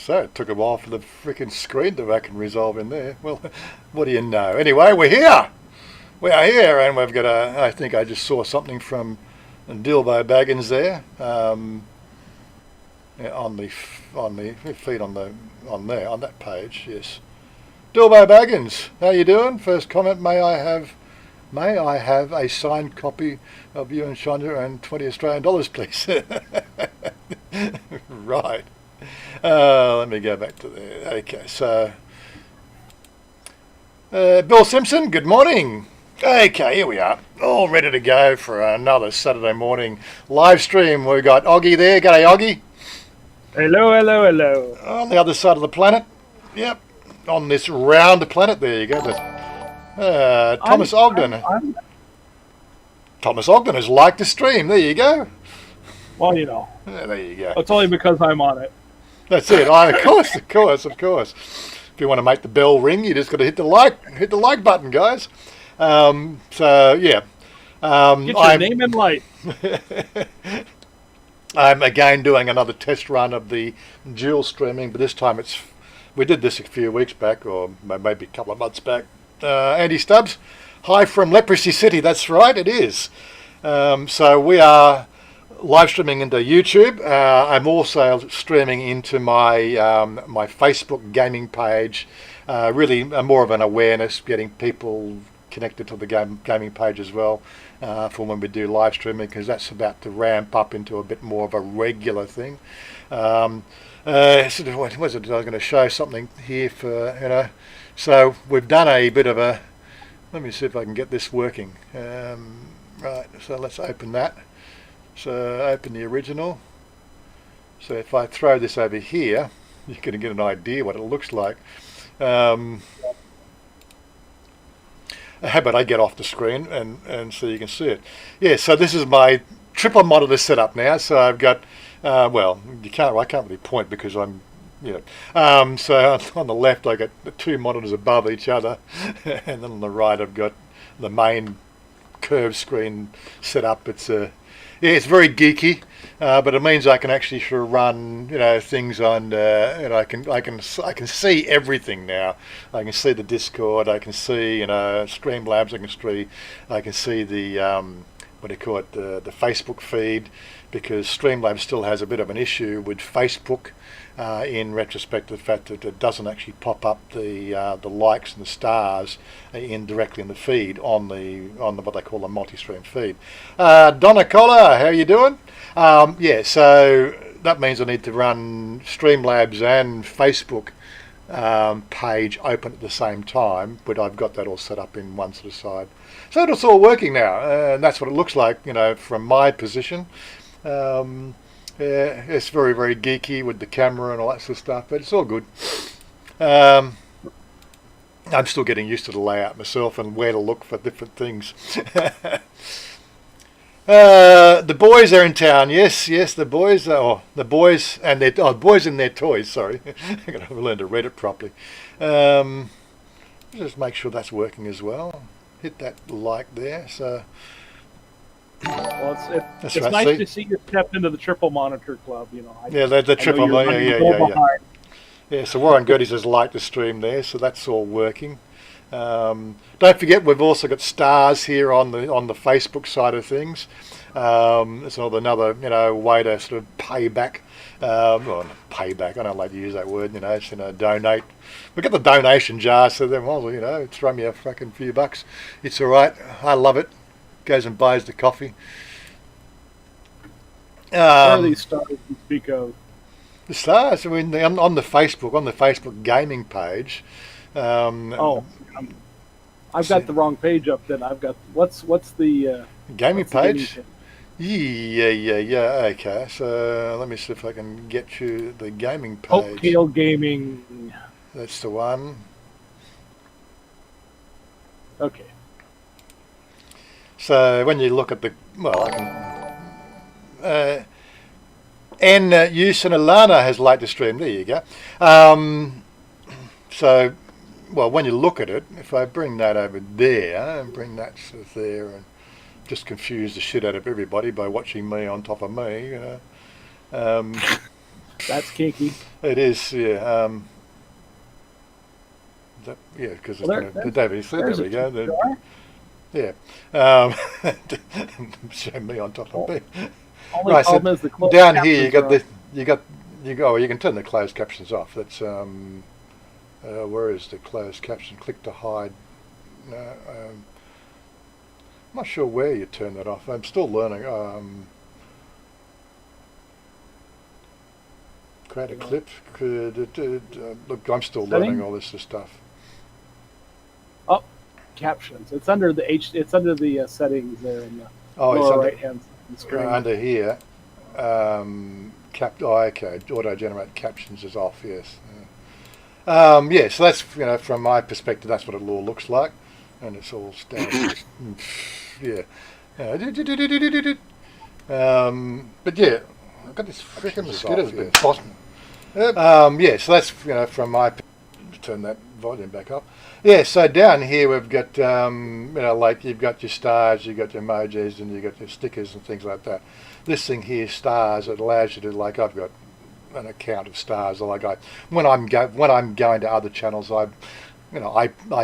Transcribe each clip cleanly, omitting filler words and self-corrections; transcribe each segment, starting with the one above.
So it took a while for the freaking screen to fucking resolve in there. Well, what do you know? Anyway, we're here. We are here, and we've got I think I just saw something from Dilbo Baggins there. Yeah, on the feed on that page. Yes, Dilbo Baggins, how you doing? First comment: May I have a signed copy of you and Chanya and $20 please? Right. Let me go back to there. Okay, so Bill Simpson, good morning. Okay, here we are, all ready to go for another Saturday morning live stream. We've got Oggy there. G'day, Oggy. Hello, hello, hello. On the other side of the planet. Yep, on this round planet. There you go. Thomas Ogden. Thomas Ogden has liked the stream. There you go. Well, you know. Yeah, there you go. It's only because I'm on it. That's it. Of course. If you want to make the bell ring, you just got to hit the like button, guys. So yeah. Get your name in light. I'm again doing another test run of the dual streaming, but this time we did this a few weeks back, or maybe a couple of months back. Andy Stubbs, hi from Leprosy City. That's right, it is. So we are live streaming into YouTube. I'm also streaming into my my Facebook gaming page. Really more of an awareness, getting people connected to the gaming page as well for when we do live streaming, because that's about to ramp up into a bit more of a regular thing. What was it? I was going to show something here for So we've done a bit of a. Let me see if I can get this working. Right. So let's open that. So open the original. So if I throw this over here, you can get an idea what it looks like. How about I get off the screen and so you can see it? Yeah, so this is my triple monitor setup now. So I've got, well, I can't really point because I'm, so on the left I got the two monitors above each other, and then on the right I've got the main curved screen set up. It's very geeky, but it means I can actually sort of run, things on, I can see everything now. I can see the Discord, I can see, Streamlabs, I can see the, the Facebook feed, because Streamlabs still has a bit of an issue with Facebook, in retrospect to the fact that it doesn't actually pop up the likes and the stars directly in the feed on the what they call a multi-stream feed. Donna Collar, how are you doing? Yeah, so that means I need to run Streamlabs and Facebook page open at the same time, but I've got that all set up in one sort of side. So it's all working now, and that's what it looks like, from my position. Yeah, it's very, very geeky with the camera and all that sort of stuff, but it's all good. I'm still getting used to the layout myself and where to look for different things. The boys are in town. Yes, the boys and their boys and their toys. Sorry, I'm going to learn to read it properly. Just make sure that's working as well. Hit that like there. So. Well, it's right, nice to see you step into the triple monitor club. The triple monitor. Yeah. So Warren Goodies has liked the stream there, so that's all working. Don't forget, we've also got stars here on the Facebook side of things. It's another way to sort of pay back. Well, pay back. I don't like to use that word. It's donate. We got the donation jar, so then throw me a fucking few bucks. It's all right. I love it. Goes and buys the coffee. What are these stars you speak of? The stars. I mean, on the Facebook gaming page. I've got the wrong page up. Then I've got what's the gaming page? Yeah. Okay, so let me see if I can get you the gaming page. PopeKael Gaming. That's the one. Okay. So when you look at Use and Alana has liked the stream. There you go. So, when you look at it, if I bring that over there and bring that sort of there and just confuse the shit out of everybody by watching me on top of me, That's kinky. It is, yeah. Yeah, because it's Well, the David said, there we go. Yeah. Show me on top of me. Only Right, so problem is the closed down here you got captions you can turn the closed captions off. That's where is the closed caption? Click to hide. No, I'm not sure where you turn that off. I'm still learning. Create a clip. Look, I'm still learning all this stuff. Oh, captions. It's under the It's under the settings there in the Oh, lower right hand screen. Under here. Okay. Auto generate captions is off. Yes. Yeah. So that's from my perspective, that's what it all looks like, and it's all standard. Yeah. But yeah, I've got this freaking mosquitoes been bossing. Yeah. So that's from my turn that volume back up. Yeah, so down here we've got, like you've got your stars, you've got your emojis, and you've got your stickers and things like that. This thing here, stars, it allows you to, like, I've got an account of stars. Like when I'm going to other channels, I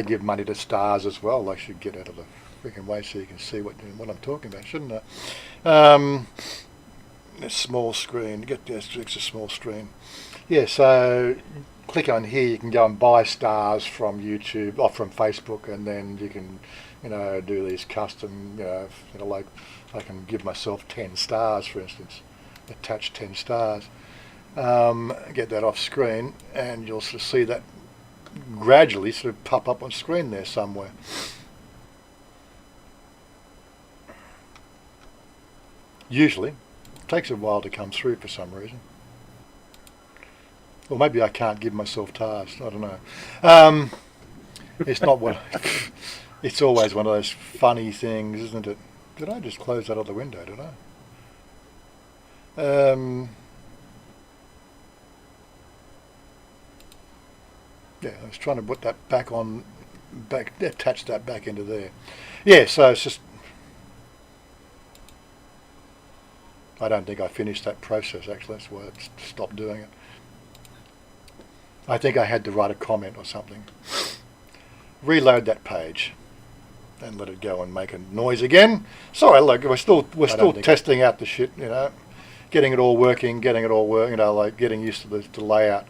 give money to stars as well. I should get out of the freaking way so you can see what I'm talking about, shouldn't I? A small screen, get this extra small screen. Yeah, so click on here, you can go and buy stars from YouTube or from Facebook, and then you can do these custom, like I can give myself 10 stars, for instance, attach 10 stars, get that off screen, and you'll sort of see that gradually sort of pop up on screen there somewhere. Usually it takes a while to come through for some reason. Or maybe I can't give myself tasks. I don't know. It's not what. It's always one of those funny things, isn't it? Did I just close that other window? Did I? Yeah, I was trying to put that attach that back into there. Yeah, so it's just. I don't think I finished that process. Actually, that's why I stopped doing it. I think I had to write a comment or something. Reload that page and let it go and make a noise again. Sorry, look, we're still testing out the shit, getting it all working, like getting used to the layout.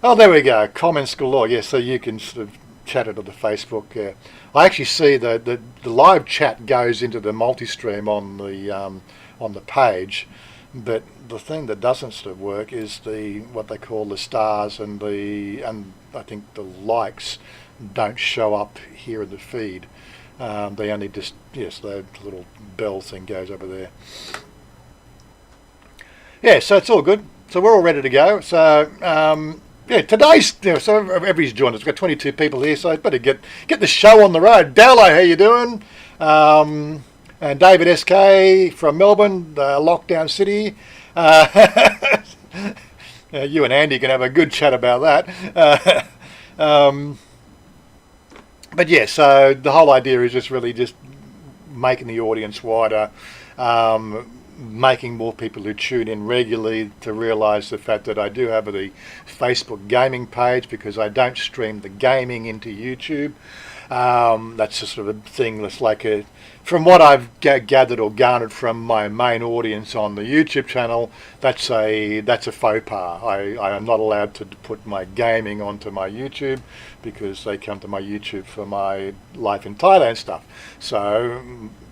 Oh, there we go. Comments galore. Yeah, so you can sort of chat it on the Facebook. Yeah, I actually see the live chat goes into the multi-stream on the page. But the thing that doesn't sort of work is what they call the stars and I think the likes don't show up here in the feed. They only just the little bell thing goes over there. Yeah, so it's all good. So we're all ready to go. So today's so everybody's joined us. We've got 22 people here, so I better get the show on the road. Dallo, how you doing? And David SK from Melbourne, lockdown city. You and Andy can have a good chat about that. But yeah, so the whole idea is just really just making the audience wider, making more people who tune in regularly to realise the fact that I do have the Facebook gaming page, because I don't stream the gaming into YouTube. That's a sort of a thing that's like from what I've gathered or garnered from my main audience on the YouTube channel, that's a faux pas. I am not allowed to put my gaming onto my YouTube because they come to my YouTube for my life in Thailand stuff. So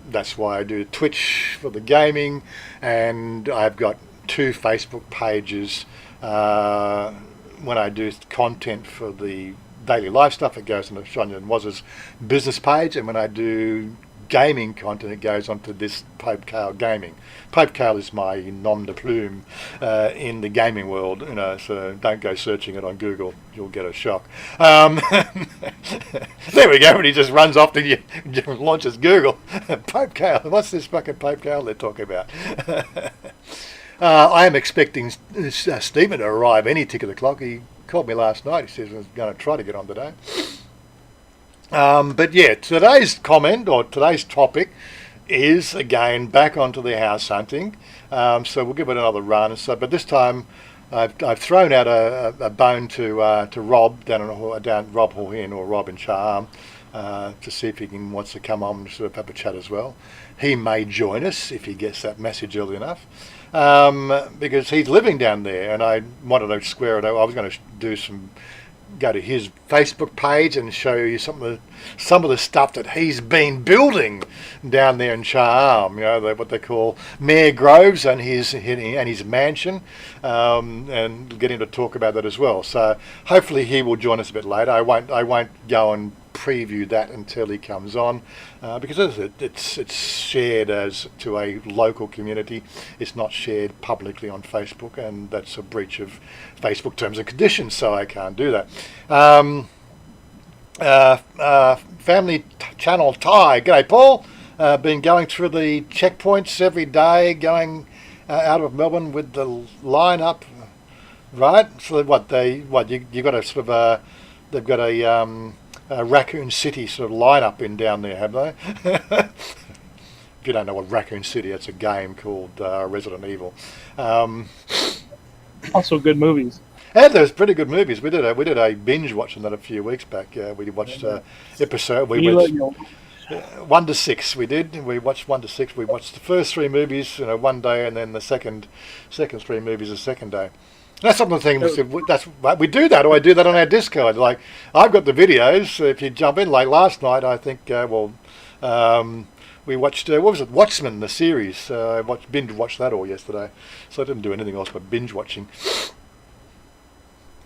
that's why I do Twitch for the gaming, and I've got 2 Facebook pages. When I do content for the daily life stuff, it goes on to Chanya and Wazza's business page, and when I do gaming content, it goes onto this PopeKael gaming. PopeKael is my nom de plume in the gaming world, so don't go searching it on Google, you'll get a shock. There we go, and he just runs off to launches Google. PopeKael, what's this fucking PopeKael they're talking about? I am expecting Stephen to arrive any tick of the clock. He called me last night. He says he was going to try to get on today. But yeah, today's comment or today's topic is again back onto the house hunting. So we'll give it another run. But this time I've thrown out a bone to Rob down Rob Ho Hin or Rob in Cha-Am to see if he wants to come on and sort of have a chat as well. He may join us if he gets that message early enough, because he's living down there, and I wanted to square it out. I was going to go to his Facebook page and show you some of the stuff that he's been building down there in Cha-Am. What they call Mayor Groves and his mansion, and get him to talk about that as well. So hopefully he will join us a bit later. I won't go and preview that until he comes on, because it's shared as to a local community. It's not shared publicly on Facebook, and that's a breach of Facebook terms and conditions, so I can't do that. Family Channel Thai, g'day Paul. Been going through the checkpoints every day, going out of Melbourne with the line up, right? So you got a sort of they've got a Raccoon City sort of lineup in down there, have they? If you don't know what Raccoon City, it's a game called Resident Evil. Also good movies. And there's pretty good movies. We did a binge watching that a few weeks back. We watched episode. We watched 1 to 6. We watched 1 to 6. We watched the first 3 movies, one day, and then the second 3 movies the second day. That's some of the things we do that, or I do that on our Discord. Like, I've got the videos. If you jump in, like last night, I think. We watched what was it? Watchmen, the series. I binge watched that all yesterday, so I didn't do anything else but binge watching.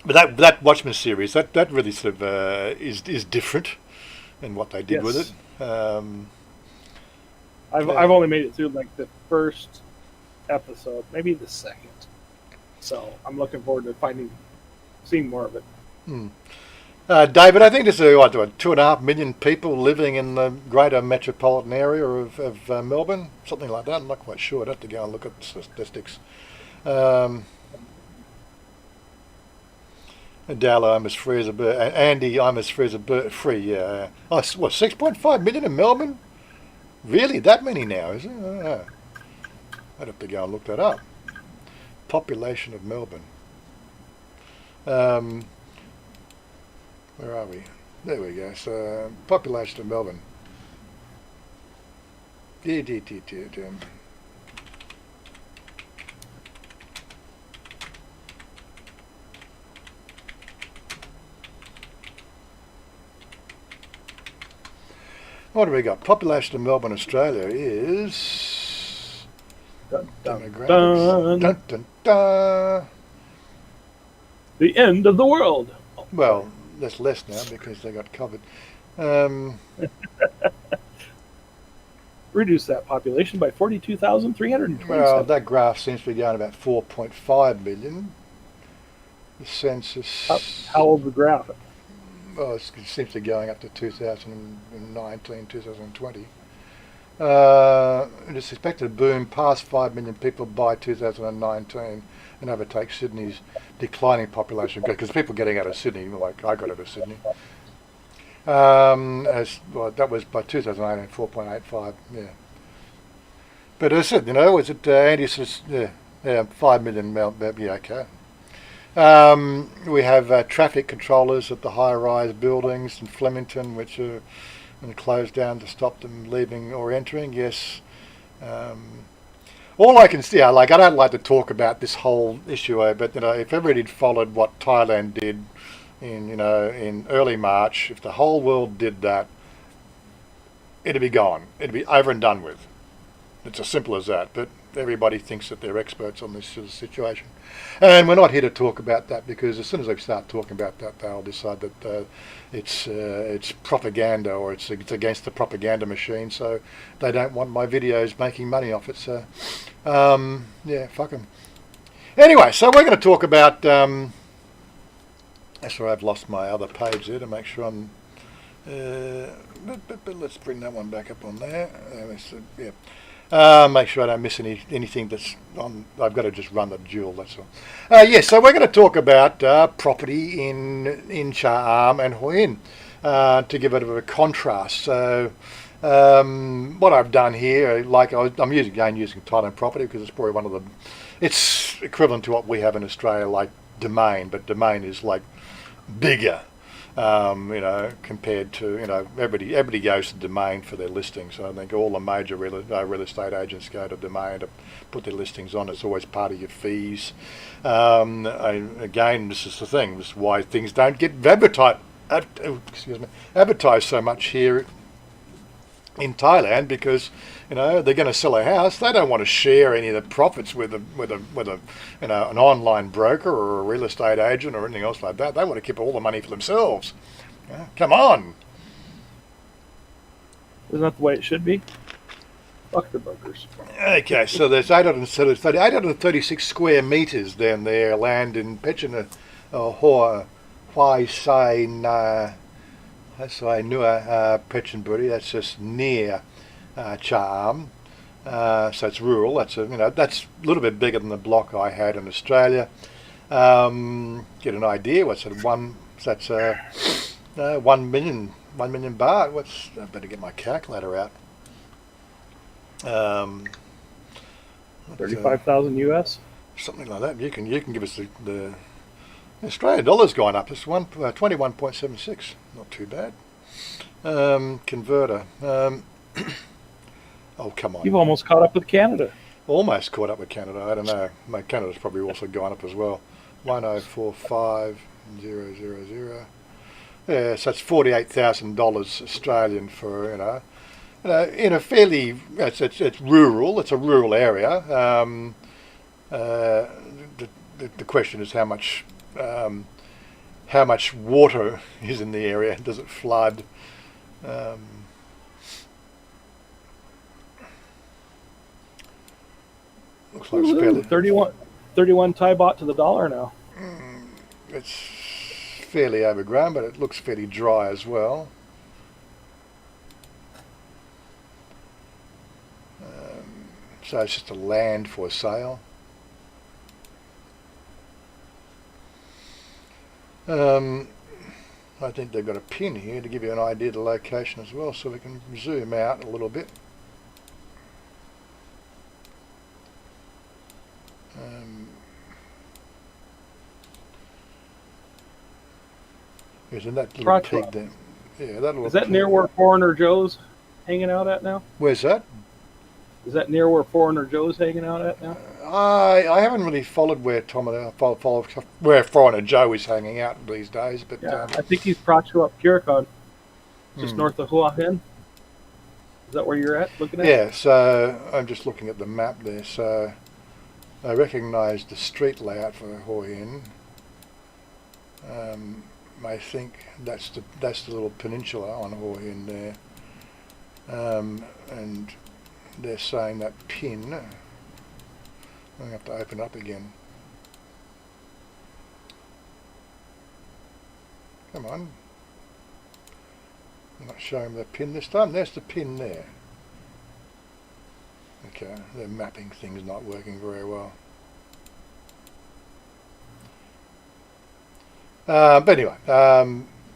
But that Watchmen series, that really sort of is different in what they did with it. I've only made it through like the first episode, maybe the second. So I'm looking forward to seeing more of it. David, I think there's 2.5 million people living in the greater metropolitan area of Melbourne, something like that. I'm not quite sure. I'd have to go and look at the statistics. Dalla, I'm as free as a bird. Andy, I'm as free as a bird. Free, yeah. Oh, what, 6.5 million in Melbourne? Really? That many now, is it? I'd have to go and look that up. Population of Melbourne. Where are we? There we go. So, population of Melbourne. What do we got? Population of Melbourne, Australia is... Dun, dun, demographics. dun. Dun, dun, dun. The end of the world. Well, there's less now because they got covered. Reduce that population by 42,327. Well, that graph seems to be going about 4.5 million. The census... How old the graph? Well, it seems to be going up to 2019, 2020. It is expected to boom past 5 million people by 2019 and overtake Sydney's declining population, because people getting out of Sydney, like I got out of Sydney. That was by 2018, 4.85, yeah. But as I said, is it, Andy says, 5 million, yeah, okay. We have traffic controllers at the high-rise buildings in Flemington, which are closed down to stop them leaving or entering. Yes. All I can see, I don't like to talk about this whole issue, but if everybody followed what Thailand did in early March, if the whole world did that, it'd be gone. It'd be over and done with. It's as simple as that. But everybody thinks that they're experts on this sort of situation. And we're not here to talk about that, because as soon as they start talking about that, they'll decide that it's propaganda, or it's against the propaganda machine, so they don't want my videos making money off it. So, yeah, fuck them. Anyway, so we're going to talk about... that's where I've lost my other page there to make sure I'm... but let's bring that one back up on there. Yeah. Make sure I don't miss anything that's on. I've got to just run the dual, that's all. Yes, so we're going to talk about property in Cha-Am and Hua Hun, to give it a bit of a contrast. So what I've done here, I'm using Thailand property because it's probably one of it's equivalent to what we have in Australia, like Domain, but Domain is like bigger. Compared to, everybody goes to Domain for their listings. So I think all the major real estate agents go to Domain to put their listings on. It's always part of your fees. Again, this is the thing. This is why things don't get advertised so much here in Thailand, because they're going to sell a house. They don't want to share any of the profits with an online broker or a real estate agent or anything else like that. They want to keep all the money for themselves. Come on. Isn't that the way it should be? Fuck the brokers. Okay, so there's 836 square meters down there, land in Pechina, Hua Sai Nua Pechenburi. That's just near Cha-Am. So it's rural. That's a little bit bigger than the block I had in Australia. Get an idea. What's it? That's 1 million baht. I better get my calculator out. 35,000 US. Something like that. You can give us the Australian dollar's gone up. It's 21.76. Not too bad. Converter. Oh, come on. You've almost caught up with Canada. Almost caught up with Canada. I don't know. Canada's probably also gone up as well. 1045000. Yeah, so it's $48,000 Australian for in a fairly it's rural. It's a rural area. The question is how much water is in the area. Does it flood? Looks like it's fairly 31 Thai baht to the dollar now. It's fairly overgrown, but it looks fairly dry as well. So it's just a land for sale. I think they've got a pin here to give you an idea of the location as well, so we can zoom out a little bit. Isn't that little pig there? Yeah, that little. Is that near where Foreigner Joe's hanging out at now? Where's that? Is that near where Foreigner Joe's hanging out at now? I haven't really followed where where Foreigner Joe is hanging out these days, but yeah, I think he's Prachu up Kirikon, just north of Hua Hun. Is that where you're at? Looking at? Yeah. So I'm just looking at the map there. So I recognise the street layout for Hua Hun. I think that's the little peninsula on Hua Hun there, and they're saying that pin. I have to open up again. Come on. I'm not showing the pin this time. There's the pin there. Okay, the mapping thing's not working very well. But anyway,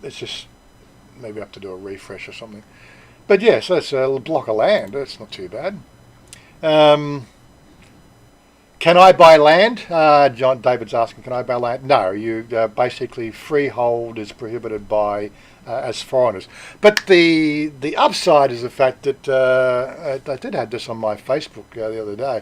it's just maybe I have to do a refresh or something. But yes, that's a block of land. That's not too bad. Can I buy land? John David's asking, can I buy land? No, you basically freehold is prohibited by as foreigners. But the upside is the fact that I did have this on my Facebook the other day.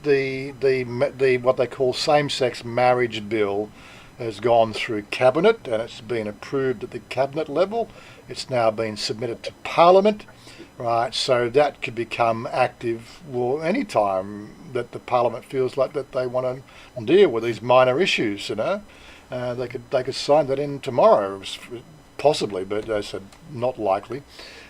The what they call same-sex marriage bill has gone through cabinet and it's been approved at the cabinet level. It's now been submitted to Parliament. Right, so that could become active any time that the Parliament feels like that they want to deal with these minor issues. They could sign that in tomorrow, possibly, but they said not likely.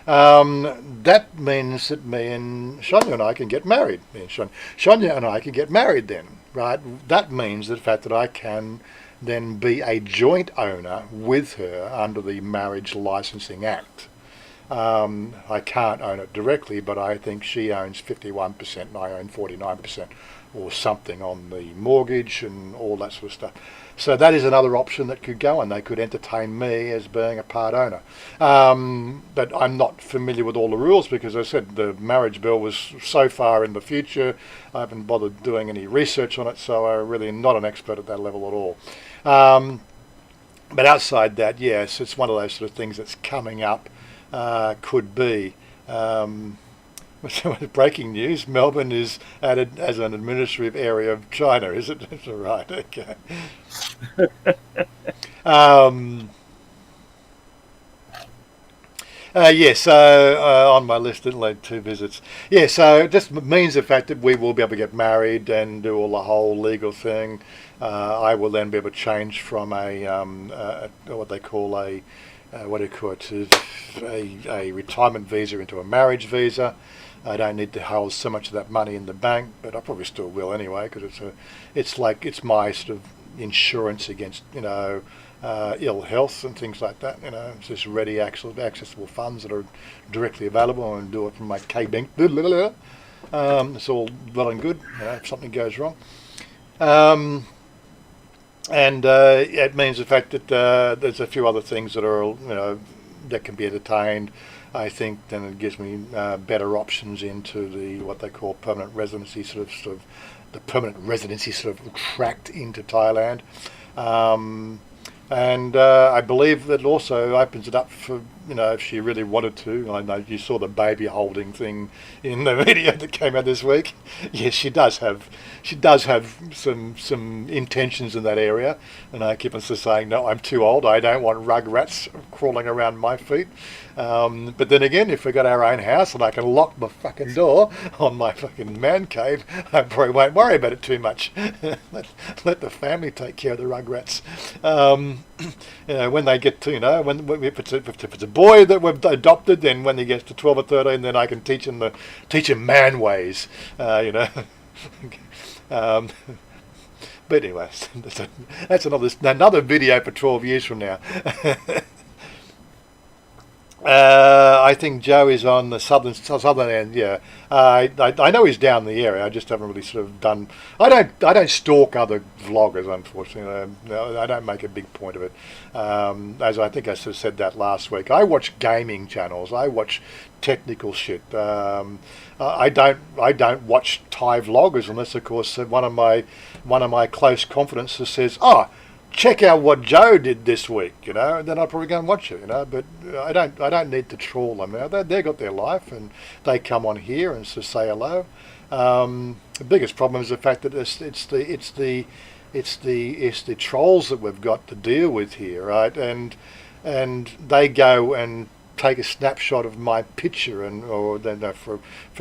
That means that me and Chanya and I can get married. Chanya and I can get married then, right? That means the fact that I can then be a joint owner with her under the Marriage Licensing Act. I can't own it directly, but I think she owns 51% and I own 49%. or something on the mortgage and all that sort of stuff. So that is another option that could go, and they could entertain me as being a part owner. But I'm not familiar with all the rules because, as I said, the marriage bill was so far in the future. I haven't bothered doing any research on it, so I'm really not an expert at that level at all. But outside that, yes, it's one of those sort of things that's coming up. Could be. Breaking news, Melbourne is added as an administrative area of China, is it? Right, okay. On my list, didn't lead 2 visits. Yeah, so it just means the fact that we will be able to get married and do all the whole legal thing. I will then be able to change from what they call a retirement visa into a marriage visa. I don't need to hold so much of that money in the bank, but I probably still will anyway, because it's my sort of insurance against ill health and things like that. It's just ready accessible funds that are directly available, and do it from my K-Bank. It's all well and good, if something goes wrong. It means the fact that there's a few other things that are that can be entertained. I think then it gives me better options into the what they call permanent residency, sort of the permanent residency sort of tract into Thailand. I believe that also opens it up for, if she really wanted to. I know you saw the baby holding thing in the video that came out this week. Yes, she does have some intentions in that area, and I keep on saying, no, I'm too old. I don't want rug rats crawling around my feet. But then again, if we got our own house and I can lock the fucking door on my fucking man cave, I probably won't worry about it too much. let the family take care of the rug rats. When they get to, if it's a boy that we've adopted, then when he gets to 12 or 13, then I can teach him man ways. But anyway, that's another video for 12 years from now. I think Joe is on the southern end. Yeah, I know he's down the area. I just haven't really sort of done. I don't stalk other vloggers, unfortunately. No, I don't make a big point of it. As I think I sort of said that last week. I watch gaming channels. I watch technical shit. I don't watch Thai vloggers unless, of course, one of my close confidences says, "Oh, check out what Joe did this week," and then I'll probably go and watch it, But I don't need to trawl them. They got their life, and they come on here and just say hello. The biggest problem is the fact that it's the trolls that we've got to deal with here, right? And they go and take a snapshot of my picture for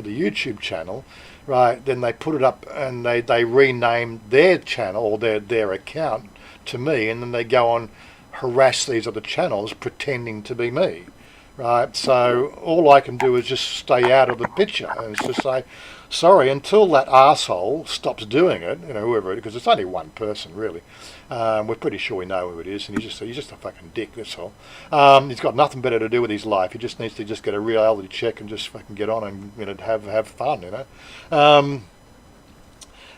the YouTube channel, right? Then they put it up and they rename their channel or their account to me, and then they go on harass these other channels pretending to be me, right? So all I can do is just stay out of the picture and just say, sorry, until that arsehole stops doing it, whoever, because it's only one person really. We're pretty sure we know who it is, and he's just a fucking dick, that's all. He's got nothing better to do with his life. He just needs to just get a reality check and just fucking get on and have fun,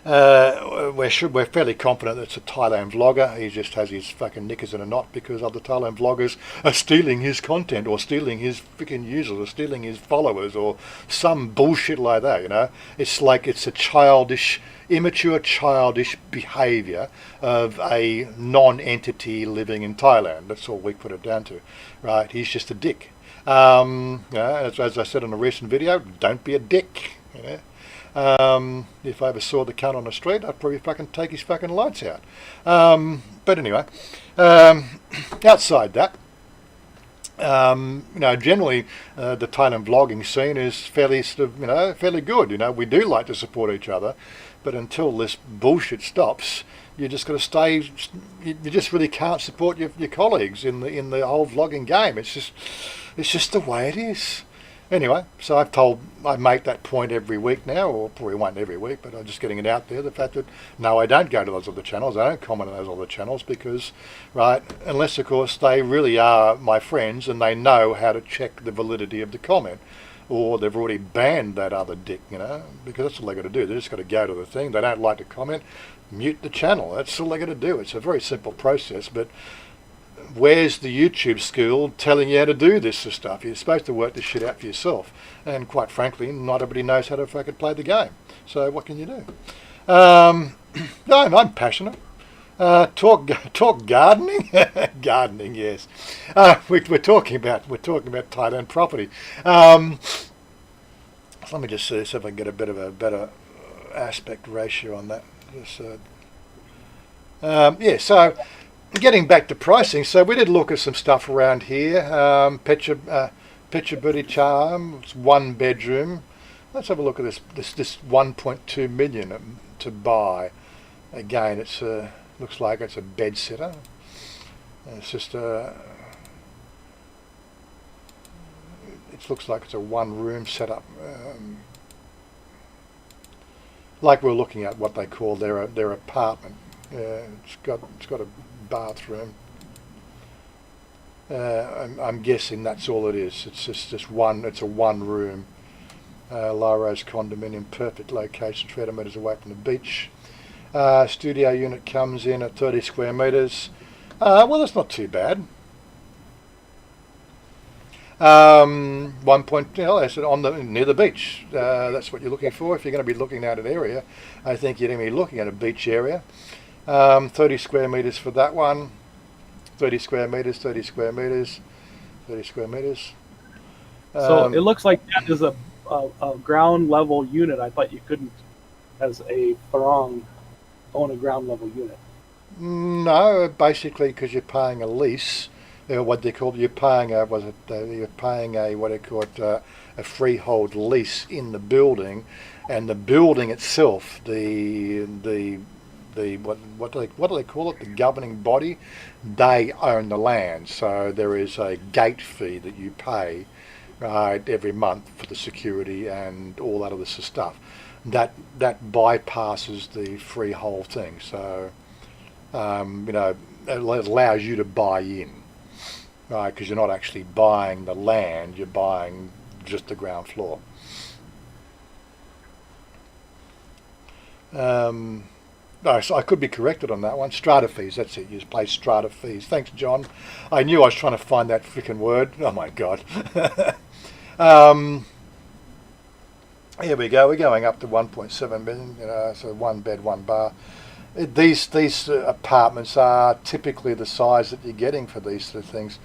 We're fairly confident that it's a Thailand vlogger. He just has his fucking knickers in a knot because other Thailand vloggers are stealing his content or stealing his freaking users or stealing his followers or some bullshit like that, It's like it's a immature childish behaviour of a non-entity living in Thailand. That's all we put it down to, right? He's just a dick. As I said in a recent video, don't be a dick, If I ever saw the cunt on the street, I'd probably fucking take his fucking lights out. But anyway, outside that, generally the Thailand vlogging scene is fairly fairly good. We do like to support each other, but until this bullshit stops, you just got to stay. You just really can't support your colleagues in the whole vlogging game. It's just the way it is. Anyway, so I make that point every week now, or probably won't every week, but I'm just getting it out there, the fact that, no, I don't go to those other channels, I don't comment on those other channels because, right, unless, of course, they really are my friends and they know how to check the validity of the comment. or they've already banned that other dick, because that's all they got to do. They just got to go to the thing. They don't like to comment, mute the channel. That's all they got to do. It's a very simple process, but where's the YouTube school telling you how to do this sort of stuff? You're supposed to work this shit out for yourself. And quite frankly, not everybody knows how to fucking play the game. So what can you do? No, I'm passionate. Talk gardening, gardening. Yes, we're talking about Thailand property. Let me just see if I can get a bit of a better aspect ratio on that. Yeah. So getting back to pricing, so we did look at some stuff around here. Pechaburi Cha-Am, it's 1 bedroom. Let's have a look at this 1.2 million to buy. Again, it's looks like it's a bed sitter. It's just it looks like it's a 1-room setup. Like we're looking at what they call their apartment. It's got a bathroom. I'm guessing that's all it is. It's just one. It's a 1-room. Low-rise condominium, perfect location, 300 metres away from the beach. Studio unit comes in at 30 square metres. Well, that's not too bad. 1 point, I said near the beach. That's what you're looking for. If you're going to be looking at an area, I think you're going to be looking at a beach area. 30 square metres for that one. 30 square metres, 30 square metres, 30 square metres. So it looks like that is a ground level unit. I thought you couldn't, as a Farang, own a ground level unit. No, basically because you're paying a lease. What they call you're paying a what they call it a freehold lease in the building, and the building itself, what do they call it? The governing body, they own the land. So there is a gate fee that you pay, right, every month for the security and all that other stuff. That bypasses the freehold thing. So it allows you to buy in, right? Because you're not actually buying the land; you're buying just the ground floor. No, so I could be corrected on that one. Strata fees, that's it. You just pay strata fees. Thanks, John. I knew I was trying to find that freaking word. Oh my God. Here we go. We're going up to 1.7 million. So 1 bed, 1 bar. These apartments are typically the size that you're getting for these sort of things.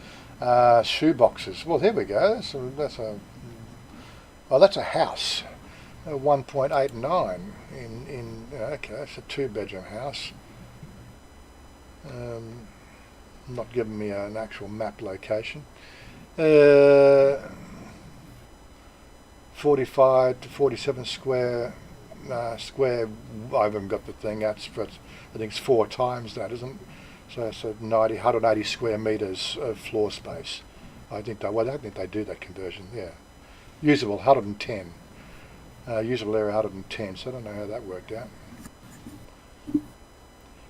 Shoe boxes. Well, here we go. That's a house. 1.89 in okay, it's a 2-bedroom house. Not giving me an actual map location. 45 to 47 square. I haven't got the thing out, but I think it's 4 times that, isn't it? So it's 180 square metres of floor space. I think they do that conversion. Yeah, usable 110. Usable area 110, so I don't know how that worked out.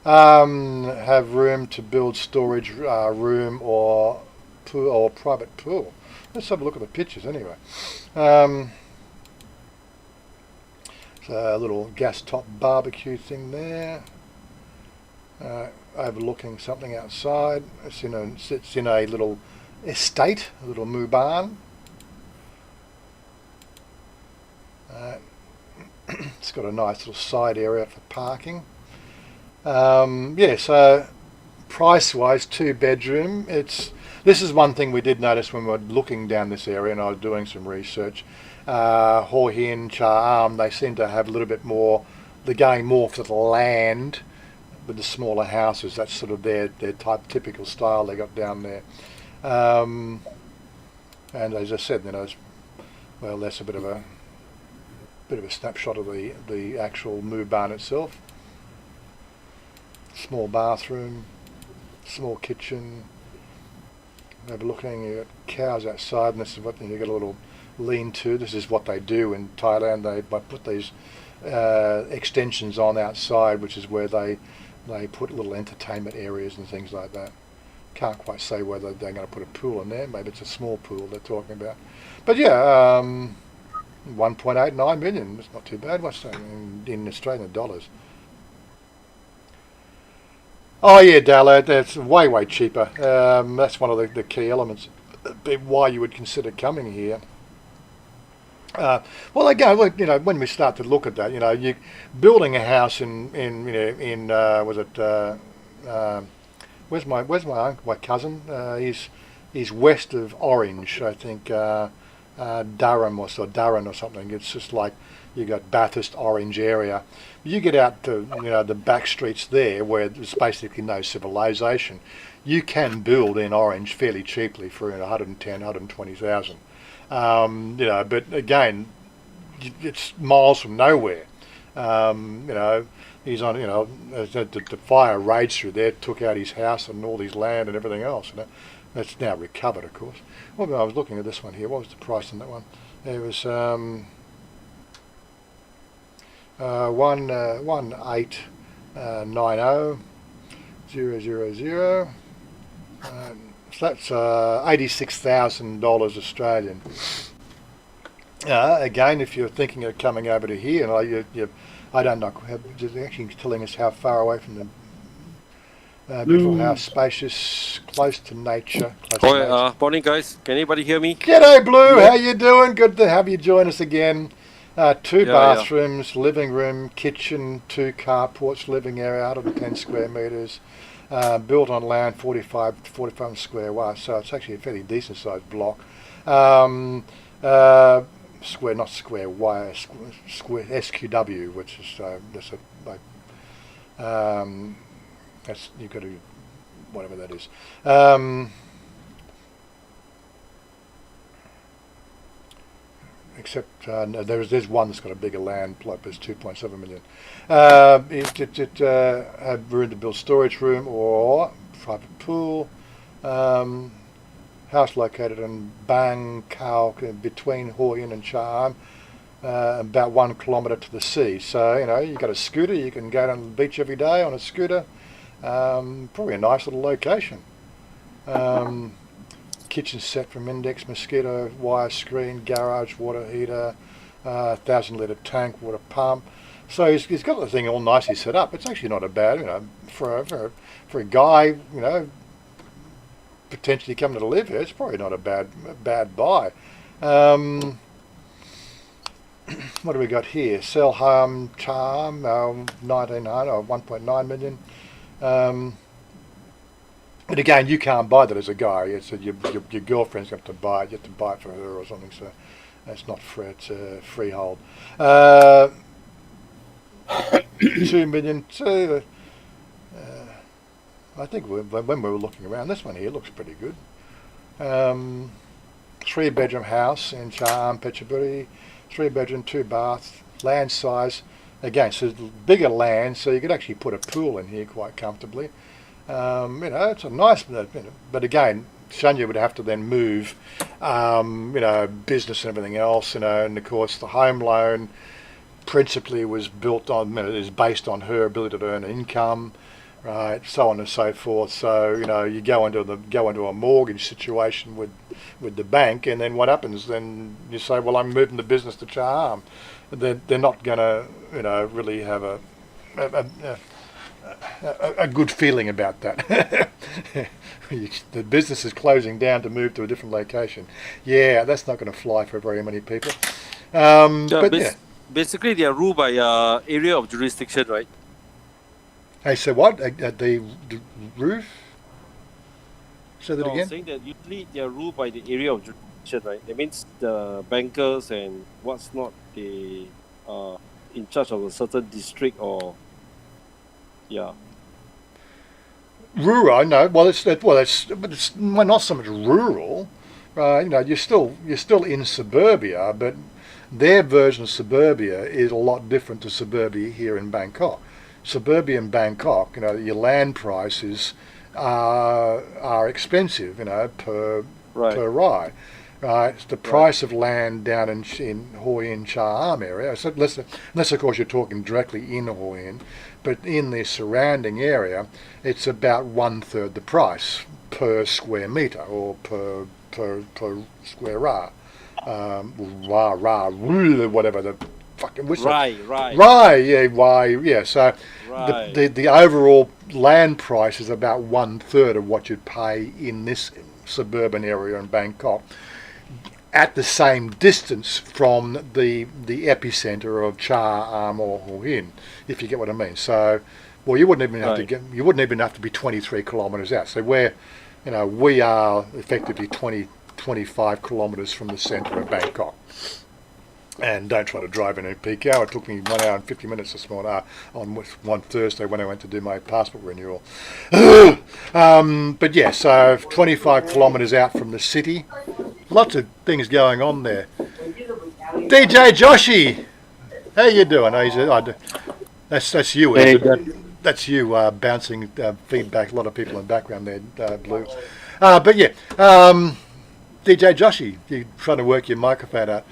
Have room to build storage room or pool or private pool. Let's have a look at the pictures anyway. So a little gas top barbecue thing there. Overlooking something outside. It's in a little estate, a little muban. It's got a nice little side area for parking. So price-wise, 2-bedroom. This is one thing we did notice when we were looking down this area, and I was doing some research. Hua Hun, Cha-Am, they seem to have a little bit more. They're going more for the land with the smaller houses. That's sort of their typical style they got down there. And as I said, that's a bit of a snapshot of the actual muban itself. Small bathroom, small kitchen. Overlooking, you got cows outside, and this is what you got a little lean-to. This is what they do in Thailand. They put these extensions on outside, which is where they put little entertainment areas and things like that. Can't quite say whether they're going to put a pool in there. Maybe it's a small pool they're talking about. But yeah, 1.89 million. It's not too bad. What's that in Australian dollars? Oh yeah, Dalla, that's way cheaper. That's one of the key elements why you would consider coming here. Well, again, look, when we start to look at that, you building a house in was it where's my uncle, my cousin? He's west of Orange, I think, Durham Durham or something. It's just like you got Bathurst, Orange area. You get out to the back streets there where there's basically no civilization. You can build in Orange fairly cheaply for 110, 120,000. But again, it's miles from nowhere. He's on, the fire raged through there, took out his house and all his land and everything else. That's now recovered, of course. Well, I was looking at this one here. What was the price on that one? It was 1890000. So that's $86,000 Australian. Again, if you're thinking of coming over to here, I don't know, they're actually telling us how far away from the beautiful house, spacious, close to nature. Morning guys, can anybody hear me? G'day Blue, how you doing? Good to have you join us again. Two bathrooms, living room, kitchen, 2 carports, living area, 110 square metres. Built on land 45 square away, so it's actually a fairly decent sized block. Square, not square, square SQW, which is that's you've got to whatever that is. Except there's one that's got a bigger land plot. There's 2.7 million. Room to build storage room or private pool. House located in PopeKael between Hua Hun and Cha-Am, about 1 kilometre to the sea. So you've got a scooter. You can go down to the beach every day on a scooter. Probably a nice little location. Kitchen set from index, mosquito wire screen, garage, water heater, 1,000-litre tank, water pump. So he's got the thing all nicely set up. It's actually not a bad, for a guy, potentially coming to live here. It's probably not a bad buy. What do we got here? Sell home, Cha-Am, 1.9 million. But again, you can't buy that as a guy. It's your girlfriend's got to buy it. You have to buy it for her or something. So that's not free. It's freehold. 2 million. So I think when we were looking around, this one here looks pretty good. 3-bedroom house in Cha-Am, Phetchaburi. 3-bedroom, 2 baths. Land size. Again, so bigger land, so you could actually put a pool in here quite comfortably. It's a nice, but again, Chanya would have to then move, business and everything else, and of course the home loan principally was built on, is based on her ability to earn income, right, so on and so forth. So you go into a mortgage situation with the bank, and then what happens? Then you say, well, I'm moving the business to Cha-Am. They're not going to, really have a good feeling about that. The business is closing down to move to a different location. Yeah, that's not going to fly for very many people. Basically, they are ruled by area of jurisdiction, right? Hey, so what? The roof? Say that again? I'm saying that usually they are ruled by the area of jurisdiction, right? That means the bankers and what's not, they are in charge of a certain district or... Yeah. Rural, no. Well, it's not so much rural. You're still in suburbia, but their version of suburbia is a lot different to suburbia here in Bangkok. Suburbia in Bangkok, your land prices are expensive, per ride. right? It's the price of land down in Hua Hin Cha-Am area. So unless of course you're talking directly in Hua Hin, but in the surrounding area, it's about 1/3 the price per square metre or per square ra. Whatever the fucking whistle. Right. So the overall land price is about 1/3 of what you'd pay in this suburban area in Bangkok, at the same distance from the epicenter of Cha-Am or Hua Hin, if you get what I mean. So, well, you wouldn't even have to be 23 kilometres out. So we are effectively 25 kilometres from the centre of Bangkok. And don't try to drive in a peak hour. It took me 1 hour and 50 minutes this morning on one Thursday when I went to do my passport renewal. But yeah, so 25 kilometres out from the city. Lots of things going on there. DJ Joshi, how you doing? That's you. Hey, that's you bouncing feedback. A lot of people in the background there, Blue. But yeah, DJ Joshi, you're trying to work your microphone out.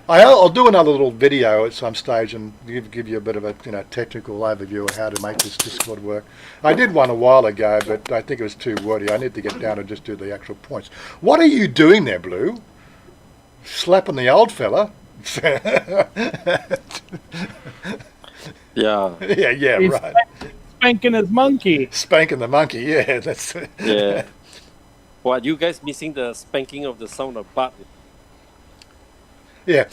I'll do another little video at some stage and give you a bit of a technical overview of how to make this Discord work. I did one a while ago, but I think it was too wordy. I need to get down and just do the actual points. What are you doing there, Blue? Slapping the old fella? Yeah. Yeah, He's right. Spanking his monkey. Spanking the monkey, yeah. That's Yeah. What, you guys missing the spanking of the sound of butt? Yeah.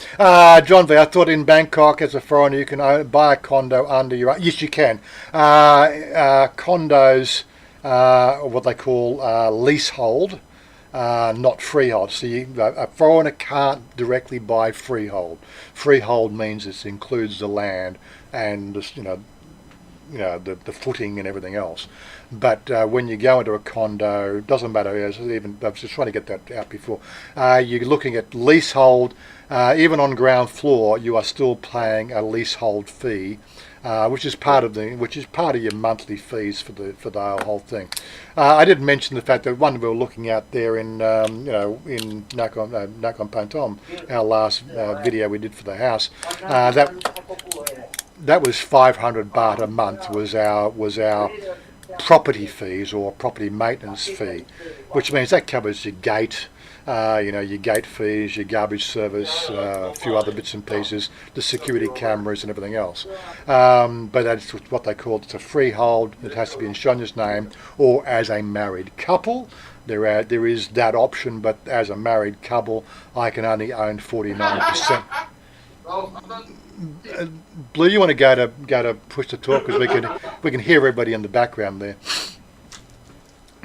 John V, I thought in Bangkok as a foreigner you can buy a condo under your... Yes, you can. Condos what they call leasehold, not freehold. So a foreigner can't directly buy freehold. Freehold means it includes the land and the footing and everything else. But when you go into a condo, it doesn't matter. I was just trying to get that out before. You're looking at leasehold. Even on ground floor, you are still paying a leasehold fee, which is part of your monthly fees for the whole thing. I didn't mention the fact that one we were looking at there in Nakhon Pathom, our last video we did for the house. That was 500 baht a month was our property fees or property maintenance fee, which means that covers your gate. Your gate fees, your garbage service, a few other bits and pieces, the security cameras and everything else. But that's what they call it's a freehold. It has to be in Chanya's name or as a married couple. There is that option, but as a married couple, I can only own 49%. Blue, you want to go to push to talk because we can hear everybody in the background there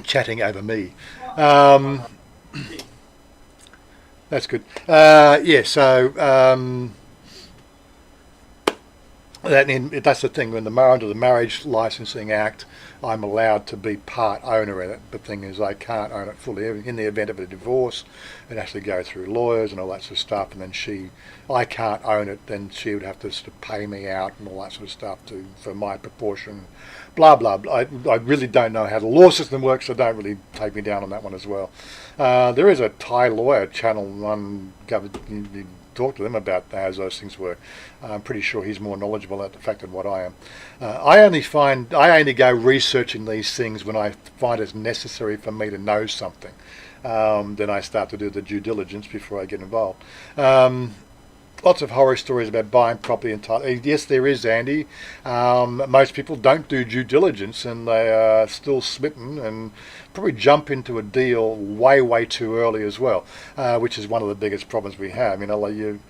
chatting over me. That's good. That's the thing. When under the Marriage Licensing Act, I'm allowed to be part owner in it. The thing is, I can't own it fully. In the event of a divorce, it has to go through lawyers and all that sort of stuff. And then I can't own it. Then she would have to sort of pay me out and all that sort of stuff for my proportion. Blah blah blah. I really don't know how the law system works, so don't really take me down on that one as well. There is a Thai lawyer, Channel 1, you talk to them about how those things work. I'm pretty sure he's more knowledgeable about the fact than what I am. I only go researching these things when I find it's necessary for me to know something. Then I start to do the due diligence before I get involved. Lots of horror stories about buying property in Thailand. Yes, there is, Andy. Most people don't do due diligence and they are still smitten and probably jump into a deal way too early as well, which is one of the biggest problems we have. You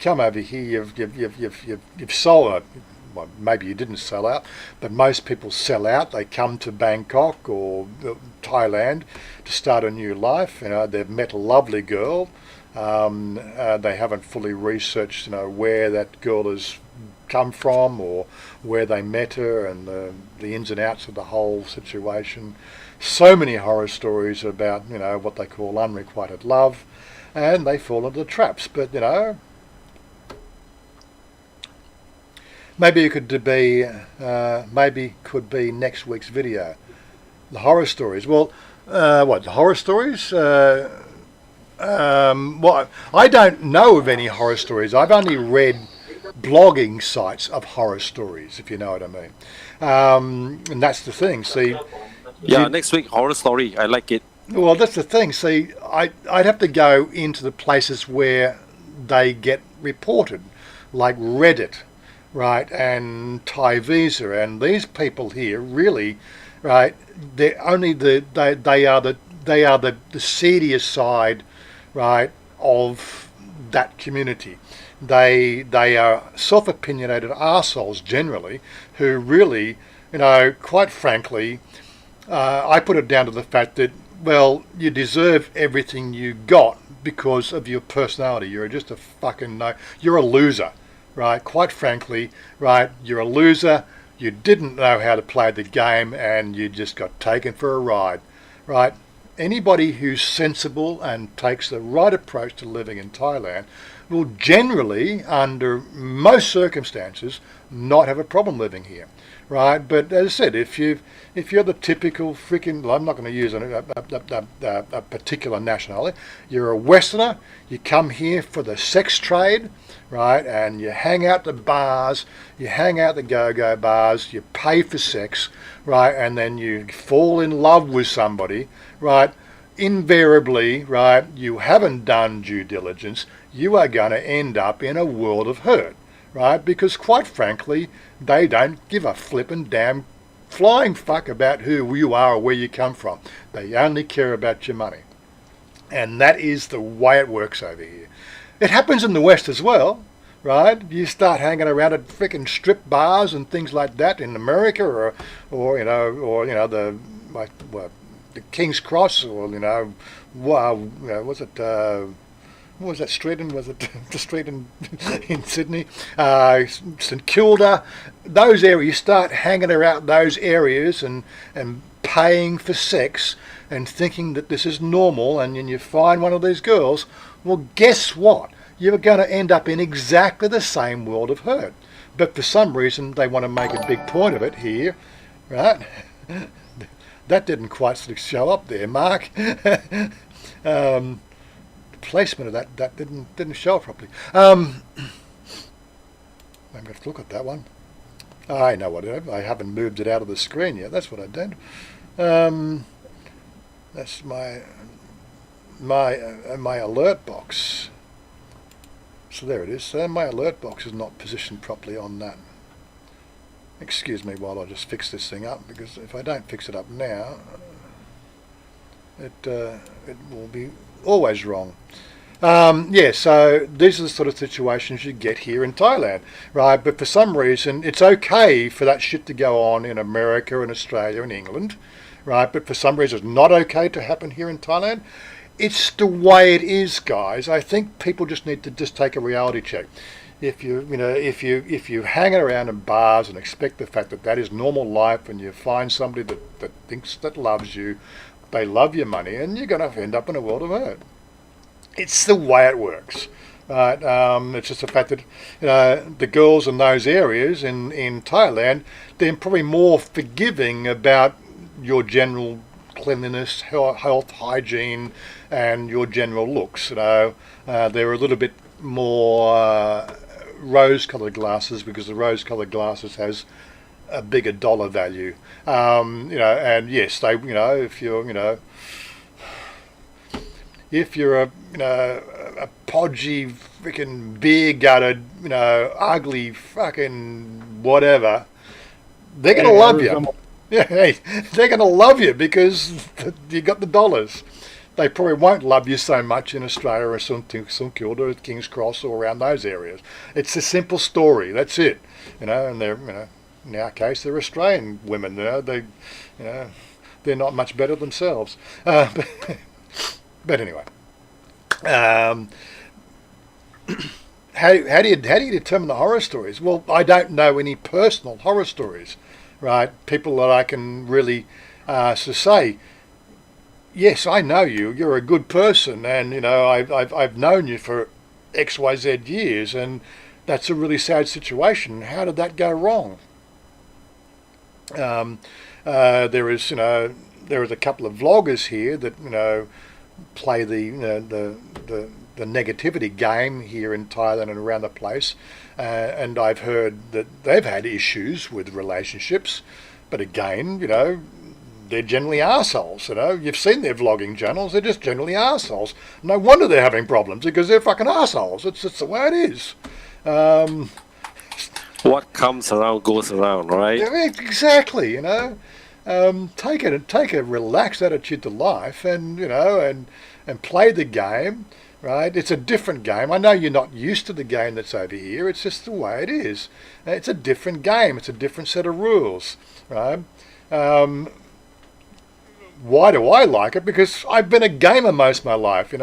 come over here, you've sold it. Well, maybe you didn't sell out, but most people sell out. They come to Bangkok or Thailand to start a new life. They've met a lovely girl. They haven't fully researched, where that girl has come from or where they met her and the ins and outs of the whole situation. So many horror stories about, what they call unrequited love, and they fall into the traps. But, maybe it could be next week's video. The horror stories. Well, the horror stories? Well, I don't know of any horror stories. I've only read blogging sites of horror stories, if you know what I mean. And that's the thing. See, Yeah, next week horror story. I like it. well, that's the thing. See, I'd have to go into the places where they get reported, like Reddit, right, and Thai Visa, and these people here really, right, they're only they are the seediest side, right, of that community. They are self-opinionated arseholes generally, who really, quite frankly, I put it down to the fact that, well, you deserve everything you got because of your personality. You're just a fucking no. You're a loser, right? Quite frankly, right? You're a loser. You didn't know how to play the game, and you just got taken for a ride, right? Anybody who's sensible and takes the right approach to living in Thailand will generally, under most circumstances, not have a problem living here, right? But as I said, if you're the typical freaking, well, I'm not going to use a particular nationality. You're a Westerner. You come here for the sex trade, right? And you hang out the bars, you hang out the go-go bars, you pay for sex, right? And then you fall in love with somebody, right? Invariably, right, you haven't done due diligence. You are going to end up in a world of hurt, right? Because quite frankly, they don't give a flippin' damn flying fuck about who you are or where you come from. They only care about your money. And that is the way it works over here. It happens in the West as well, right? You start hanging around at frickin' strip bars and things like that in America, or the King's Cross, or was it? What was that street in? Was it the street in Sydney? St Kilda. Those areas. You start hanging around those areas and paying for sex and thinking that this is normal, and then you find one of these girls. Well, guess what? You're going to end up in exactly the same world of hurt. But for some reason, they want to make a big point of it here, right? That didn't quite sort of show up there, Mark. The placement of that didn't show up properly. I'm going to have to look at that one. I know what I haven't moved it out of the screen yet. That's what I did. That's my alert box. So there it is. So my alert box is not positioned properly on that. Excuse me while I just fix this thing up, because if I don't fix it up now, it will be always wrong. So these are the sort of situations you get here in Thailand, right? But for some reason, it's okay for that shit to go on in America and Australia and England, right? But for some reason, it's not okay to happen here in Thailand. It's the way it is, guys. I think people just need to just take a reality check. If you hang around in bars and expect the fact that is normal life, and you find somebody that thinks that loves you, they love your money, and you're going to end up in a world of hurt. It's the way it works. Right? It's just the fact that the girls in those areas in Thailand, they're probably more forgiving about your general cleanliness, health, hygiene, and your general looks. They're a little bit more rose-coloured glasses, because the rose-coloured glasses has a bigger dollar value. And yes, they, if you're a podgy, freaking beer-gutted, ugly fucking whatever, they're gonna love you. Yeah, hey, they're gonna love you because you got the dollars. They probably won't love you so much in Australia or St Kilda or King's Cross or around those areas. It's a simple story. That's it. And they're, in our case, they're Australian women. They're not much better themselves. But anyway, how do you determine the horror stories? Well, I don't know any personal horror stories, right? People that I can really say, yes, I know you. You're a good person, and I've known you for XYZ years, and that's a really sad situation. How did that go wrong? There is a couple of vloggers here that play the negativity game here in Thailand and around the place, and I've heard that they've had issues with relationships, but again, they're generally arseholes, You've seen their vlogging channels, they're just generally arseholes. No wonder they're having problems, because they're fucking arseholes. It's the way it is. What comes around goes around, right? Yeah, exactly, Take a relaxed attitude to life, and play the game, right? It's a different game. I know you're not used to the game that's over here. It's just the way it is. It's a different game. It's a different set of rules, right? Why do I like it? Because I've been a gamer most of my life,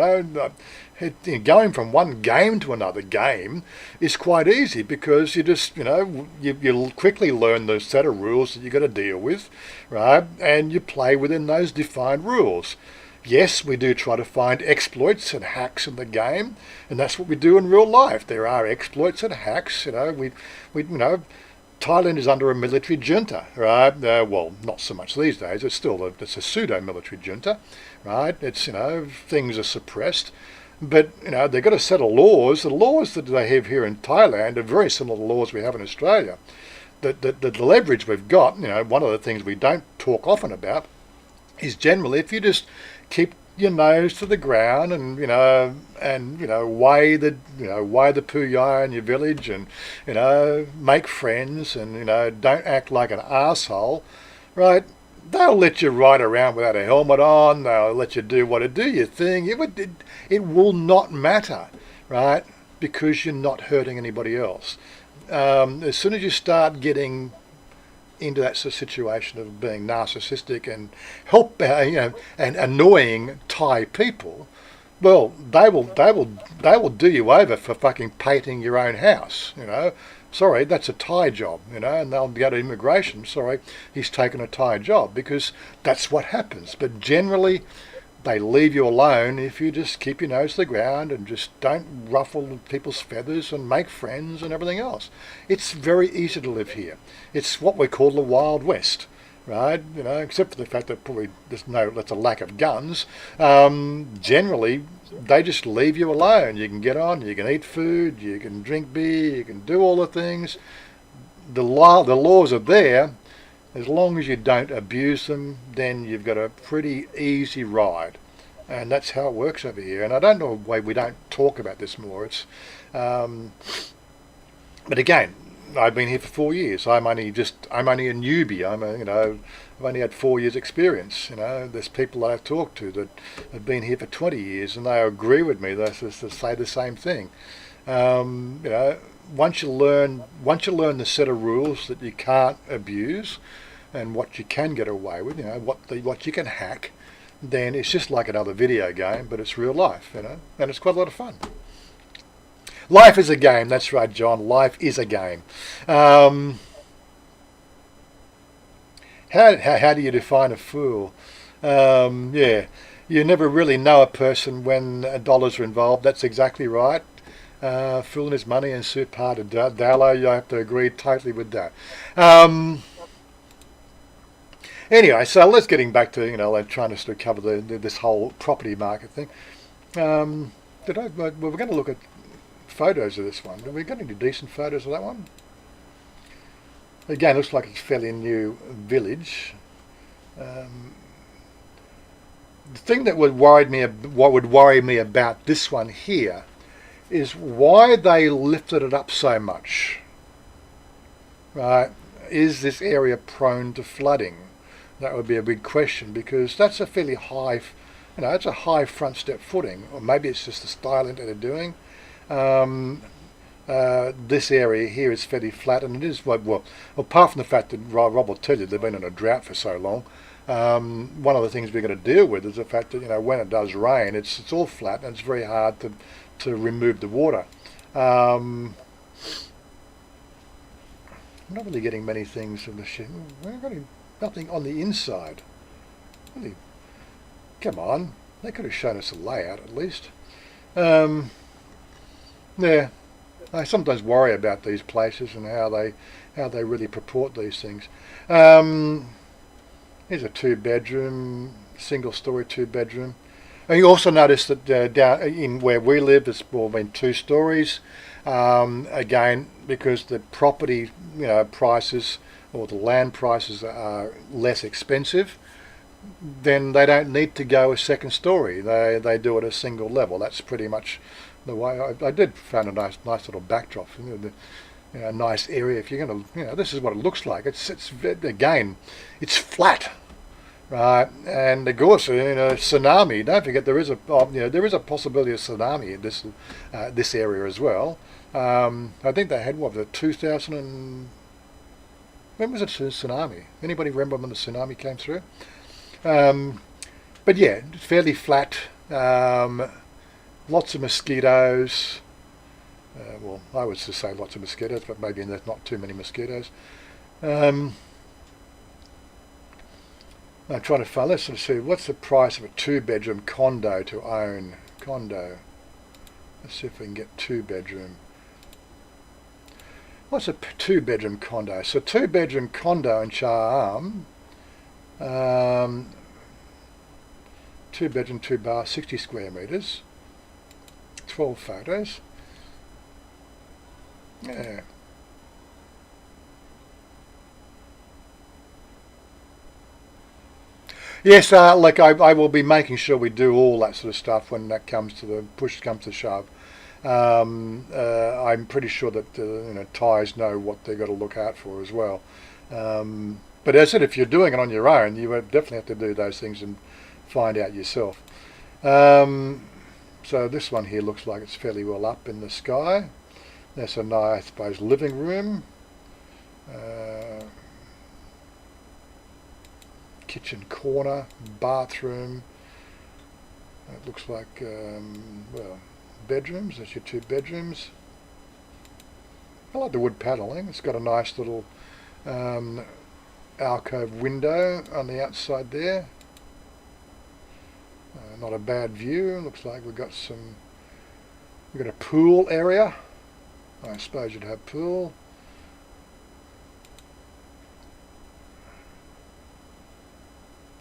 Going from one game to another game is quite easy, because you just, you quickly learn the set of rules that you've got to deal with, right? And you play within those defined rules. Yes, we do try to find exploits and hacks in the game, and that's what we do in real life. There are exploits and hacks, Thailand is under a military junta, right? Well, not so much these days. It's a pseudo-military junta, right? It's, things are suppressed. But, they've got a set of laws. The laws that they have here in Thailand are very similar to laws we have in Australia. The leverage we've got, one of the things we don't talk often about is generally if you just keep your nose to the ground and, weigh the puyai in your village and, make friends and, don't act like an arsehole, right? They'll let you ride around without a helmet on. They'll let you do your thing. It will not matter, right? Because you're not hurting anybody else. As soon as you start getting into that sort of situation of being narcissistic and and annoying Thai people, well, they will do you over for fucking painting your own house, Sorry, that's a Thai job, and they'll go to immigration. Sorry, he's taken a Thai job, because that's what happens. But generally, they leave you alone if you just keep your nose to the ground and just don't ruffle people's feathers and make friends and everything else. It's very easy to live here. It's what we call the Wild West, right? Except for the fact that probably there's a lack of guns. Generally, they just leave you alone. You can get on, you can eat food, you can drink beer, you can do all the things. The laws are there. As long as you don't abuse them, then you've got a pretty easy ride. And that's how it works over here. And I don't know why we don't talk about this more. But again, I've been here for 4 years. I'm only a newbie. I've only had 4 years experience. There's people that I've talked to that have been here for 20 years, and they agree with me. They say the same thing. Once you learn the set of rules that you can't abuse, and what you can get away with, what you can hack, then it's just like another video game, but it's real life, and it's quite a lot of fun. Life is a game. That's right, John. Life is a game. How do you define a fool? You never really know a person when dollars are involved. That's exactly right. Fooling his money and suit part of Dallo. You have to agree totally with that. Anyway, so let's getting back to trying to sort of cover this whole property market thing. We're going to look at photos of this one. Have we got any decent photos of that one? Again, looks like it's a fairly new village. The thing that would worry me about this one here is why they lifted it up so much. Right? Is this area prone to flooding? That would be a big question, because that's a fairly high, it's a high front step footing, or maybe it's just the styling that they're doing. This area here is fairly flat, and it is, well, apart from the fact that Rob will tell you they've been in a drought for so long, one of the things we're going to deal with is the fact that when it does rain, it's all flat and it's very hard to remove the water. I'm not really getting many things from the ship. We're getting nothing on the inside. Really, come on, they could have shown us a layout at least. Yeah, I sometimes worry about these places and how they really purport these things. Here's a 2-bedroom, single-story 2-bedroom. And you also notice that down in where we live, it's all been 2 stories. Again, because the property, prices or the land prices are less expensive, then they don't need to go a second story. They do it a single level. That's pretty much the way. I did find a nice little backdrop. A nice area. If you're going to, this is what it looks like. It's again, it's flat, right? And of course, tsunami. Don't forget there is a possibility of tsunami in this area as well. I think they had the 2000 and when was it tsunami? Anybody remember when the tsunami came through? But yeah, fairly flat. Lots of mosquitoes. Well, I would just say lots of mosquitoes, but maybe there's not too many mosquitoes. I'm trying to find. Let's see. What's the price of a 2-bedroom condo to own? Condo. Let's see if we can get 2-bedroom. What's a 2-bedroom condo? So 2-bedroom condo in Cha-Am. 2-bedroom, 2-bath, 60 square metres. 12 photos. Yeah. Yes, like I will be making sure we do all that sort of stuff when that comes to push comes to shove. I'm pretty sure that Thais know what they've got to look out for as well. But as I said, if you're doing it on your own, you would definitely have to do those things and find out yourself. So this one here looks like it's fairly well up in the sky. That's a nice, I suppose, living room. Kitchen corner, bathroom. It looks like, bedrooms. That's your 2 bedrooms. I like the wood paneling. It's got a nice little alcove window on the outside there. Not a bad view. Looks like we've got a pool area. I suppose you'd have pool.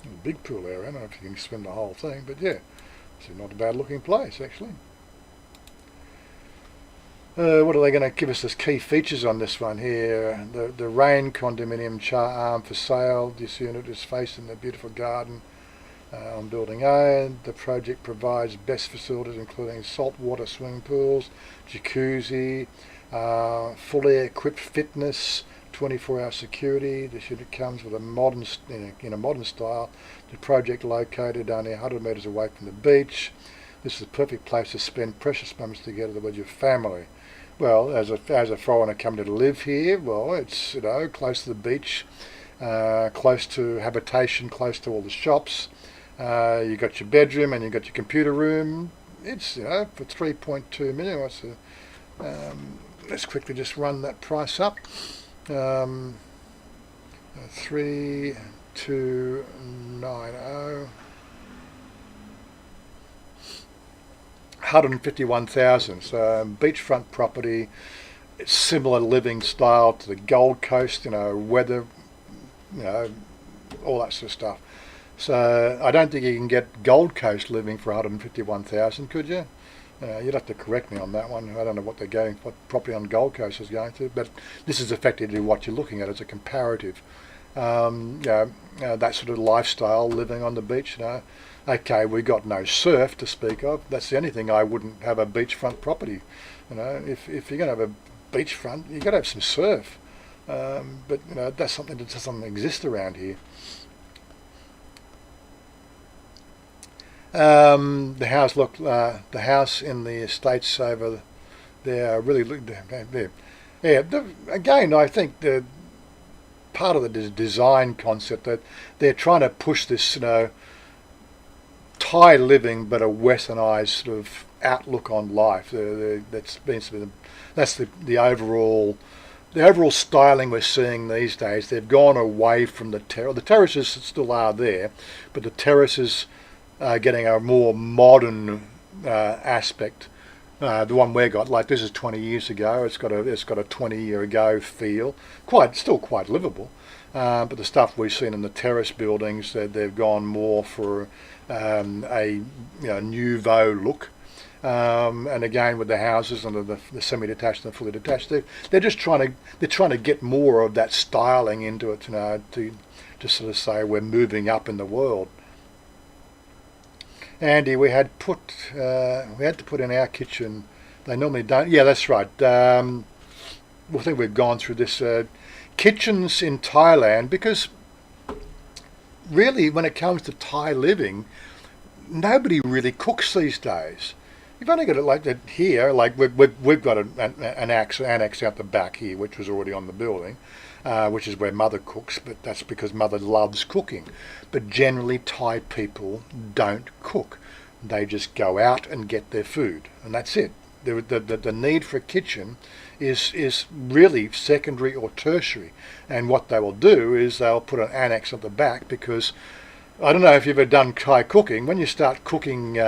A big pool area. I don't know if you can swim the whole thing, but yeah, it's not a bad looking place actually. What are they going to give us as key features on this one here? The Rain condominium Cha-Am for sale. This unit is facing the beautiful garden on Building A. The project provides best facilities including saltwater swimming pools, jacuzzi, fully equipped fitness, 24-hour security. This unit comes with a modern, in a modern style. The project located only 100 metres away from the beach. This is a perfect place to spend precious moments together with your family. Well, as a foreigner coming to live here, well, it's close to the beach, close to habitation, close to all the shops. You got your bedroom and you got your computer room. It's for 3.2 million. Let's quickly just run that price up. 3290. 151,000. So beachfront property, similar living style to the Gold Coast. Weather, all that sort of stuff. So I don't think you can get Gold Coast living for 151,000, could you? You'd have to correct me on that one. I don't know what property on Gold Coast is going to, but this is effectively what you're looking at as a comparative. That sort of lifestyle, living on the beach. Okay, we got no surf to speak of. That's the only thing I wouldn't have a beachfront property. If you're going to have a beachfront, you've got to have some surf. But that's something that doesn't exist around here. The house in the estates over there really there. Yeah, again, I think the part of the design concept that they're trying to push this, Thai living, but a westernized sort of outlook on life. That's the overall styling we're seeing these days. They've gone away from the terrace. The terraces still are there, but the terraces are getting a more modern aspect The one we got, like this is 20 years ago. It's got a 20-year ago feel. Still quite livable. But the stuff we've seen in the terrace buildings, they've gone more for a nouveau look. And again with the houses and the semi-detached and the fully detached, they're just trying to get more of that styling into it, to sort of say we're moving up in the world. Andy, we had to put in our kitchen. They normally don't. Yeah, that's right. I think we've gone through this. Kitchens in Thailand, because really when it comes to Thai living, nobody really cooks these days. You've only got it like that here. Like we've got an annex out the back here, which was already on the building, which is where Mother cooks. But that's because Mother loves cooking. But generally, Thai people don't cook. They just go out and get their food, and that's it. The need for a kitchen is really secondary or tertiary. And what they will do is they'll put an annex at the back, because I don't know if you've ever done Thai cooking. When you start cooking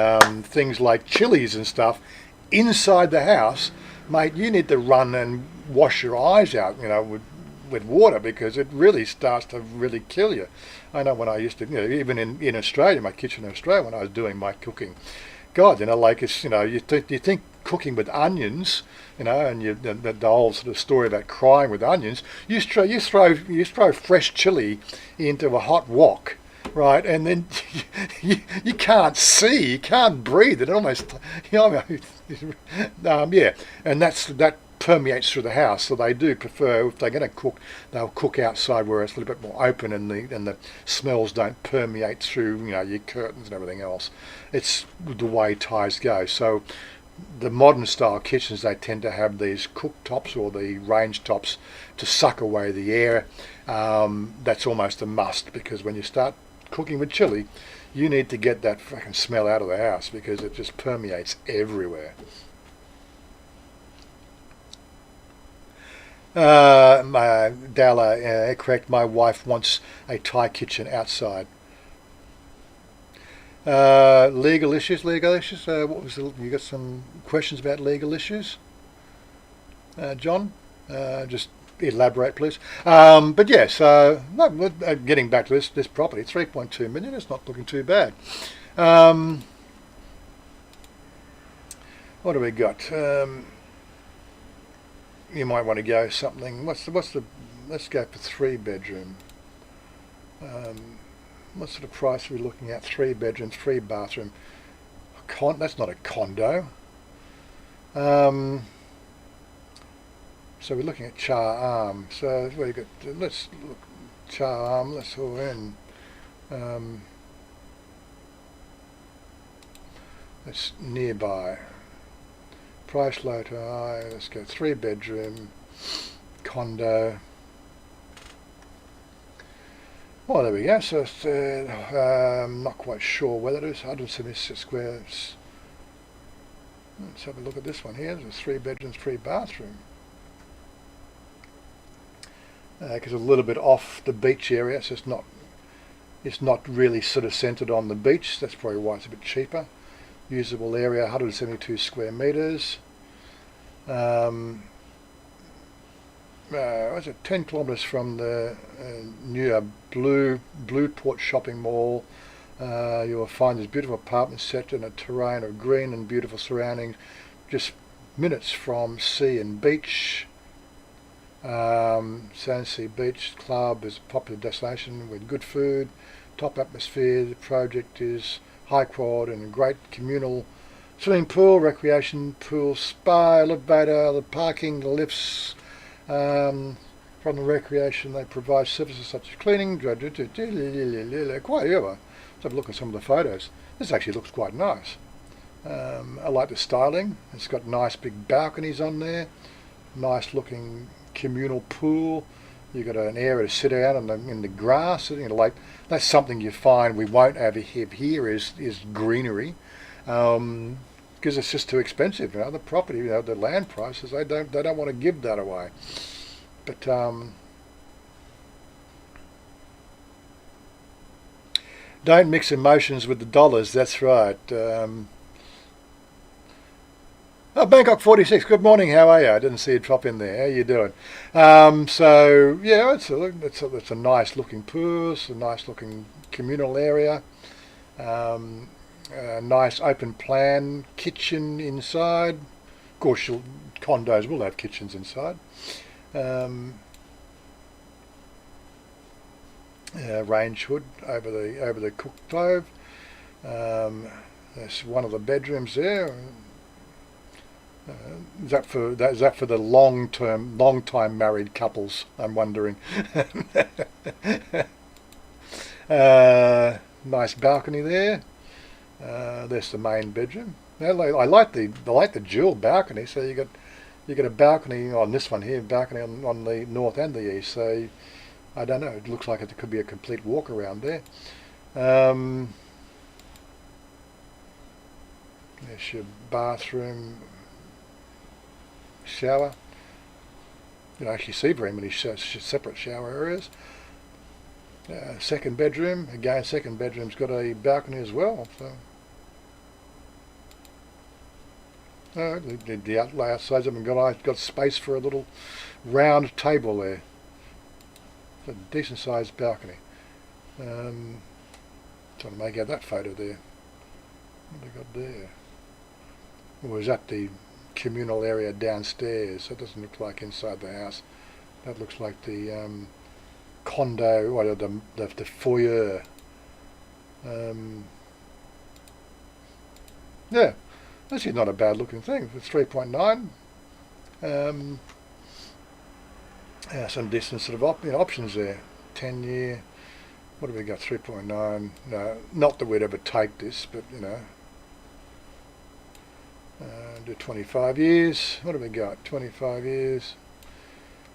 things like chilies and stuff inside the house, mate, you need to run and wash your eyes out, with water, because it really starts to really kill you. I know when I used to, even in Australia, my kitchen in Australia, when I was doing my cooking, God, like it's, you think cooking with onions, and the whole sort of story about crying with onions. You throw fresh chili into a hot wok, right, and then you can't see, you can't breathe. It almost, yeah, and that permeates through the house. So they do prefer, if they're going to cook, they'll cook outside where it's a little bit more open, and the smells don't permeate through your curtains and everything else. It's the way Thais go. So the modern style kitchens, they tend to have these cooktops or the range tops to suck away the air. That's almost a must, because when you start cooking with chili, you need to get that fucking smell out of the house, because it just permeates everywhere. Dala, correct, my wife wants a Thai kitchen outside. Legal issues. What was you got some questions about legal issues? John? Just elaborate, please. But yes, getting back to this property, 3.2 million, it's not looking too bad. What do we got? You might want to go something. Let's go for 3-bedroom. What sort of price are we looking at? 3 bedrooms, 3 bathroom. That's not a condo. So we're looking at Cha-Am. So we got. Let's look Cha-Am. Let's go in. That's nearby. Price low to high. Let's go 3-bedroom condo. Well, there we go. So it's, I'm not quite sure whether it is 176 squares. Let's have a look at this one here. There's 3 bedrooms, 3 bathroom. Because a little bit off the beach area, so it's not really sort of centred on the beach. That's probably why it's a bit cheaper. Usable area 172 square metres. Was it 10 kilometres from the new Blueport shopping mall? You will find this beautiful apartment set in a terrain of green and beautiful surroundings, just minutes from sea and beach. Sandsea Beach Club is a popular destination with good food, top atmosphere. The project is high quality and great communal swimming pool, recreation pool, spa, elevator, the parking, the lifts. From the recreation, they provide services such as cleaning. Quite ever. Let's have a look at some of the photos. This actually looks quite nice. I like the styling. It's got nice big balconies on there. Nice looking communal pool. You've got an area to sit out in the grass. Like that's something you find we won't have here is greenery, because it's just too expensive. The property, the land prices, they don't want to give that away. But don't mix emotions with the dollars. That's right. Oh, Bangkok 46. Good morning. How are you? I didn't see you drop in there. How you doing? So yeah, it's a nice looking pool. It's a nice looking communal area. A nice open plan kitchen inside. Of course, condos will have kitchens inside. Um, Range hood over the cook stove. There's one of the bedrooms there. Is that for the long time married couples? I'm wondering. Nice balcony there. There's the main bedroom. I like the dual balcony. So you got a balcony on this one here, balcony on the north and the east. So I don't know. It looks like it could be a complete walk around there. There's your bathroom, shower. You don't actually see very many separate shower areas. Second bedroom. Again, second bedroom's got a balcony as well. So. The outside of them got space for a little round table there. It's a decent sized balcony. Trying to make out that photo there. What have they got there? Or is that the communal area downstairs? That doesn't look like inside the house. That looks like the condo, or the foyer. Yeah, this is not a bad looking thing. It's 3.9. Some decent sort of options there. 10-year. What have we got? 3.9. No, not that we'd ever take this, but do 25 years. What have we got? 25 years.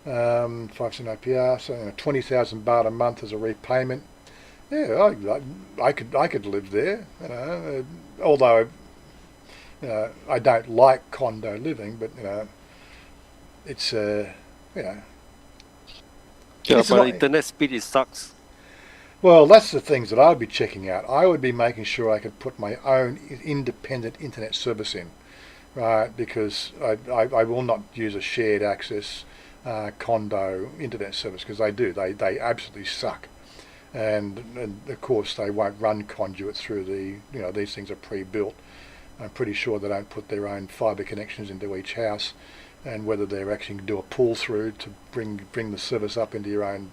5% APR. So 20,000 baht a month as a repayment. Yeah, I could live there. Although I don't like condo living, but it's Yeah, but internet speed it sucks. Well, that's the things that I'd be checking out. I would be making sure I could put my own independent internet service in, right? Because I will not use a shared access condo internet service, because they absolutely suck, and of course they won't run conduit through these things are pre-built. I'm pretty sure they don't put their own fibre connections into each house, and whether they're actually do a pull through to bring the service up into your own.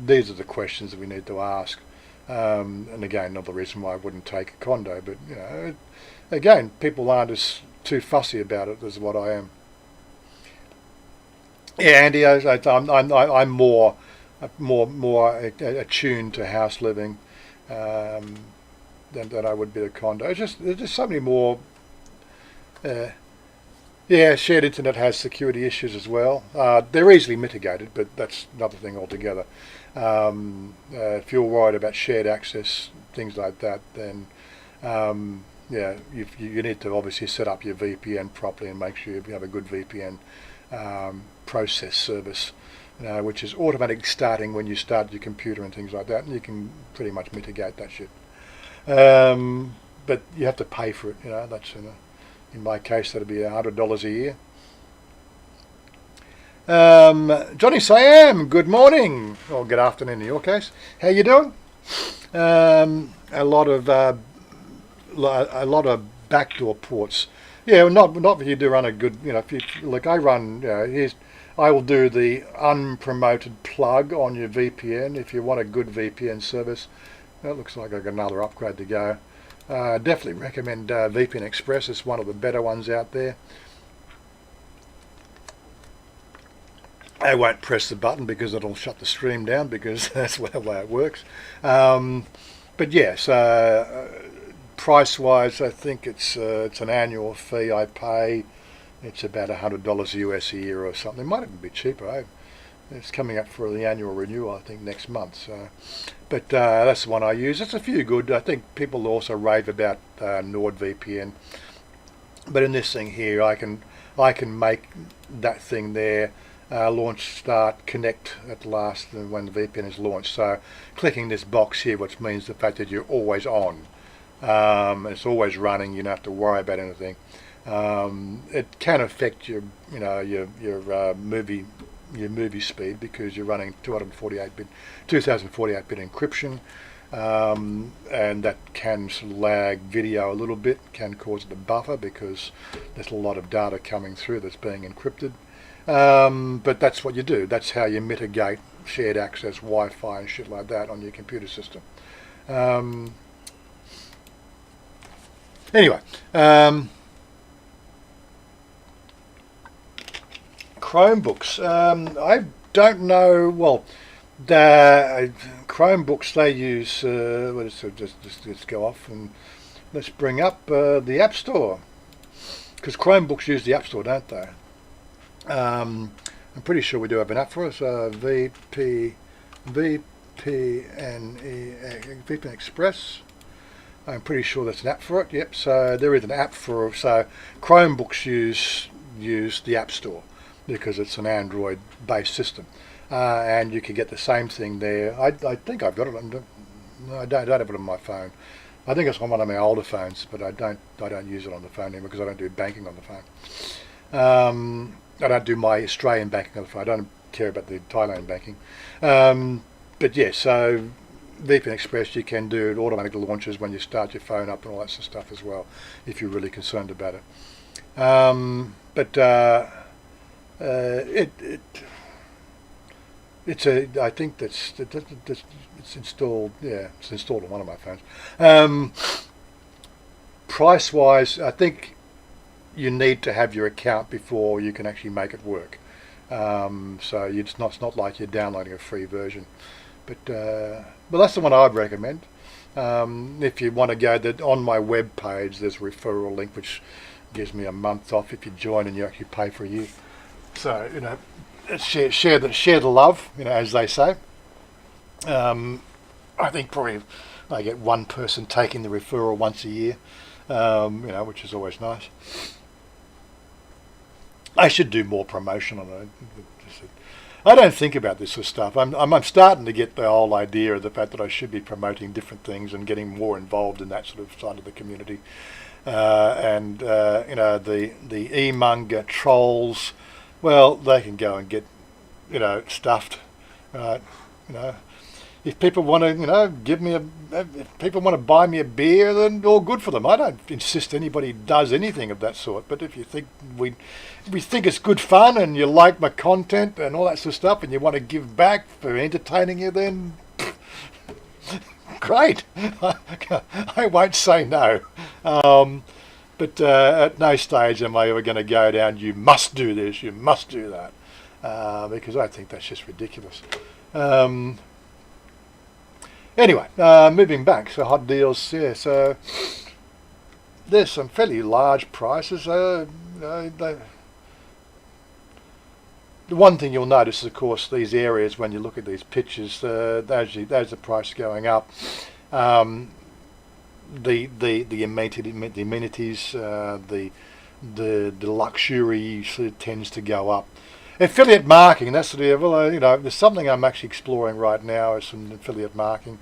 These are the questions that we need to ask. And again, another reason why I wouldn't take a condo. But again, people aren't as too fussy about it as what I am. Yeah, Andy, I'm more attuned to house living than I would be a condo. There's just so many more. Yeah, shared internet has security issues as well. They're easily mitigated, but that's another thing altogether. If you're worried about shared access, things like that, then you need to obviously set up your VPN properly and make sure you have a good VPN process service, which is automatic starting when you start your computer and things like that, and you can pretty much mitigate that shit. But you have to pay for it. That's in my case, that'd be $100 a year. Johnny Cha-Am, good morning, or good afternoon in your case. How you doing? A lot of backdoor ports. Yeah, not if you do run a good. If you like, I run. I will do the unpromoted plug on your VPN if you want a good VPN service. That looks like I've got another upgrade to go. Definitely recommend VPN Express. It's one of the better ones out there. I won't press the button because it'll shut the stream down, because that's the way it works. But yes, price-wise, I think it's an annual fee I pay. It's about $100 US a year or something. It might even be cheaper. It's coming up for the annual renewal, I think, next month. So, but that's the one I use. It's a few good. I think people also rave about NordVPN. But in this thing here, I can make that thing there launch, start, connect at last when the VPN is launched. So clicking this box here, which means the fact that you're always on. It's always running. You don't have to worry about anything. It can affect your movie speed because you're running 2048 bit encryption, and that can sort of lag video a little bit, can cause it to buffer because there's a lot of data coming through that's being encrypted. But that's what you do. That's how you mitigate shared access Wi-Fi and shit like that on your computer system. Anyway, Chromebooks. I don't know. Well, the Chromebooks they use. Let's go off and let's bring up the App Store, because Chromebooks use the App Store, don't they? I'm pretty sure we do have an app for us. VPN Express. I'm pretty sure that's an app for it. Yep. So there is an app for. So Chromebooks use the App Store because it's an Android-based system, and you can get the same thing there. I think I've got it. No, I don't have it on my phone. I think it's on one of my older phones, but I don't use it on the phone anymore because I don't do banking on the phone. I don't do my Australian banking on the phone. I don't care about the Thailand banking. But yeah, so VPN Express, you can do it automatic launches when you start your phone up and all that sort of stuff as well, if you're really concerned about it. I think it's installed. Yeah, it's installed on one of my phones. Price wise, I think you need to have your account before you can actually make it work. So it's not like you're downloading a free version. But that's the one I'd recommend. If you want to go, on my web page there's a referral link which gives me a month off if you join and you actually pay for a year. So share the love, as they say. I think probably I get one person taking the referral once a year, which is always nice. I should do more promotion on it. I don't think about this sort of stuff. I'm starting to get the whole idea of the fact that I should be promoting different things and getting more involved in that sort of side of the community. The e-monger trolls, well, they can go and get, stuffed, right? If people want to, if people want to buy me a beer, then all good for them. I don't insist anybody does anything of that sort. But if you think we think it's good fun and you like my content and all that sort of stuff, and you want to give back for entertaining you, then great. I won't say no. But at no stage am I ever going to go down, you must do this, you must do that, because I think that's just ridiculous. Anyway, moving back, so hot deals, yeah, so there's some fairly large prices. The one thing you'll notice is, of course, these areas, when you look at these pictures, there's the price going up. The amenities, the luxury sort of tends to go up. Affiliate marketing, that's sort of, there's something I'm actually exploring right now, is some affiliate marketing.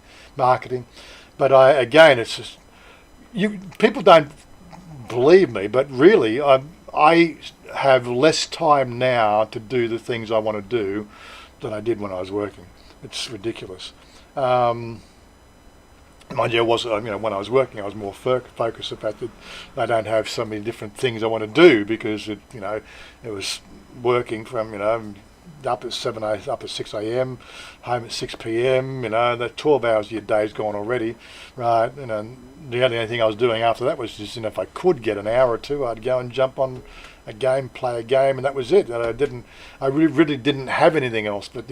But it's just, people don't believe me, but really I have less time now to do the things I want to do than I did when I was working. It's ridiculous. Mind you, when I was working, I was more focused on the fact that I don't have so many different things I want to do, because it was working from up at 6 a.m, home at 6 p.m. That 12 hours of your day's gone already, right? The only thing I was doing after that was just, if I could get an hour or two, I'd go and jump on a game, play a game, and that was it. And I really didn't have anything else. But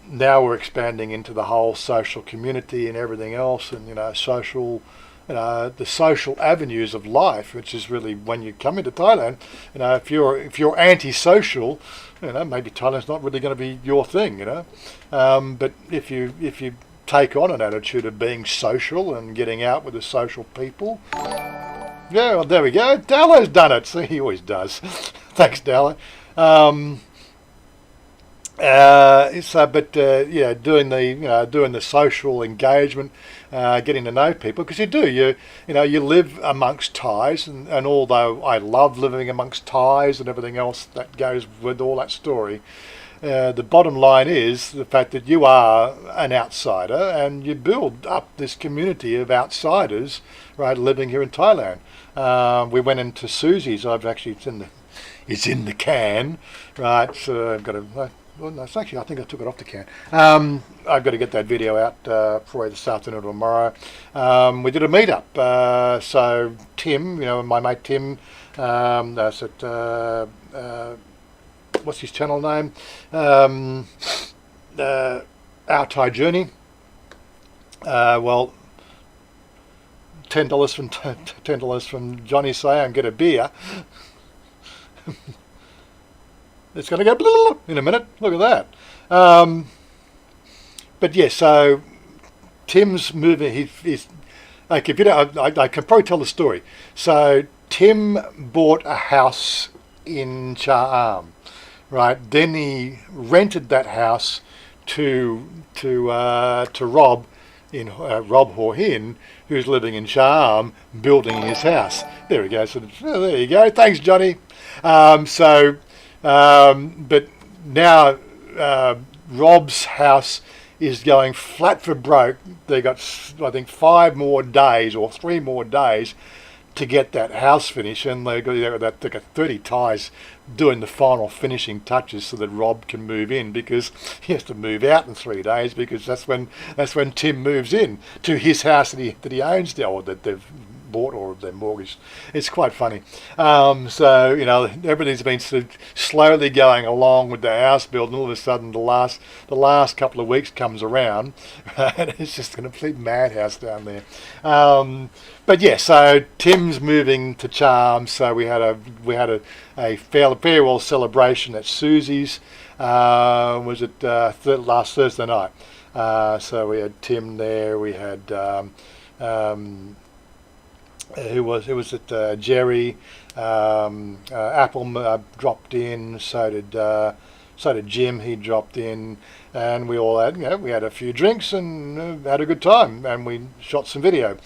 now we're expanding into the whole social community and everything else, and social, the social avenues of life, which is really, when you come into Thailand, if you're antisocial, maybe Thailand's not really going to be your thing, but if you take on an attitude of being social and getting out with the social people, yeah, well, there we go. Dallo's done it. See, he always does. Thanks, Dallo. Doing the social engagement, getting to know people, because you live amongst Thais, and although I love living amongst Thais and everything else that goes with all that story, the bottom line is the fact that you are an outsider, and you build up this community of outsiders, right, living here in Thailand. We went into Susie's. It's in the can, right? So I've got to. Well, no, actually, I think I took it off the can. I've got to get that video out for this afternoon or tomorrow. We did a meetup. So Tim, my mate Tim, that's at what's his channel name? Our Thai Journey. $10 from Johnny Say and get a beer. It's going to go in a minute. Look at that. But yeah, so Tim's moving. He's like, if you don't, I can probably tell the story. So Tim bought a house in Cha-Am, right? Then he rented that house to Rob Rob Hua Hun, who's living in Cha-Am, building his house. There we go. So there you go. Thanks, Johnny. But now Rob's house is going flat for broke. They got, I think, 5 more days or 3 more days to get that house finished, and they got 30 Thais doing the final finishing touches so that Rob can move in, because he has to move out in 3 days, because that's when Tim moves in to his house that he owns now, or that they've bought or they're mortgaged. It's quite funny. So everything's been sort of slowly going along with the house build, and all of a sudden the last couple of weeks comes around, and it's just a complete madhouse down there. But yeah, so Tim's moving to Cha-Am, so we had a farewell celebration at Susie's. Was it last Thursday night? So we had Tim there. We had who was it? Jerry, Apple dropped in. So did Jim. He dropped in, and we all had we had a few drinks and had a good time, and we shot some video.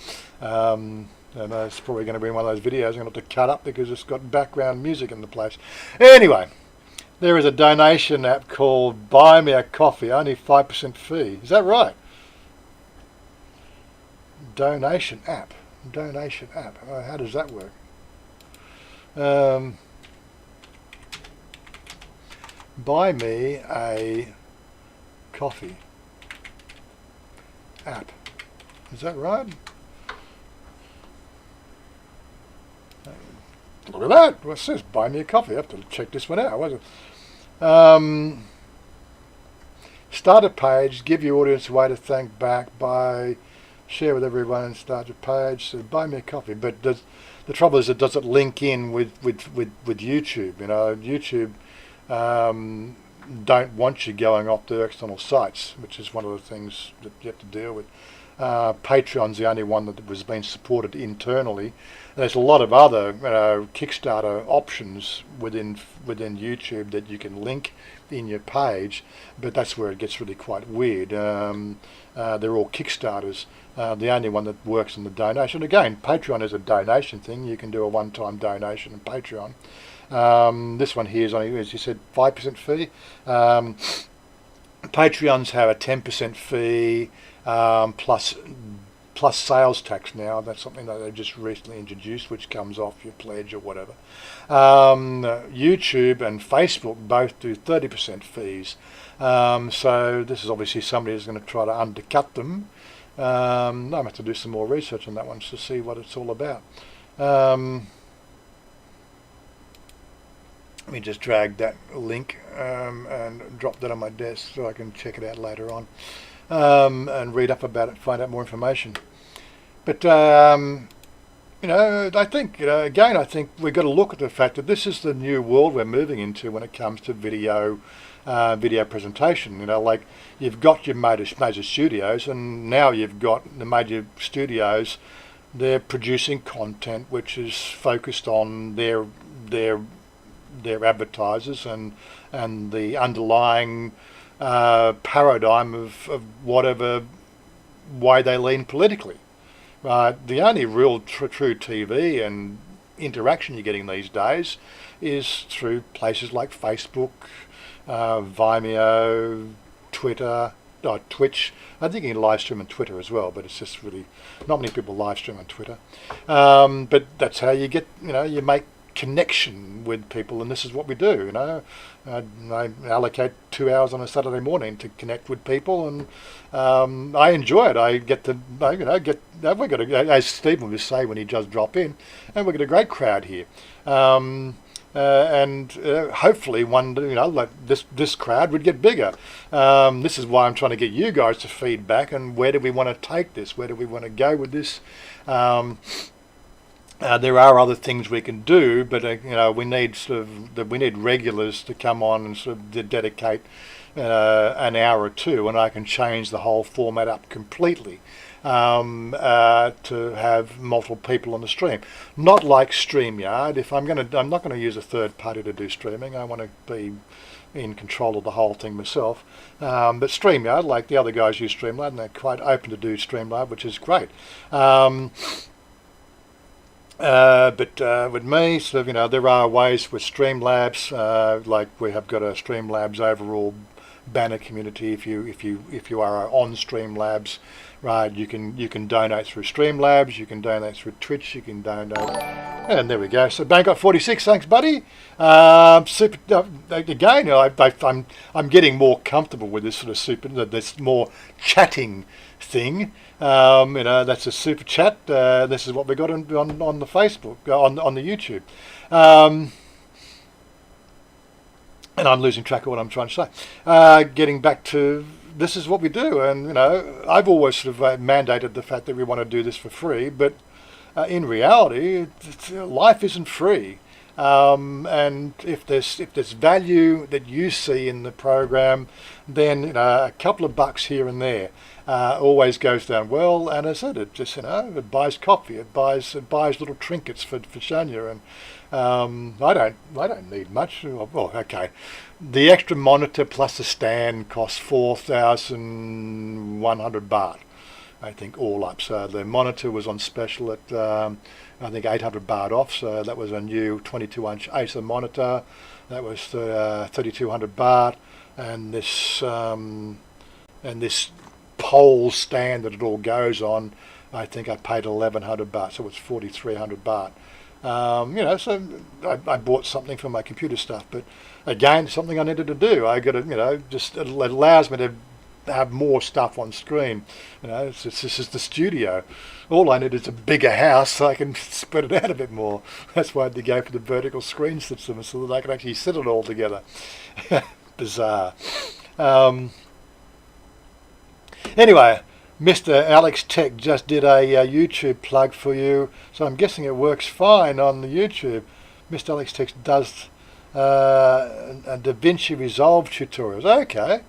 And it's probably going to be one of those videos I'm going to have to cut up because it's got background music in the place. Anyway, there is a donation app called Buy Me a Coffee, only 5% fee. Is that right? Donation app. How does that work? Buy me a coffee app. Is that right? Look at that. What's this? Buy me a coffee. I have to check this one out. What's it? Start a page. Give your audience a way to thank back by share with everyone and start your page. So buy me a coffee. But the trouble is, does it link in with YouTube? YouTube don't want you going off to external sites, which is one of the things that you have to deal with. Patreon's the only one that was being supported internally. There's a lot of other Kickstarter options within YouTube that you can link in your page, but that's where it gets really quite weird. They're all Kickstarters. The only one that works in the donation. Again, Patreon is a donation thing. You can do a one-time donation on Patreon. This one here is only, as you said, 5% fee. Patreons have a 10% fee plus sales tax now. That's something that they just recently introduced, which comes off your pledge or whatever. YouTube and Facebook both do 30% fees. So this is obviously somebody who's going to try to undercut them. I have to do some more research on that one to see what it's all about. Let me just drag that link and drop that on my desk so I can check it out later on and read up about it, find out more information. But I think again, I think we've got to look at the fact that this is the new world we're moving into when it comes to video presentation. Like you've got your major studios, and now you've got the major studios. They're producing content which is focused on their their advertisers and the underlying paradigm of whatever way they lean politically. The only real true TV and interaction you're getting these days is through places like Facebook, Vimeo, Twitter, Twitch. I think you can live stream on Twitter as well, but it's just really not many people live stream on Twitter. But that's how you get, you make connection with people, and this is what we do. I allocate 2 hours on a Saturday morning to connect with people, and I enjoy it. I get to, we've got as Stephen would say when he does drop in, and we've got a great crowd here. And hopefully like this crowd would get bigger. This is why I'm trying to get you guys to feedback, and where do we want to take this? Where do we want to go with this? There are other things we can do, but we need we need regulars to come on and sort of dedicate an hour or two, and I can change the whole format up completely to have multiple people on the stream. Not like StreamYard. I'm not going to use a third party to do streaming. I want to be in control of the whole thing myself. But StreamYard, like the other guys use Streamlab, and they're quite open to do Streamlab, which is great. But with me, there are ways with Streamlabs, like we have got a Streamlabs overall banner community. If you are on Streamlabs, right, you can donate through Streamlabs, you can donate through Twitch, you can donate, and there we go. So Bangkok 46, thanks, buddy. Super. Again, I'm getting more comfortable with this sort of this more chatting thing. That's a super chat. This is what we got on the Facebook, on the YouTube. And I'm losing track of what I'm trying to say. Getting back to, this is what we do, and I've always sort of mandated the fact that we want to do this for free, but in reality, life isn't free. And if there's value that you see in the program, then a couple of bucks here and there always goes down well. And as I said, it just it buys coffee, it buys little trinkets for Chanya, and I don't need much. Well, okay, the extra monitor plus the stand costs 4,100 baht, I think, all up. So the monitor was on special at I think 800 baht off, so that was a new 22-inch Acer monitor. That was 3,200 baht, and this pole stand that it all goes on, I think I paid 1,100 baht, so it's 4,300 baht. So I bought something for my computer stuff, but again, something I needed to do. I got to, just it allows me to have more stuff on screen. This is the studio. All I need is a bigger house so I can spread it out a bit more. That's why I had to go for the vertical screen system, so that I can actually sit it all together. Bizarre. Anyway, Mr. Alex Tech just did a YouTube plug for you, so I'm guessing it works fine on the YouTube. Mr. Alex Tech does a DaVinci Resolve tutorials. Okay.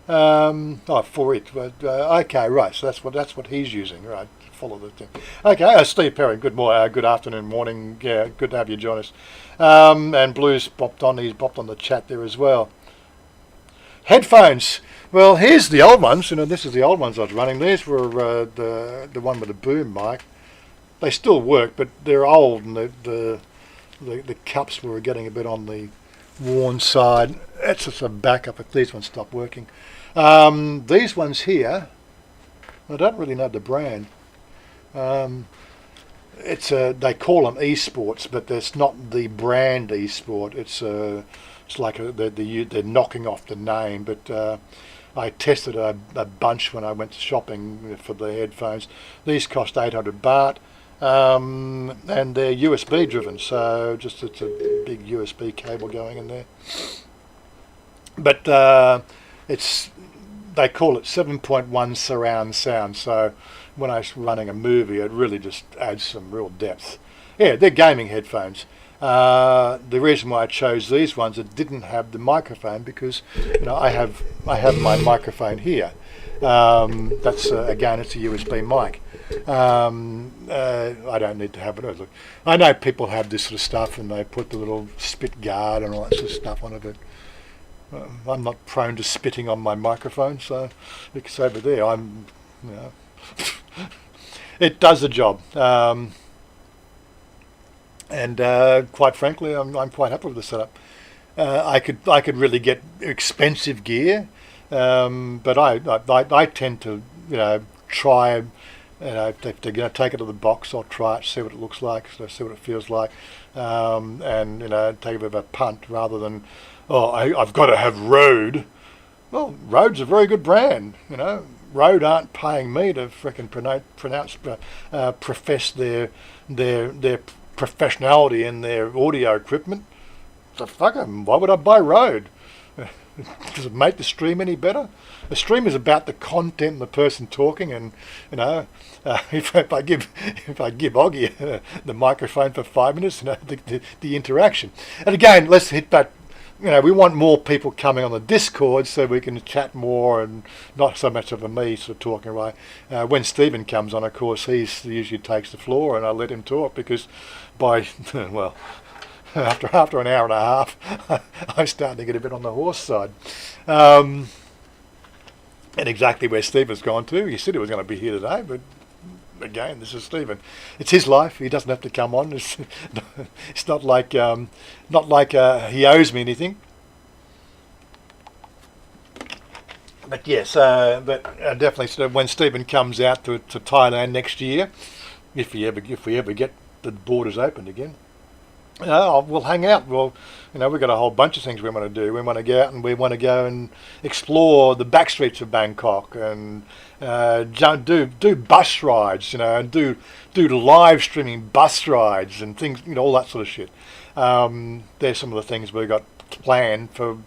For it. Okay, right. So that's what he's using. Right. Follow the thing. Okay. Steve Perry. Good morning. Good afternoon. Morning. Yeah. Good to have you join us. And Blue's popped on. He's popped on the chat there as well. Headphones. Well, here's the old ones. This is the old ones I was running. These were the one with the boom mic. They still work, but they're old, and the cups were getting a bit on the worn side. That's just a backup if these ones stop working. These ones here, I don't really know the brand. They call them esports, but that's not the brand esport. It's like they're knocking off the name. But I tested a bunch when I went shopping for the headphones. These cost 800 baht. And they're USB driven, so it's a big USB cable going in there. But they call it 7.1 surround sound, so when I was running a movie, it really just adds some real depth. Yeah, they're gaming headphones. The reason why I chose these ones, it didn't have the microphone, because I have my microphone here. That's again, it's a USB mic. I don't need to have it. Look, I know people have this sort of stuff and they put the little spit guard and all that sort of stuff on it, but I'm not prone to spitting on my microphone, so it's over there. It does the job. And quite frankly, I'm quite happy with the setup. I could really get expensive gear, but I tend to try. If they're going to take it to the box, I'll try it, see what it looks like, see what it feels like, and take a bit of a punt rather than I've got to have Rode. Well, Rode's a very good brand, Rode aren't paying me to frickin' profess their professionality in their audio equipment. So fuck 'em. Why would I buy Rode? Does it make the stream any better? The stream is about the content and the person talking, and if I give Oggy the microphone for 5 minutes, the interaction. And again, let's hit that. We want more people coming on the Discord so we can chat more and not so much of a me sort of talking away. When Stephen comes on, of course, he usually takes the floor and I let him talk because after an hour and a half, I'm starting to get a bit on the horse side. And exactly where Stephen's gone to. He said he was going to be here today, but again, this is Stephen. It's his life. He doesn't have to come on. It's not like he owes me anything. But yes, definitely. So when Stephen comes out to Thailand next year, if we ever get the borders opened again, we'll hang out. We've got a whole bunch of things we want to do. We want to go out and we want to go and explore the back streets of Bangkok and do bus rides, and do live streaming bus rides and things, all that sort of shit. There's some of the things we've got planned for,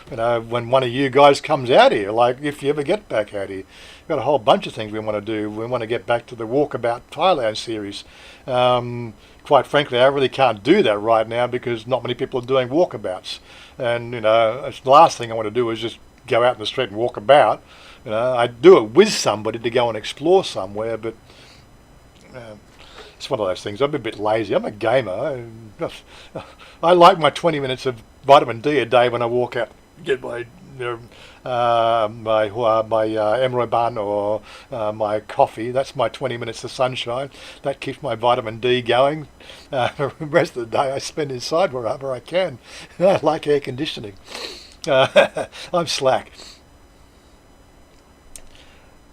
when one of you guys comes out here, like if you ever get back out here. We've got a whole bunch of things we want to do. We want to get back to the Walkabout Thailand series. Quite frankly, I really can't do that right now because not many people are doing walkabouts. And, it's the last thing I want to do is just go out in the street and walk about. I'd do it with somebody to go and explore somewhere, but it's one of those things. I'm a bit lazy. I'm a gamer. I like my 20 minutes of vitamin D a day when I walk out, get my emerald bun or my coffee. That's my 20 minutes of sunshine. That keeps my vitamin D going. The rest of the day I spend inside wherever I can. I like air conditioning. I'm slack.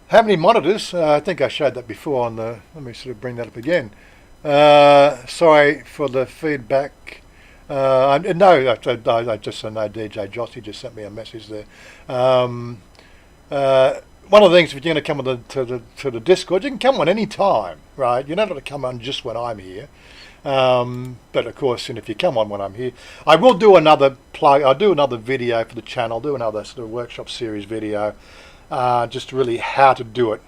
How many monitors? I think I showed that before on the. Let me sort of bring that up again. Sorry for the feedback. I just know DJ Jossie just sent me a message there. One of the things, if you're going to come on to the Discord, you can come on any time, right? You're not going to come on just when I'm here. But of course, if you come on when I'm here, I will do another plug. I'll do another video for the channel. I'll do another sort of workshop series video, just really how to do it,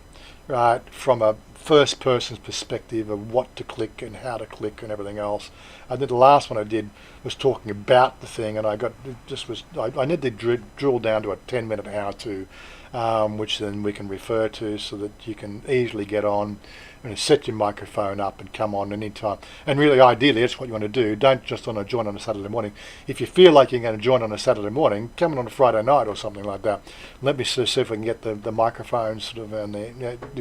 right, from a first person's perspective of what to click and how to click and everything else. I think the last one I did was talking about the thing, and I need to drill down to a 10-minute how-to, which then we can refer to so that you can easily get on and set your microphone up and come on anytime. And really, ideally, that's what you want to do. Don't just want to join on a Saturday morning. If you feel like you're going to join on a Saturday morning, come on a Friday night or something like that. Let me see if we can get the microphones sort of and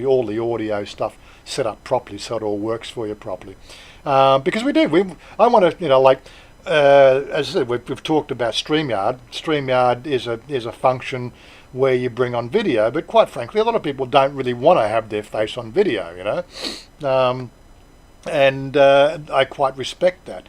all the audio stuff set up properly so it all works for you properly. Because we do. I want to, as I said, we've talked about StreamYard. StreamYard is a function where you bring on video, but quite frankly, a lot of people don't really want to have their face on video, and I quite respect that.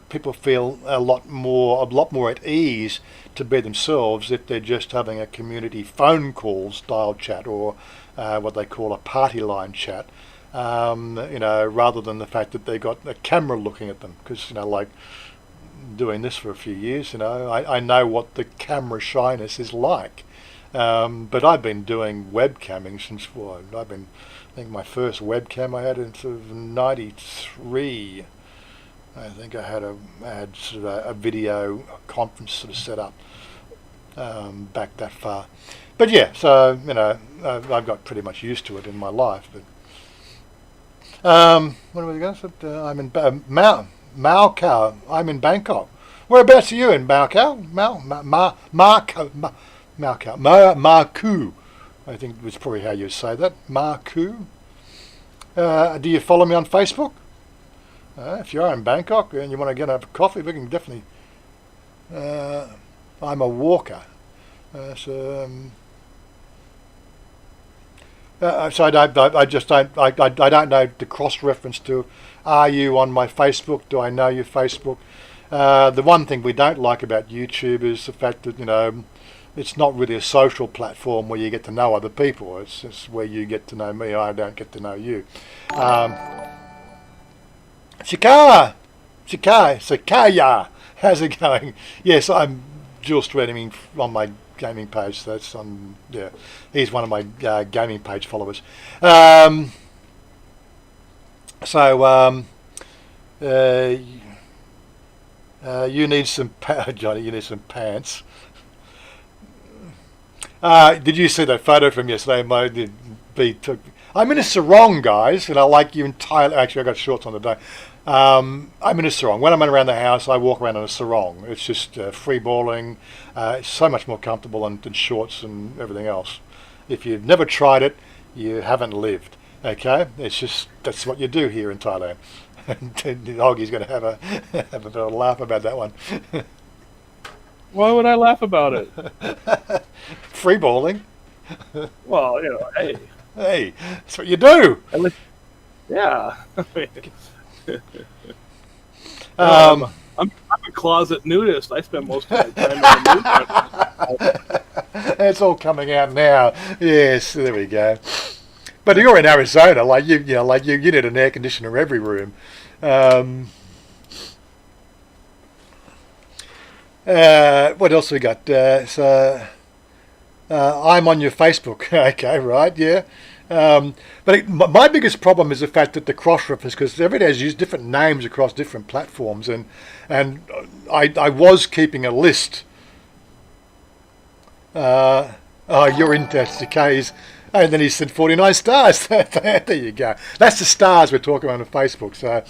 People feel a lot more at ease to be themselves if they're just having a community phone call style chat or what they call a party line chat. Rather than the fact that they got a camera looking at them, because like doing this for a few years, I know what the camera shyness is like. But I've been doing webcamming since I think my first webcam I had in sort of '93. I think I had sort of a video conference sort of set up back that far. But yeah, so I've got pretty much used to it in my life, but. What are we going to say? I'm in Macau. I'm in Bangkok. Whereabouts are you in Macau? Macau. Maku. I think was probably how you say that. Maku. Do you follow me on Facebook? If you are in Bangkok and you want to get a coffee, we can definitely. I'm a walker. So I just don't. I don't know the cross reference to. Are you on my Facebook? Do I know your Facebook? The one thing we don't like about YouTube is the fact that it's not really a social platform where you get to know other people. It's where you get to know me. I don't get to know you. Sakaya, how's it going? Yes, I'm dual streaming on my gaming page. So that's on. Yeah, he's one of my gaming page followers. You need some Johnny. You need some pants. Did you see that photo from yesterday? I'm in a sarong, guys, like you in Thailand. Actually, I got shorts on today. I'm in a sarong. When I'm around the house, I walk around in a sarong. It's just free balling. It's so much more comfortable than shorts and everything else. If you've never tried it, you haven't lived. Okay, it's just that's what you do here in Thailand. Hoggie's going to have a bit of a laugh about that one. Why would I laugh about it? Free balling. Well, Hey, that's what you do. Yeah. I'm a closet nudist. I spend most of my time in the nude. It's all coming out now. Yes, there we go. But you're in Arizona, you need an air conditioner in every room. What else we got? I'm on your Facebook. Okay, right, yeah. But my biggest problem is the fact that the cross-reference, because everybody has used different names across different platforms, and I was keeping a list. You're into DKs. And then he said 49 stars. There you go. That's the stars we're talking about on Facebook. So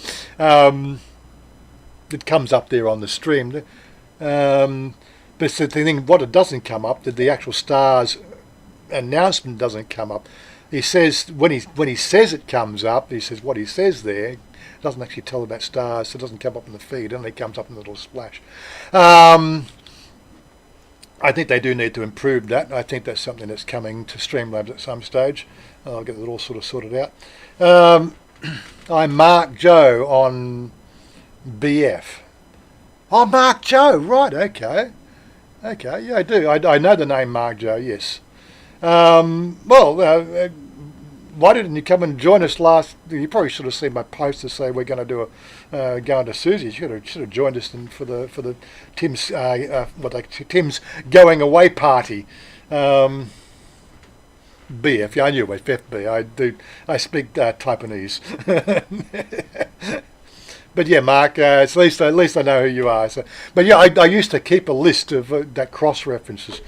it comes up there on the stream. But the thing, what it doesn't come up, that the actual stars announcement doesn't come up. He says when he says it comes up, he says what he says there. It doesn't actually tell about stars, so it doesn't come up in the feed. It only comes up in a little splash. I think they do need to improve that. I think that's something that's coming to Streamlabs at some stage. I'll get it all sort of sorted out. I'm Mark Joe on BF. Oh, Mark Joe, right, okay. Okay, yeah, I do. I know the name Mark Joe, yes. Why didn't you come and join us last? You probably should have seen my post to say we're going to do going to Susie's. You should have joined us for the Tim's Tim's going away party. BF, yeah, I knew it was FB. I speak Taiwanese. But yeah, Mark, at least I know who you are. So, but yeah, I used to keep a list of that cross references.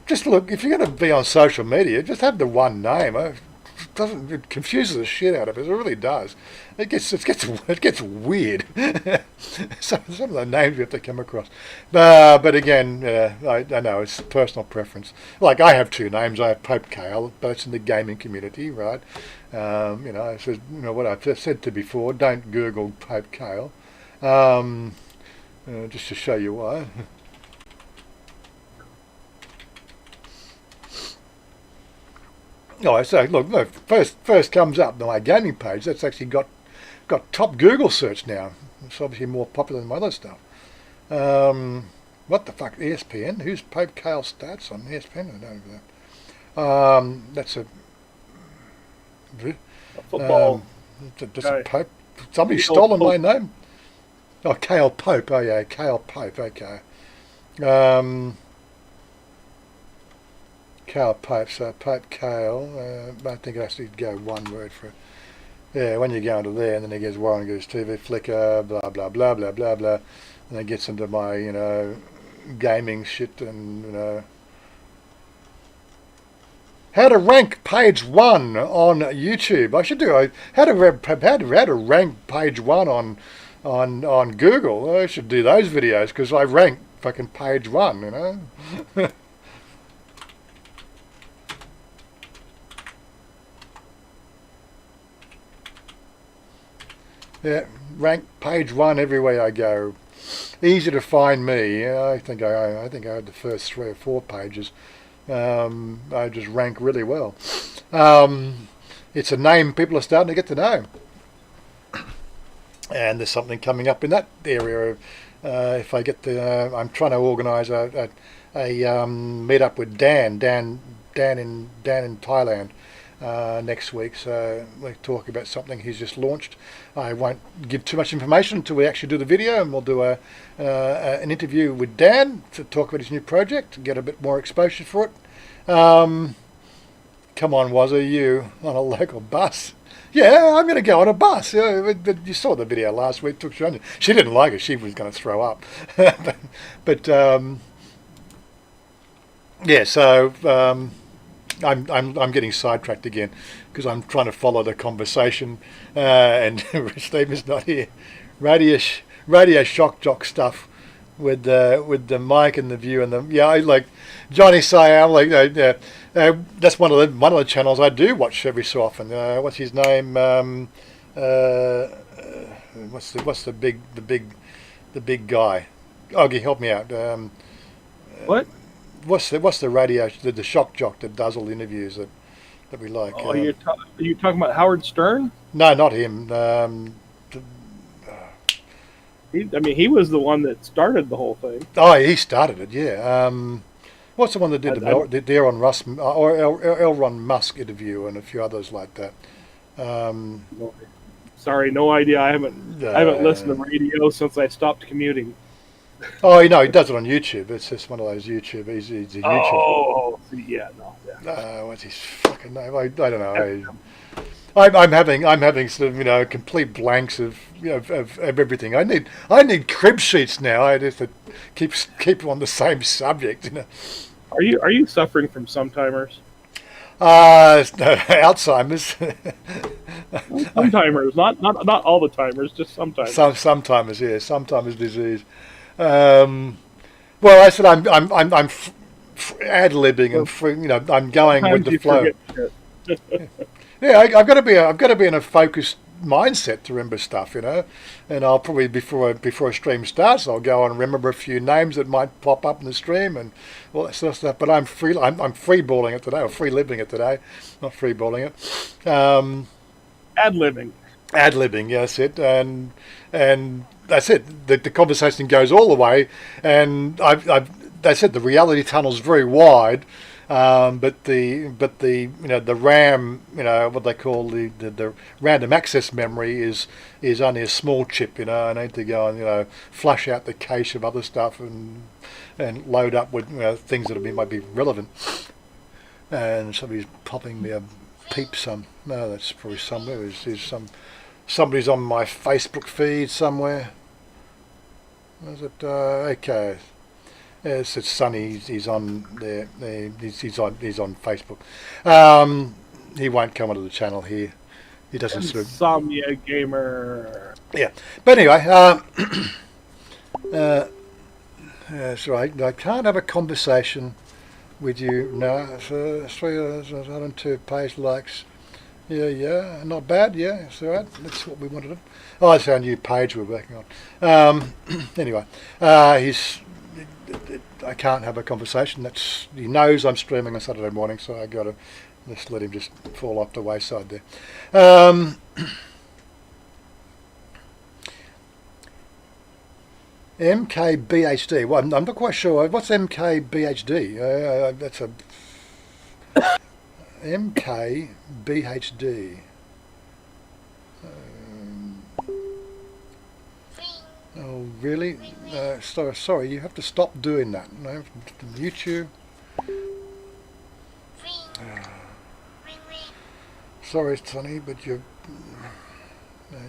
Just look, if you're going to be on social media, just have the one name. It confuses the shit out of us. It really does. It gets weird. some of the names we have to come across. But again, I know it's personal preference. Like I have two names. I have PopeKael, but it's in the gaming community, right? I said, what I've said to before. Don't Google PopeKael. Just to show you why. Oh, so look, first comes up my gaming page. That's actually got top Google search now. It's obviously more popular than my other stuff. What the fuck? ESPN? Who's PopeKael stats on ESPN? I don't know that. That's a football. Just a Pope. Somebody stolen my name. Oh, Kale Pope. Oh yeah, Kale Pope. Okay. Kale Pope, so PopeKael, I think it has to go one word for it. Yeah, when you go into there, and then it gets Warren Goose TV, Flickr, blah, blah, blah, blah, blah, blah, and it gets into my, gaming shit, and, how to rank page 1 on YouTube. I should do how to rank page 1 on Google. I should do those videos because I rank fucking page 1. You know. Yeah, rank page 1 everywhere I go. Easy to find me. I think I had the first 3 or 4 pages. I just rank really well. It's a name people are starting to get to know, and there's something coming up in that area. If I get the, I'm trying to organise a meet up with Dan in Thailand. Next week, so we're talking about something he's just launched. I won't give too much information until we actually do the video, and we'll do an interview with Dan to talk about his new project, get a bit more exposure for it. Come on, Wazza, you on a local bus? Yeah, I'm going to go on a bus. You saw the video last week. Took Chanya. She didn't like it. She was going to throw up. but yeah, so. I'm getting sidetracked again because I'm trying to follow the conversation, and Stephen's not here. Radio shock jock stuff with the mic and the view and the I like Johnny Siam, like that's one of the channels I do watch every so often. What's his name? What's the big guy? Oggy, help me out. What? What's the radio, the shock jock that does all the interviews that we like? Oh, are you talking about Howard Stern? No, not him. He was the one that started the whole thing. Oh, he started it, yeah. What's the one that did the Elon Musk interview and a few others like that? Sorry, no idea. I haven't listened to radio since I stopped commuting. Oh, he does it on YouTube. It's just one of those YouTube. He's a YouTube. Oh, yeah, no. Yeah. What's his fucking name? I don't know. I'm having sort of complete blanks of of everything. I need crib sheets now. I just to keep on the same subject. Are you suffering from sometimers? Alzheimer's. Sometimers, not all the timers, just sometimes. Sometimes, yeah, sometimes disease. Well, I said I'm ad-libbing and I'm going with the flow. Yeah, I've got to be in a focused mindset to remember stuff, and I'll probably before a stream starts, I'll go and remember a few names that might pop up in the stream and all that sort of stuff. But I'm freeballing it today, or free-libbing it today, not freeballing it. Ad-libbing, yeah, that's it, and that's it. The conversation goes all the way, and they said the reality tunnel's very wide, but the RAM, what they call the random access memory is only a small chip. I need to go and flush out the cache of other stuff and load up with things that might be relevant. And somebody's popping me a peep some. No, that's probably somewhere. There's somebody's on my Facebook feed somewhere. Is it okay? Yes, it's Sunny. He's on there. He's on Facebook. He won't come onto the channel here. He doesn't. Insomnia gamer. Yeah, but anyway, that's right. I can't have a conversation with you. No, so 302 page likes. Yeah, not bad. Yeah, it's all right. That's what we wanted to. Oh, that's our new page we're working on. Anyway, I can't have a conversation. He knows I'm streaming on Saturday morning, so I got to just let him just fall off the wayside there. MKBHD. Well, I'm not quite sure. What's MKBHD? That's a MKBHD. Oh, really? Sorry, you have to stop doing that. I have to mute you. Sorry, Sonny, but you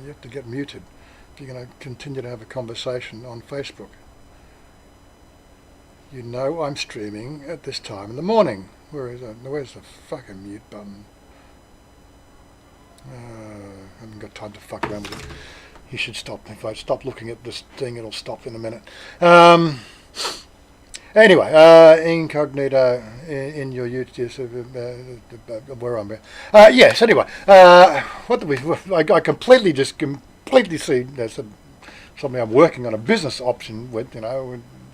have to get muted if you're going to continue to have a conversation on Facebook. you know I'm streaming at this time in the morning. Where's the fucking mute button? I haven't got time to fuck around with it. He should stop. If I stop looking at this thing, it'll stop in a minute. Anyway, incognito in your YouTube. Where am I? Yes. Anyway, what do we? I completely see there's something I'm working on a business option with.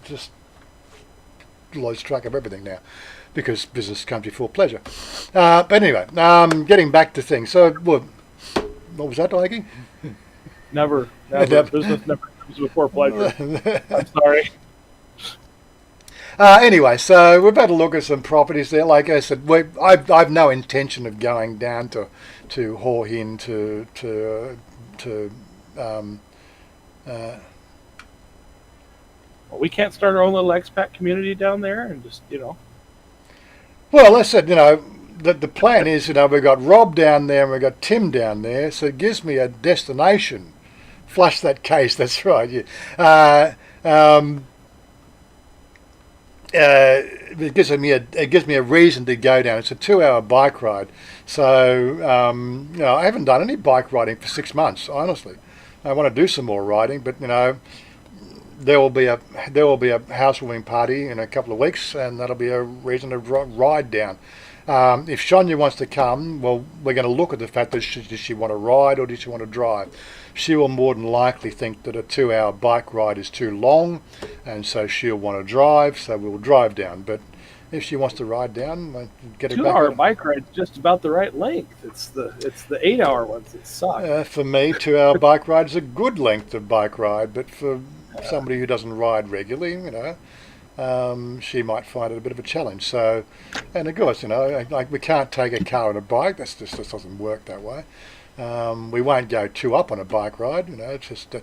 Just lose track of everything now because business comes before pleasure. But anyway, getting back to things. So, what was that, Mikey? Never. Business never comes before pleasure. I'm sorry. Anyway, so we've had a look at some properties there. Like I said, I've no intention of going down to Hua Hun Well, we can't start our own little expat community down there and just, Well, I said, the plan is, we've got Rob down there and we've got Tim down there, so it gives me a destination. Flush that case, that's right. Yeah. It gives me a reason to go down. It's a 2-hour bike ride, so I haven't done any bike riding for 6 months. Honestly, I want to do some more riding, but there will be a housewarming party in a couple of weeks, and that'll be a reason to ride down. If Chanya wants to come, well, we're going to look at the fact that does she want to ride or does she want to drive. She will more than likely think that a 2-hour bike ride is too long, and so she'll want to drive, so we'll drive down. But if she wants to ride down, get it back. 2-hour bike ride is just about the right length. It's the 8-hour ones that suck. For me, 2-hour bike ride is a good length of bike ride, but for somebody who doesn't ride regularly, she might find it a bit of a challenge. So, and of course, like we can't take a car and a bike. This doesn't work that way. We won't go 2 up on a bike ride. That's just a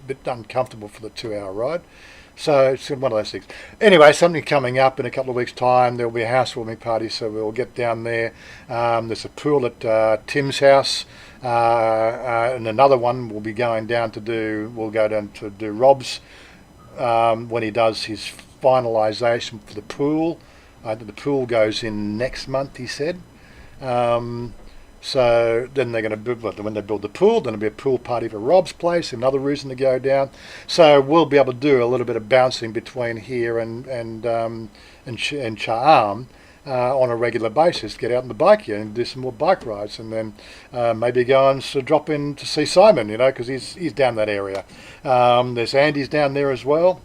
bit uncomfortable for the 2-hour ride. So it's one of those things. Anyway, something coming up in a couple of weeks' time. There'll be a housewarming party, so we'll get down there. There's a pool at Tim's house, and another one we'll go down to do Rob's when he does his finalisation for the pool. The pool goes in next month, he said. So then they're going to build, when they build the pool, then there'll be a pool party for Rob's place, another reason to go down. So we'll be able to do a little bit of bouncing between here and Cha-Am on a regular basis. Get out on the bike here and do some more bike rides, and then maybe go and drop in to see Simon, because he's down that area. There's Andy's down there as well.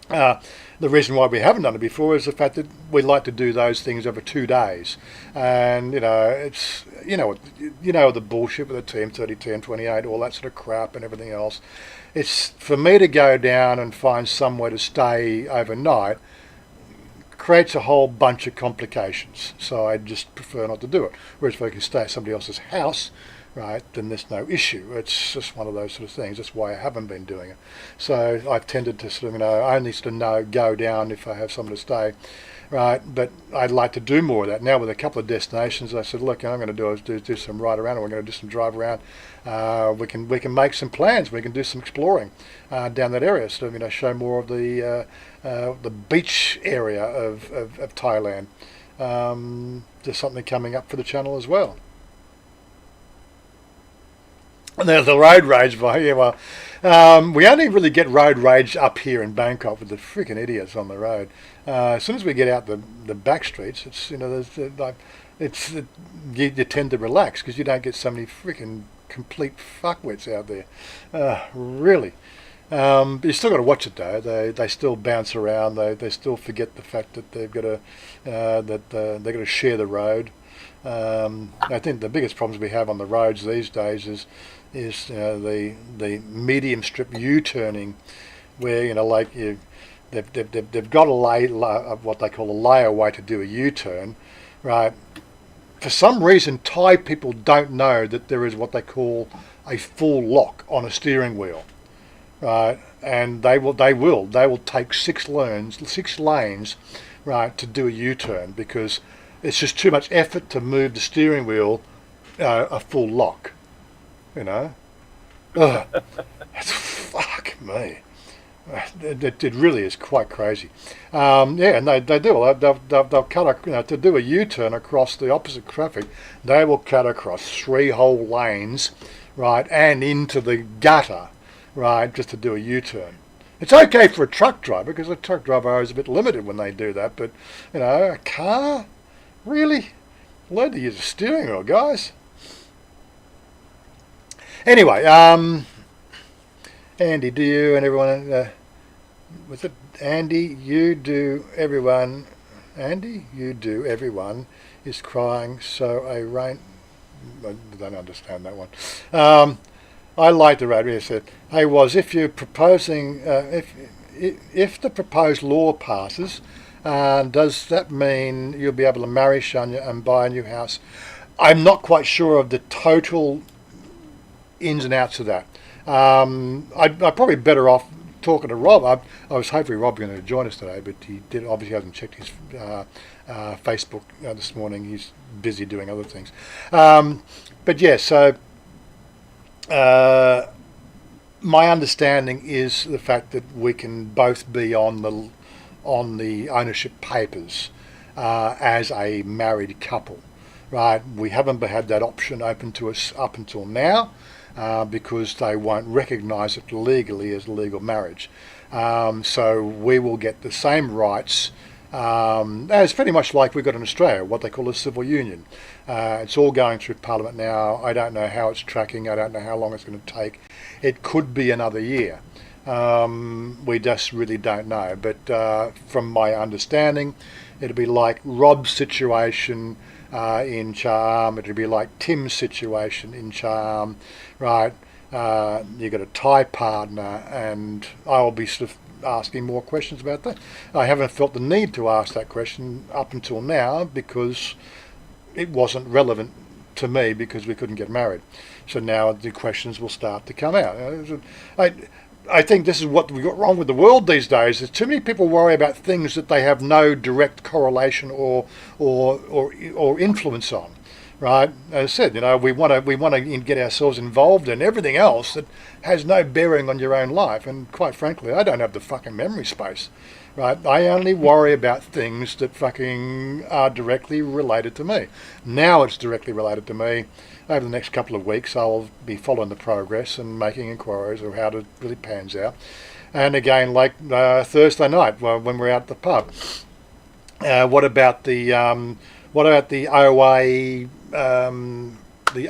The reason why we haven't done it before is the fact that we like to do those things over 2 days, and it's the bullshit with the Team 30, Team 28, all that sort of crap and everything else. It's for me to go down and find somewhere to stay overnight creates a whole bunch of complications. So I just prefer not to do it. Whereas if I can stay at somebody else's house, right, then there's no issue. It's just one of those sort of things. That's why I haven't been doing it. So I've tended to only go down if I have somewhere to stay, right? But I'd like to do more of that. Now with a couple of destinations, I said, look, I'm going to do some ride around, and we're going to do some drive around. We can make some plans. We can do some exploring down that area. So show more of the beach area of Thailand. There's something coming up for the channel as well. And there's the road rage we only really get road rage up here in Bangkok with the freaking idiots on the road. As soon as we get out the back streets, it's you tend to relax because you don't get so many freaking complete fuckwits out there. Really. But you still got to watch it though. They still bounce around. They still forget the fact that they've got they're going to share the road. I think the biggest problems we have on the roads these days is the medium strip U-turning, where they've got what they call a layaway to do a U-turn, right? For some reason, Thai people don't know that there is what they call a full lock on a steering wheel, right? And they will take 6 lanes, right, to do a U-turn because it's just too much effort to move the steering wheel a full lock. That's fuck me. It really is quite crazy. Yeah, and they do. They'll cut, to do a U-turn across the opposite traffic. They will cut across 3 whole lanes, right, and into the gutter, right, just to do a U-turn. It's okay for a truck driver because a truck driver is a bit limited when they do that. But a car, really, learn to use a steering wheel, guys. Anyway, Andy, do you and everyone, was it Andy, you do everyone, Andy, you do everyone is crying, so a rain, I don't understand that one. I like the radio said, hey, if you're proposing, if the proposed law passes, does that mean you'll be able to marry Chanya and buy a new house? I'm not quite sure of the total ins and outs of that. I'm probably better off talking to Rob. I was hoping Rob was going to join us today, but he obviously hasn't checked his Facebook this morning. He's busy doing other things. But yeah, so my understanding is the fact that we can both be on the ownership papers as a married couple, right? We haven't had that option open to us up until now. Because they won't recognise it legally as legal marriage. So we will get the same rights as pretty much like we've got in Australia, what they call a civil union. It's all going through Parliament now. I don't know how it's tracking. I don't know how long it's going to take. It could be another year. We just really don't know. But from my understanding, it'll be like Rob's situation in Cha-Am. It'll be like Tim's situation in Cha-Am, right? You've got a Thai partner, and I'll be sort of asking more questions about that. I haven't felt the need to ask that question up until now because it wasn't relevant to me because we couldn't get married. So now the questions will start to come out. I think this is what we got wrong with the world these days. There's too many people worry about things that they have no direct correlation or influence on, right? As I said, we want to get ourselves involved in everything else that has no bearing on your own life. And quite frankly, I don't have the fucking memory space, right? I only worry about things that fucking are directly related to me. Now it's directly related to me. Over the next couple of weeks, I'll be following the progress and making inquiries of how it really pans out. And again, like Thursday night when we're out at the pub, what about the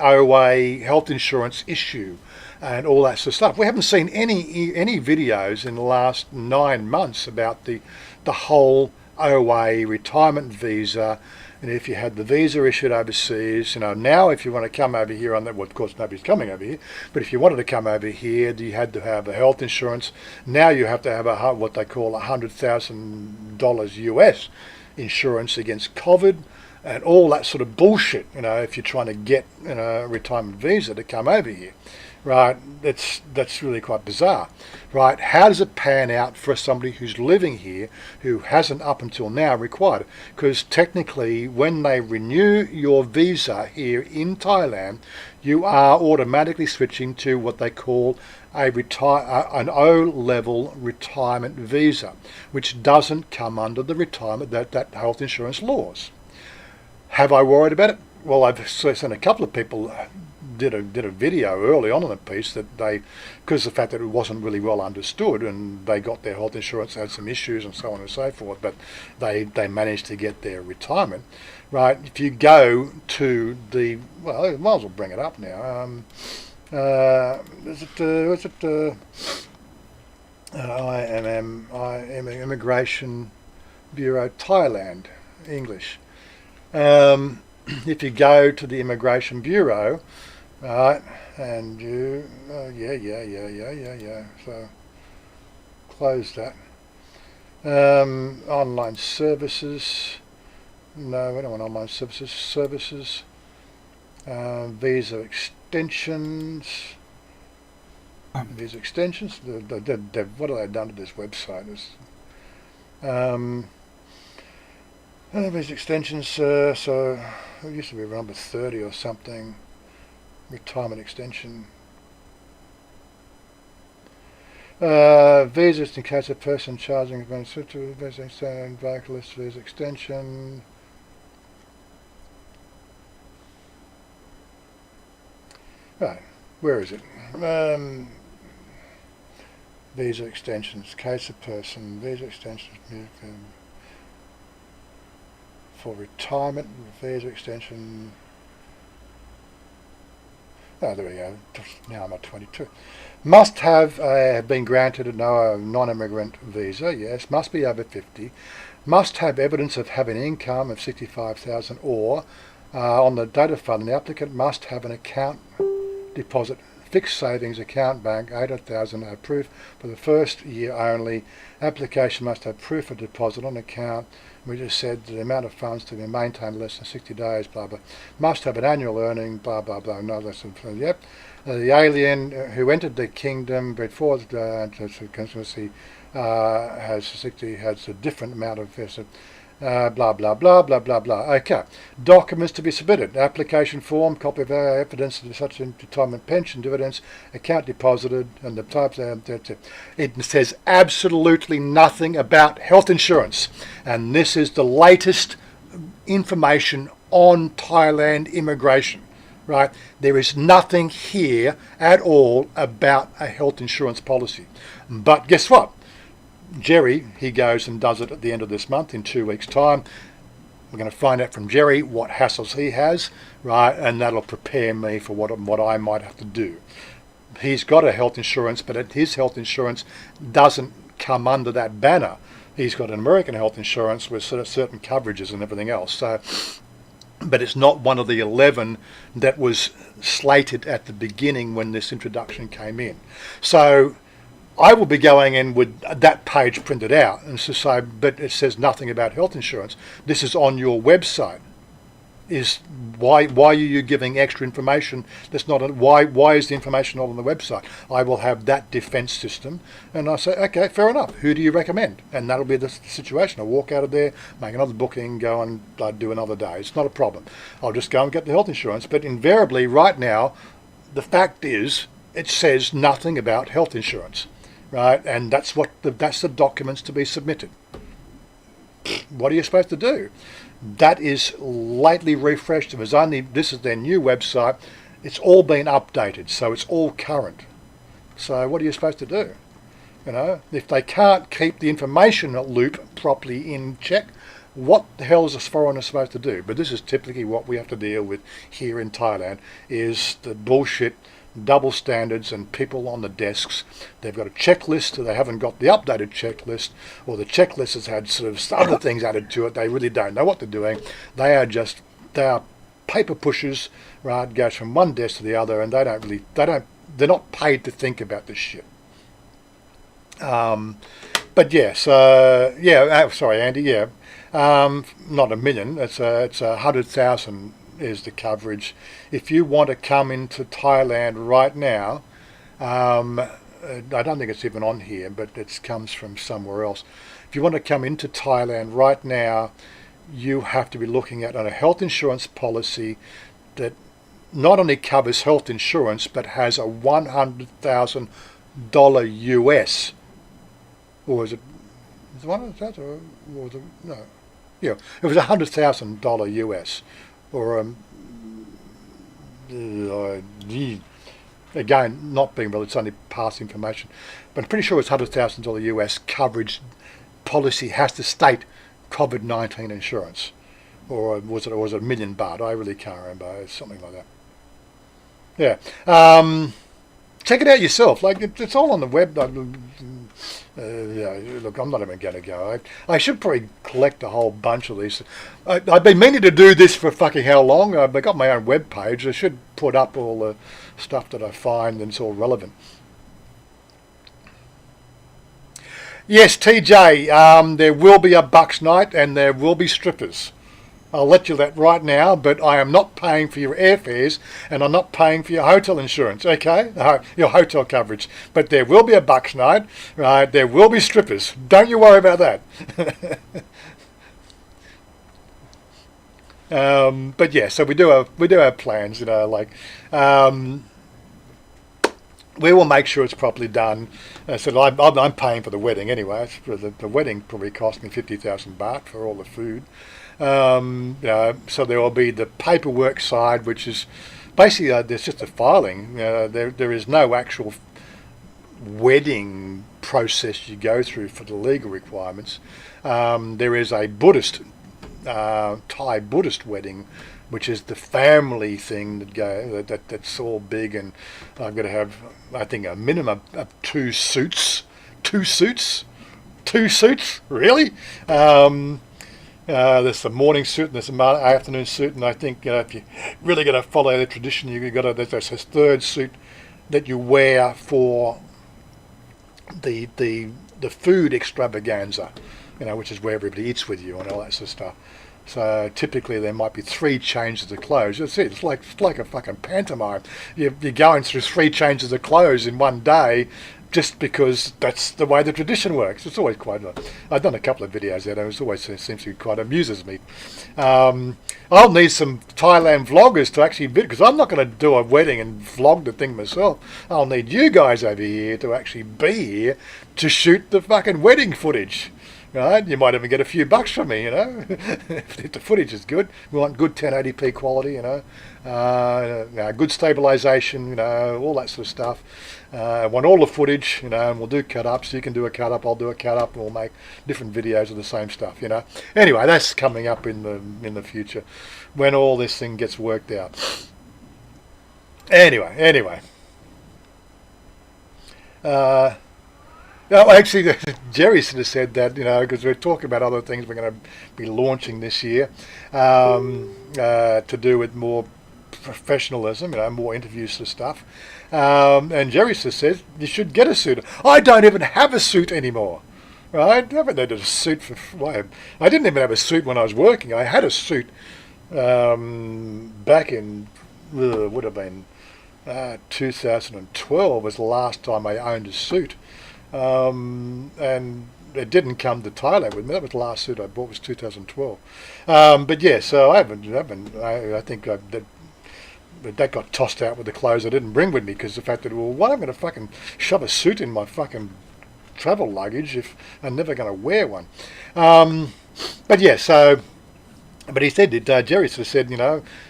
OA health insurance issue and all that sort of stuff? We haven't seen any videos in the last 9 months about the whole OA retirement visa. And if you had the visa issued overseas, now if you want to come over here on that, well, of course nobody's coming over here, but if you wanted to come over here, you had to have a health insurance. Now you have to have what they call $100,000 US insurance against COVID and all that sort of bullshit, if you're trying to get a retirement visa to come over here. Right, that's really quite bizarre, right? How does it pan out for somebody who's living here who hasn't up until now required it? Because technically, when they renew your visa here in Thailand, you are automatically switching to what they call an O-level retirement visa, which doesn't come under the retirement that health insurance laws. Have I worried about it? Well, I've seen a couple of people did a video early on in the piece that because of the fact that it wasn't really well understood and they got their health insurance, had some issues and so on and so forth, but they managed to get their retirement, right? If you go to I might as well bring it up now. Immigration Bureau Thailand, English. If you go to the Immigration Bureau, right, and you, so close that. Online services, no, we don't want online services, visa extensions, what have they done to this website? Visa extensions, so it used to be number 30 or something. Retirement extension. Visas in case a person charging visa extension, vocalist visa extension. Right, where is it? Visa extensions, case of person, visa extensions for retirement, visa extension. Oh, there we go. Now I'm at 22. Must have been granted a non-immigrant visa. Yes. Must be over 50. Must have evidence of having an income of 65,000 or on the date of filing, the applicant must have an account deposit, fixed savings account bank, 8,000 proof for the first year only. Application must have proof of deposit on account. We just said the amount of funds to be maintained less than 60 days, blah, blah. Must have an annual earning, blah, blah, blah. No, that's, yep. The alien who entered the kingdom before the constituency has a different amount of blah, blah, blah, blah, blah, blah. Okay. Documents to be submitted. Application form, copy of evidence of such retirement pension, dividends, account deposited, and the types. It says absolutely nothing about health insurance. And this is the latest information on Thailand immigration. Right? There is nothing here at all about a health insurance policy. But guess what? Jerry, he goes and does it at the end of this month in 2 weeks' time. We're going to find out from Jerry what hassles he has, right? And that'll prepare me for what I might have to do. He's got a health insurance, but his health insurance doesn't come under that banner. He's got an American health insurance with sort of certain coverages and everything else. So, but it's not one of the 11 that was slated at the beginning when this introduction came in. So I will be going in with that page printed out and to say, but it says nothing about health insurance. This is on your website. Is why are you giving extra information? That's not why is the information not on the website? I will have that defence system, and I say, okay, fair enough. Who do you recommend? And that'll be the situation. I'll walk out of there, make another booking, go and do another day. It's not a problem. I'll just go and get the health insurance. But invariably, right now, the fact is, it says nothing about health insurance. Right, and that's the documents to be submitted. What are you supposed to do? That is lately refreshed. This is their new website. It's all been updated, so it's all current. So what are you supposed to do? You know, if they can't keep the information loop properly in check, what the hell is a foreigner supposed to do? But this is typically what we have to deal with here in Thailand: is the bullshit. Double standards and people on the desks. They've got a checklist, they haven't got the updated checklist, or the checklist has had sort of other things added to it. They really don't know what they're doing. They are paper pushers, right? Goes from one desk to the other, and they're not paid to think about this shit. But yes, sorry, Andy, yeah. Not a million, it's 100,000 is the coverage. If you want to come into Thailand right now, I don't think it's even on here, but it comes from somewhere else. If you want to come into Thailand right now, you have to be looking at a health insurance policy that not only covers health insurance, but has a $100,000 US. Or is it 100,000 or was it, no? Yeah, it was $100,000 US. Or again, not being real, it's only past information, but I'm pretty sure it's $100,000 US coverage policy has to state COVID-19 insurance, or was it $1 million baht? I really can't remember. It's something like that. Yeah. Check it out yourself. Like it's all on the web. Look, I'm not even going to go. I should probably collect a whole bunch of these. I've been meaning to do this for fucking how long? I've got my own web page. I should put up all the stuff that I find and it's all relevant. Yes, TJ, there will be a Bucks night and there will be strippers. I'll let you that right now, but I am not paying for your airfares and I'm not paying for your hotel insurance, okay? Your hotel coverage. But there will be a Bucks night, right? There will be strippers. Don't you worry about that. But yeah, so we do have plans, you know, like we will make sure it's properly done. So I'm paying for the wedding anyway. The wedding probably cost me 50,000 baht for all the food. So there will be the paperwork side, which is basically there's just a filing. There is no actual wedding process you go through for the legal requirements. There is a Buddhist, Thai Buddhist wedding, which is the family thing that's all big, and I've got to have, I think, a minimum of two suits. Really? There's the morning suit and there's the afternoon suit, and I think if you're really going to follow the tradition, there's a third suit that you wear for the food extravaganza, which is where everybody eats with you and all that sort of stuff. So typically there might be 3 changes of clothes. That's it. It's like a fucking pantomime. You're going through 3 changes of clothes in one day, just because that's the way the tradition works. It's always quite. I've done a couple of videos there. It always seems to be quite amuses me. I'll need some Thailand vloggers to actually video, because I'm not going to do a wedding and vlog the thing myself. I'll need you guys over here to actually be here to shoot the fucking wedding footage. Right? You might even get a few bucks from me, if the footage is good. We want good 1080p quality, good stabilization, all that sort of stuff. I want all the footage, and we'll do cut-ups. You can do a cut-up, I'll do a cut-up, and we'll make different videos of the same stuff, Anyway, that's coming up in the future when all this thing gets worked out. Anyway. No, actually, Jerry sort of said that, because we're talking about other things we're going to be launching this year to do with more professionalism, more interviews and stuff. And Jerry sort of says you should get a suit. I don't even have a suit anymore, right? I haven't had a suit I didn't even have a suit when I was working. I had a suit back in, would have been 2012 was the last time I owned a suit. And it didn't come to Thailand with me. That was the last suit I bought, was 2012. But yeah, so I think that got tossed out with the clothes I didn't bring with me, because the fact that, why am I going to fucking shove a suit in my fucking travel luggage if I'm never going to wear one? But yeah, but he said, Jerry sort of said,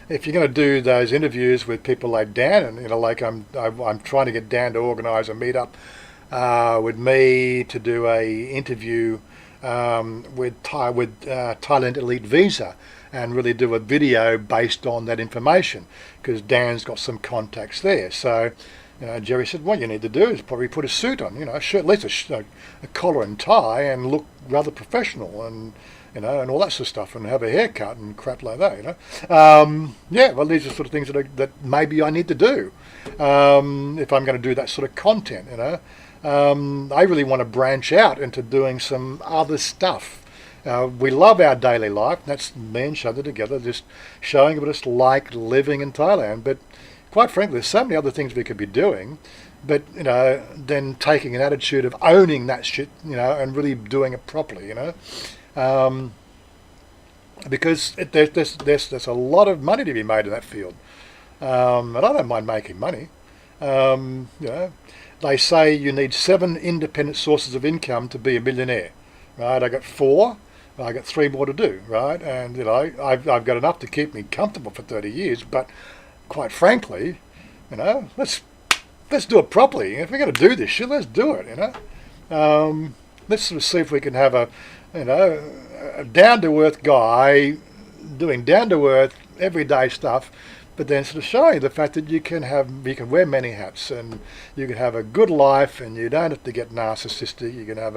if you're going to do those interviews with people like Dan, and like I'm trying to get Dan to organise a meetup with me to do a interview with Thailand Elite Visa, and really do a video based on that information, because Dan's got some contacts there. So Jerry said, what you need to do is probably put a suit on, a shirt, at least a collar and tie, and look rather professional, and and all that sort of stuff, and have a haircut and crap like that. Well, these are sort of things that maybe I need to do if I'm going to do that sort of content. I really want to branch out into doing some other stuff. We love our daily life. That's me and Chanya together, just showing what it's like living in Thailand. But quite frankly, there's so many other things we could be doing. But then taking an attitude of owning that shit, and really doing it properly, because there's a lot of money to be made in that field, and I don't mind making money. They say you need 7 independent sources of income to be a millionaire, right? I got 4. I got 3 more to do, right? And I've got enough to keep me comfortable for 30 years. But quite frankly, let's do it properly. If we're going to do this shit, let's do it. Let's sort of see if we can have a down-to-earth guy doing down-to-earth everyday stuff, but then sort of showing the fact that you can wear many hats, and you can have a good life, and you don't have to get narcissistic. You can have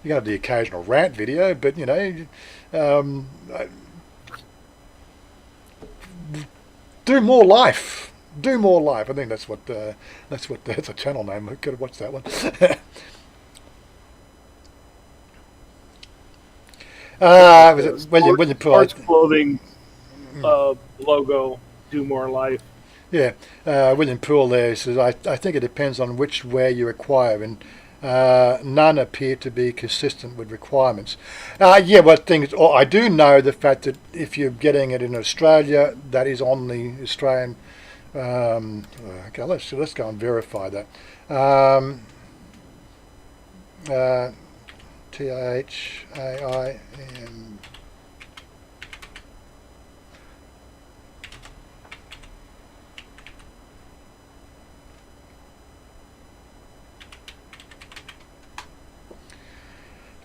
you can have the occasional rant video, but do more life. Do more life. I think that's a channel name. I could have watched that one. Was it William Sports clothing logo. Do more life. Yeah, William Poole there says, I think it depends on which wear you acquire, and none appear to be consistent with requirements. I do know the fact that if you're getting it in Australia, that is on the Australian Okay, let's go and verify that. THAIM.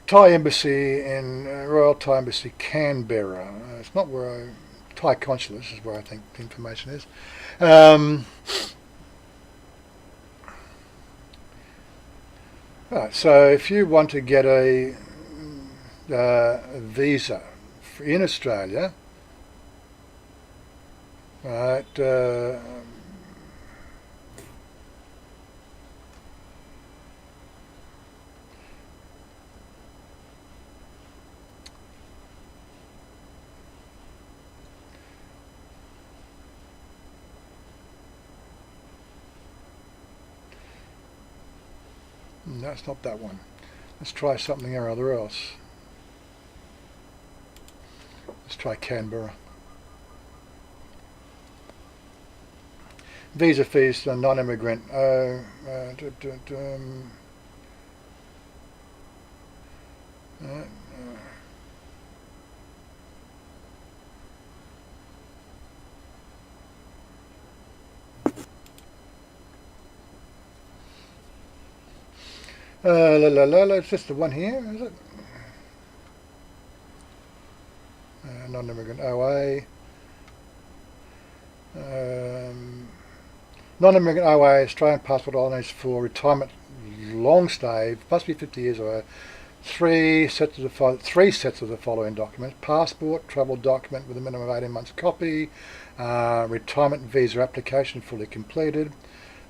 Thai Embassy in Royal Thai Embassy, Canberra. It's not where Thai Consulate is where I think the information is. Right, so if you want to get a visa in Australia, right, no, it's not that one. Let's try something or other else. Let's try Canberra. Visa fees, non-immigrant. It's just the one here, is it? Non-immigrant OA. Non-immigrant OA, Australian passport holders for retirement long stay, must be 50 years or three sets of the following documents: passport, travel document with a minimum of 18 months copy, retirement visa application fully completed,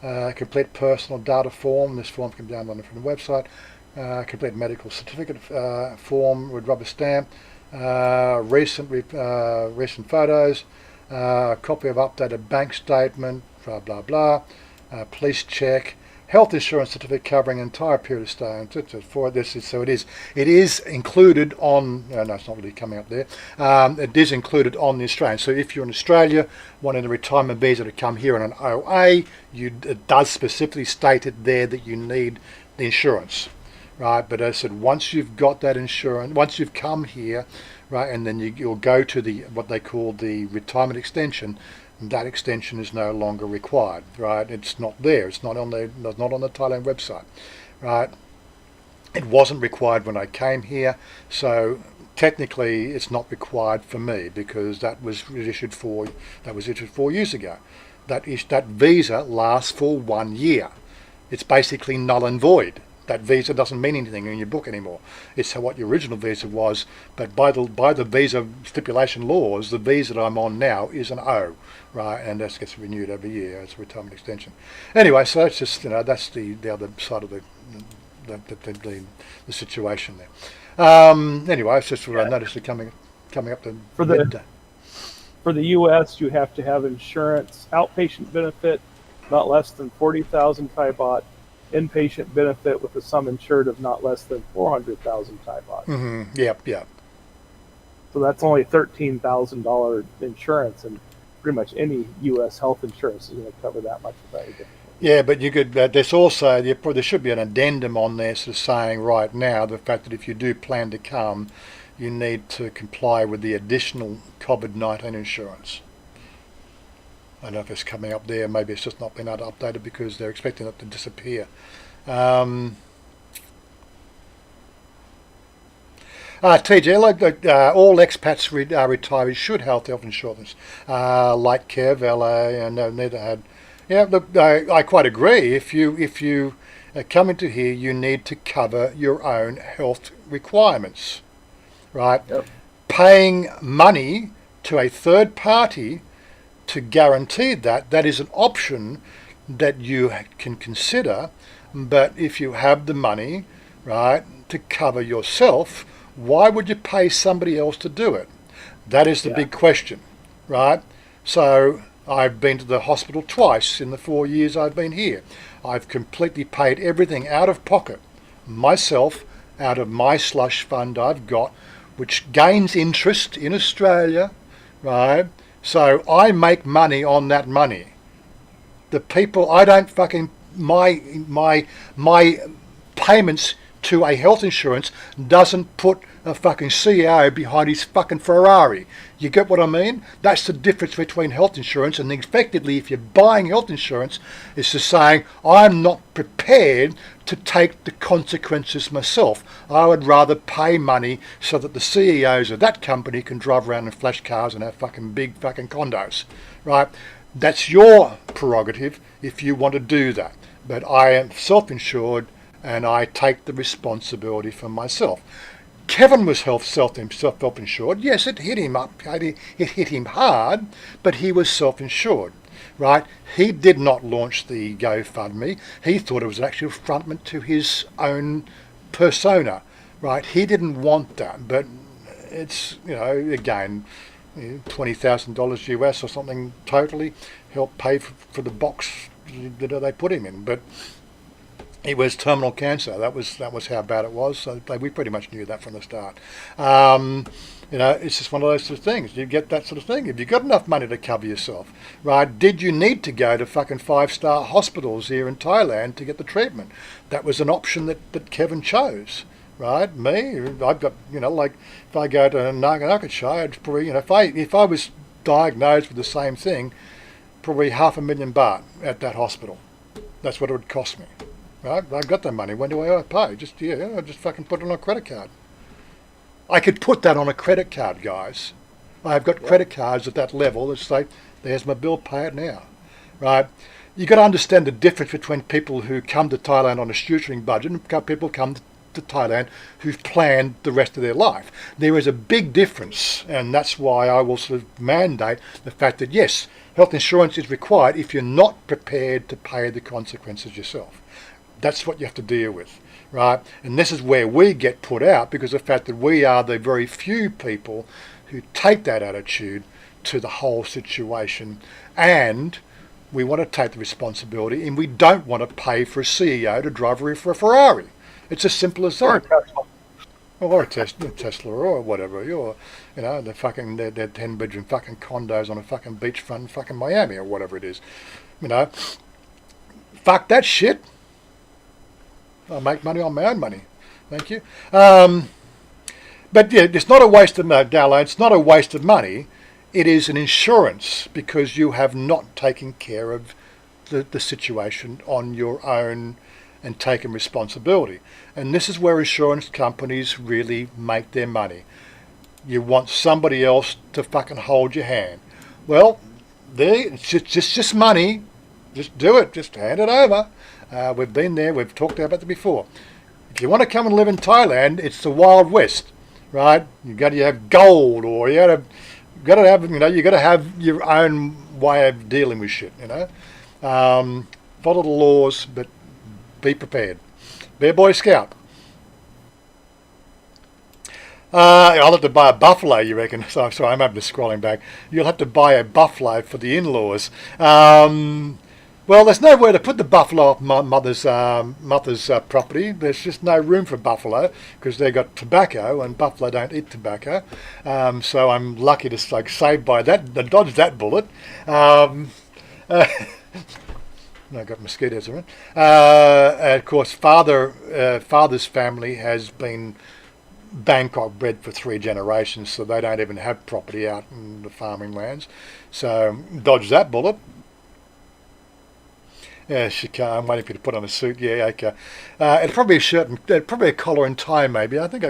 complete personal data form. This form can be downloaded from the website. Complete medical certificate form with rubber stamp. Recent photos. Copy of updated bank statement. Blah blah blah. Police check. Health insurance certificate covering an entire period of stay. For this is so it is included on. No, it's not really coming up there. It is included on the Australian. So if you're in Australia wanting a retirement visa to come here on an OA, it does specifically state it there that you need the insurance, right? But as I said, once you've got that insurance, once you've come here, right, and then you'll go to the what they call the retirement extension. That extension is no longer required, right? It's not there. It's not on the Thailand website, right? It wasn't required when I came here, so technically it's not required for me because that was issued 4 years ago. That visa lasts for 1 year. It's basically null and void. That visa doesn't mean anything in your book anymore. It's what your original visa was, but by the visa stipulation laws, the visa that I'm on now is an O, right? And that gets renewed every year as a retirement extension. Anyway, so that's just that's the other side of the situation there. Anyway, it's just what I noticed it coming up to midday. For the U.S., you have to have insurance, outpatient benefit, not less than 40,000 Thai baht. Inpatient benefit with a sum insured of not less than 400,000 Thai baht. Mm-hmm. Yep. So that's only $13,000 insurance, and pretty much any U.S. health insurance is going to cover that much of that. Yeah, but you could. There's also there should be an addendum on there, sort of saying right now the fact that if you do plan to come, you need to comply with the additional COVID-19 insurance. I don't know if it's coming up there. Maybe it's just not been updated because they're expecting it to disappear. TJ, all expats retirees should health insurance, like care, valet, and neither had. Yeah, look, I quite agree. If you come into here, you need to cover your own health requirements, right? Yep. Paying money to a third party to guarantee that is an option that you can consider, but if you have the money, right, to cover yourself, why would you pay somebody else to do it? That is the big question, right? So I've been to the hospital twice in the 4 years I've been here. I've completely paid everything out of pocket, myself, out of my slush fund I've got, which gains interest in Australia, right? So I make money on that money, the people, I don't fucking, my payments to a health insurance doesn't put a fucking CEO behind his fucking Ferrari. You get what I mean? That's the difference between health insurance, and effectively if you're buying health insurance, it's just saying, I'm not prepared to take the consequences myself. I would rather pay money so that the CEOs of that company can drive around in flash cars and have fucking big fucking condos, right? That's your prerogative if you want to do that. But I am self-insured and I take the responsibility for myself. Kevin was self-insured. Yes, it hit him up. It hit him hard, but he was self-insured, right? He did not launch the GoFundMe. He thought it was an actual frontman to his own persona, right? He didn't want that, but it's, again, $20,000 US or something totally helped pay for the box that they put him in, but it was terminal cancer. That was how bad it was. So we pretty much knew that from the start. It's just one of those sort of things. You get that sort of thing. If you've got enough money to cover yourself, right? Did you need to go to fucking 5-star hospitals here in Thailand to get the treatment? That was an option that Kevin chose, right? Me, I've got, like if I go to Narcoshire, it's probably, if I was diagnosed with the same thing, probably 500,000 baht at that hospital. That's what it would cost me. Right? I've got the money. When do I pay? Just fucking put it on a credit card. I could put that on a credit card, guys. I've got credit cards at that level that say, there's my bill, pay it now. Right? You've got to understand the difference between people who come to Thailand on a shoestring budget and people come to Thailand who've planned the rest of their life. There is a big difference, and that's why I will sort of mandate the fact that, yes, health insurance is required if you're not prepared to pay the consequences yourself. That's what you have to deal with, right? And this is where we get put out because of the fact that we are the very few people who take that attitude to the whole situation, and we want to take the responsibility, and we don't want to pay for a CEO to drive for a Ferrari. It's as simple as that. Or a Tesla or whatever. They're 10-bedroom fucking condos on a fucking beachfront in fucking Miami or whatever it is. Fuck that shit. I make money on my own money. Thank you. But yeah, it's not a waste of money, Dalo. It's not a waste of money. It is an insurance because you have not taken care of the situation on your own and taken responsibility. And this is where insurance companies really make their money. You want somebody else to fucking hold your hand. Well, it's just money. Just do it. Just hand it over. We've been there. We've talked about it before. If you want to come and live in Thailand, it's the Wild West, right? You got to have gold, or you got to have your own way of dealing with shit. Follow the laws, but be prepared. Be a Boy Scout. I'll have to buy a buffalo, you reckon? So, sorry, I'm having to scrolling back. You'll have to buy a buffalo for the in-laws. Well, there's nowhere to put the buffalo off my mother's property. There's just no room for buffalo because they've got tobacco, and buffalo don't eat tobacco. So I'm lucky to save by that, to dodge that bullet. No, I've got mosquitoes around. Of course, father's family has been Bangkok bred for 3 generations, so they don't even have property out in the farming lands. So dodge that bullet. Yeah, I'm waiting for you to put on a suit. Yeah, okay. It'll probably be a shirt and probably a collar and tie. Maybe I think I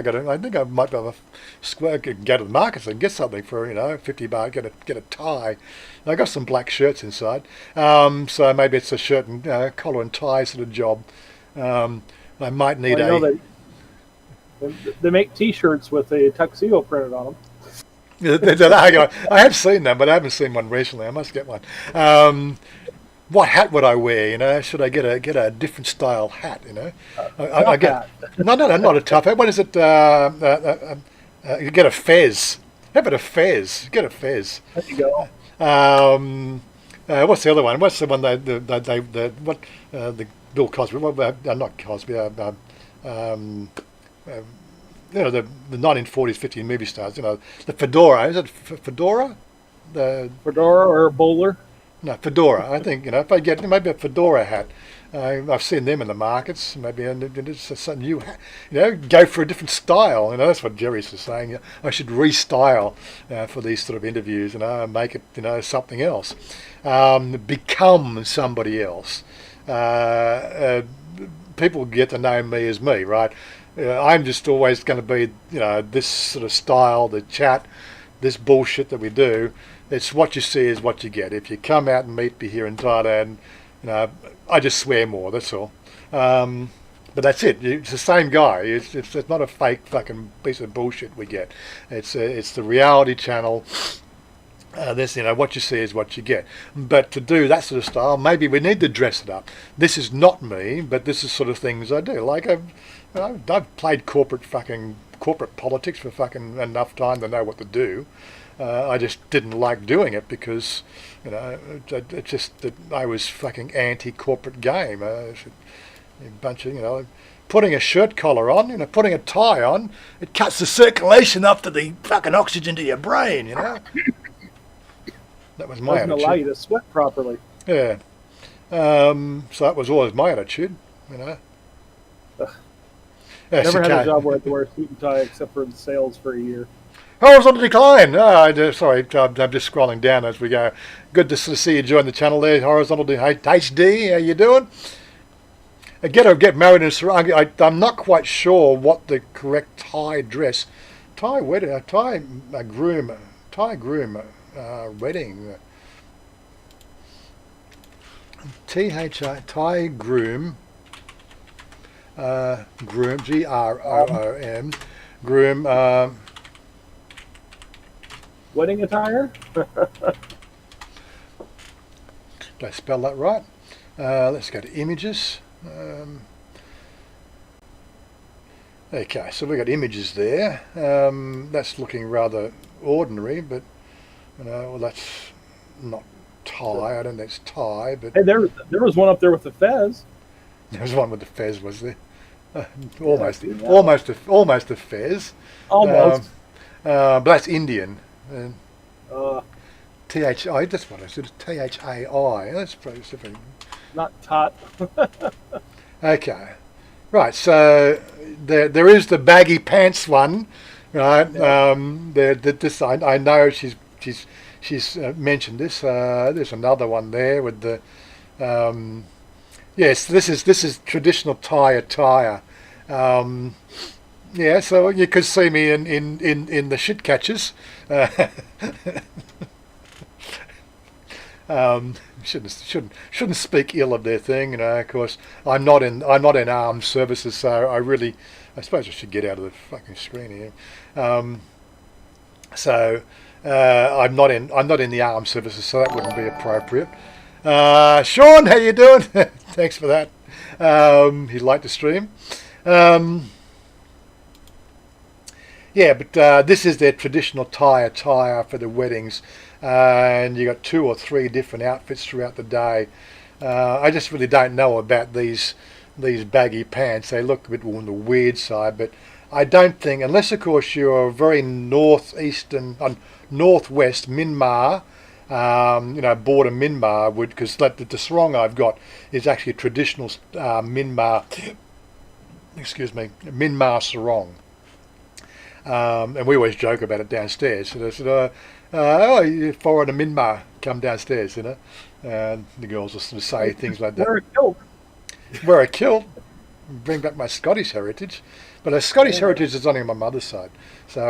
might have a square. Go to the markets and get something for 50 baht. Get a tie. I got some black shirts inside, so maybe it's a shirt and collar and tie sort of job. I might need They make T-shirts with a tuxedo printed on them. I have seen them, but I haven't seen one recently. I must get one. What hat would I wear? Should I get a different style hat? I get no, not a tough hat. What is it? You get a fez. How about a fez? Get a fez. There you go. What's the other one? What's the one the Bill Cosby? Not Cosby. The 1940s, 50s movie stars. The fedora. Is it fedora? The fedora or bowler? No, fedora. I think, if I get maybe a fedora hat. I've seen them in the markets. Maybe it's a new hat. Go for a different style. That's what Jerry's was saying. I should restyle for these sort of interviews. Make it something else. Become somebody else. People get to know me as me, right? I'm just always going to be, this sort of style, the chat, this bullshit that we do. It's what you see is what you get. If you come out and meet me here in Thailand, I just swear more. That's all. But that's it. It's the same guy. It's not a fake fucking piece of bullshit we get. It's the reality channel. This, what you see is what you get. But to do that sort of style, maybe we need to dress it up. This is not me, but this is sort of things I do. Like I've played corporate politics for fucking enough time to know what to do. I just didn't like doing it because, it just that I was fucking anti-corporate game. A bunch of, putting a shirt collar on, putting a tie on, it cuts the circulation up to the fucking oxygen to your brain, That was my attitude. Doesn't allow you to sweat properly. Yeah. So that was always my attitude, Never had a job where I had to wear a suit and tie except for in sales for a year. Horizontal decline. Sorry, I'm just scrolling down as we go. Good to see you join the channel there. Horizontal HD, how you doing? Get married in sarong. I'm not quite sure what the correct Thai dress, Thai wedding, Thai groom wedding. Thai groom. Groom, GROOM, groom. Wedding attire? Did I spell that right? Let's go to images. Okay, so we've got images there. That's looking rather ordinary, but that's not Thai. I don't think it's Thai, but hey, there was one up there with the fez. There was one with the fez, was there? Almost a fez. Almost. But that's Indian. THI. That's what I said. THAI. That's probably different. Not tot. Okay. Right. So there is the baggy pants one, right? Yeah. This I know she's mentioned this. There's another one there with the. Yes, this is traditional Thai attire. Yeah, so you could see me in the shit catchers. Shouldn't speak ill of their thing, Of course, I'm not in armed services, so I suppose I should get out of the fucking screen here. I'm not in the armed services, so that wouldn't be appropriate. Sean, how you doing? Thanks for that. He'd like to stream. Yeah, but this is their traditional Thai attire for the weddings, and you got 2 or 3 different outfits throughout the day. I just really don't know about these baggy pants. They look a bit on the weird side, but I don't think, unless of course you're very northwest Myanmar, border Myanmar, because the sarong I've got is actually a traditional Myanmar sarong. And we always joke about it downstairs. So they said, you foreigner Myanmar, come downstairs, And the girls will sort of say things like that. Wear a kilt. Bring back my Scottish heritage. But a Scottish heritage is only on my mother's side. So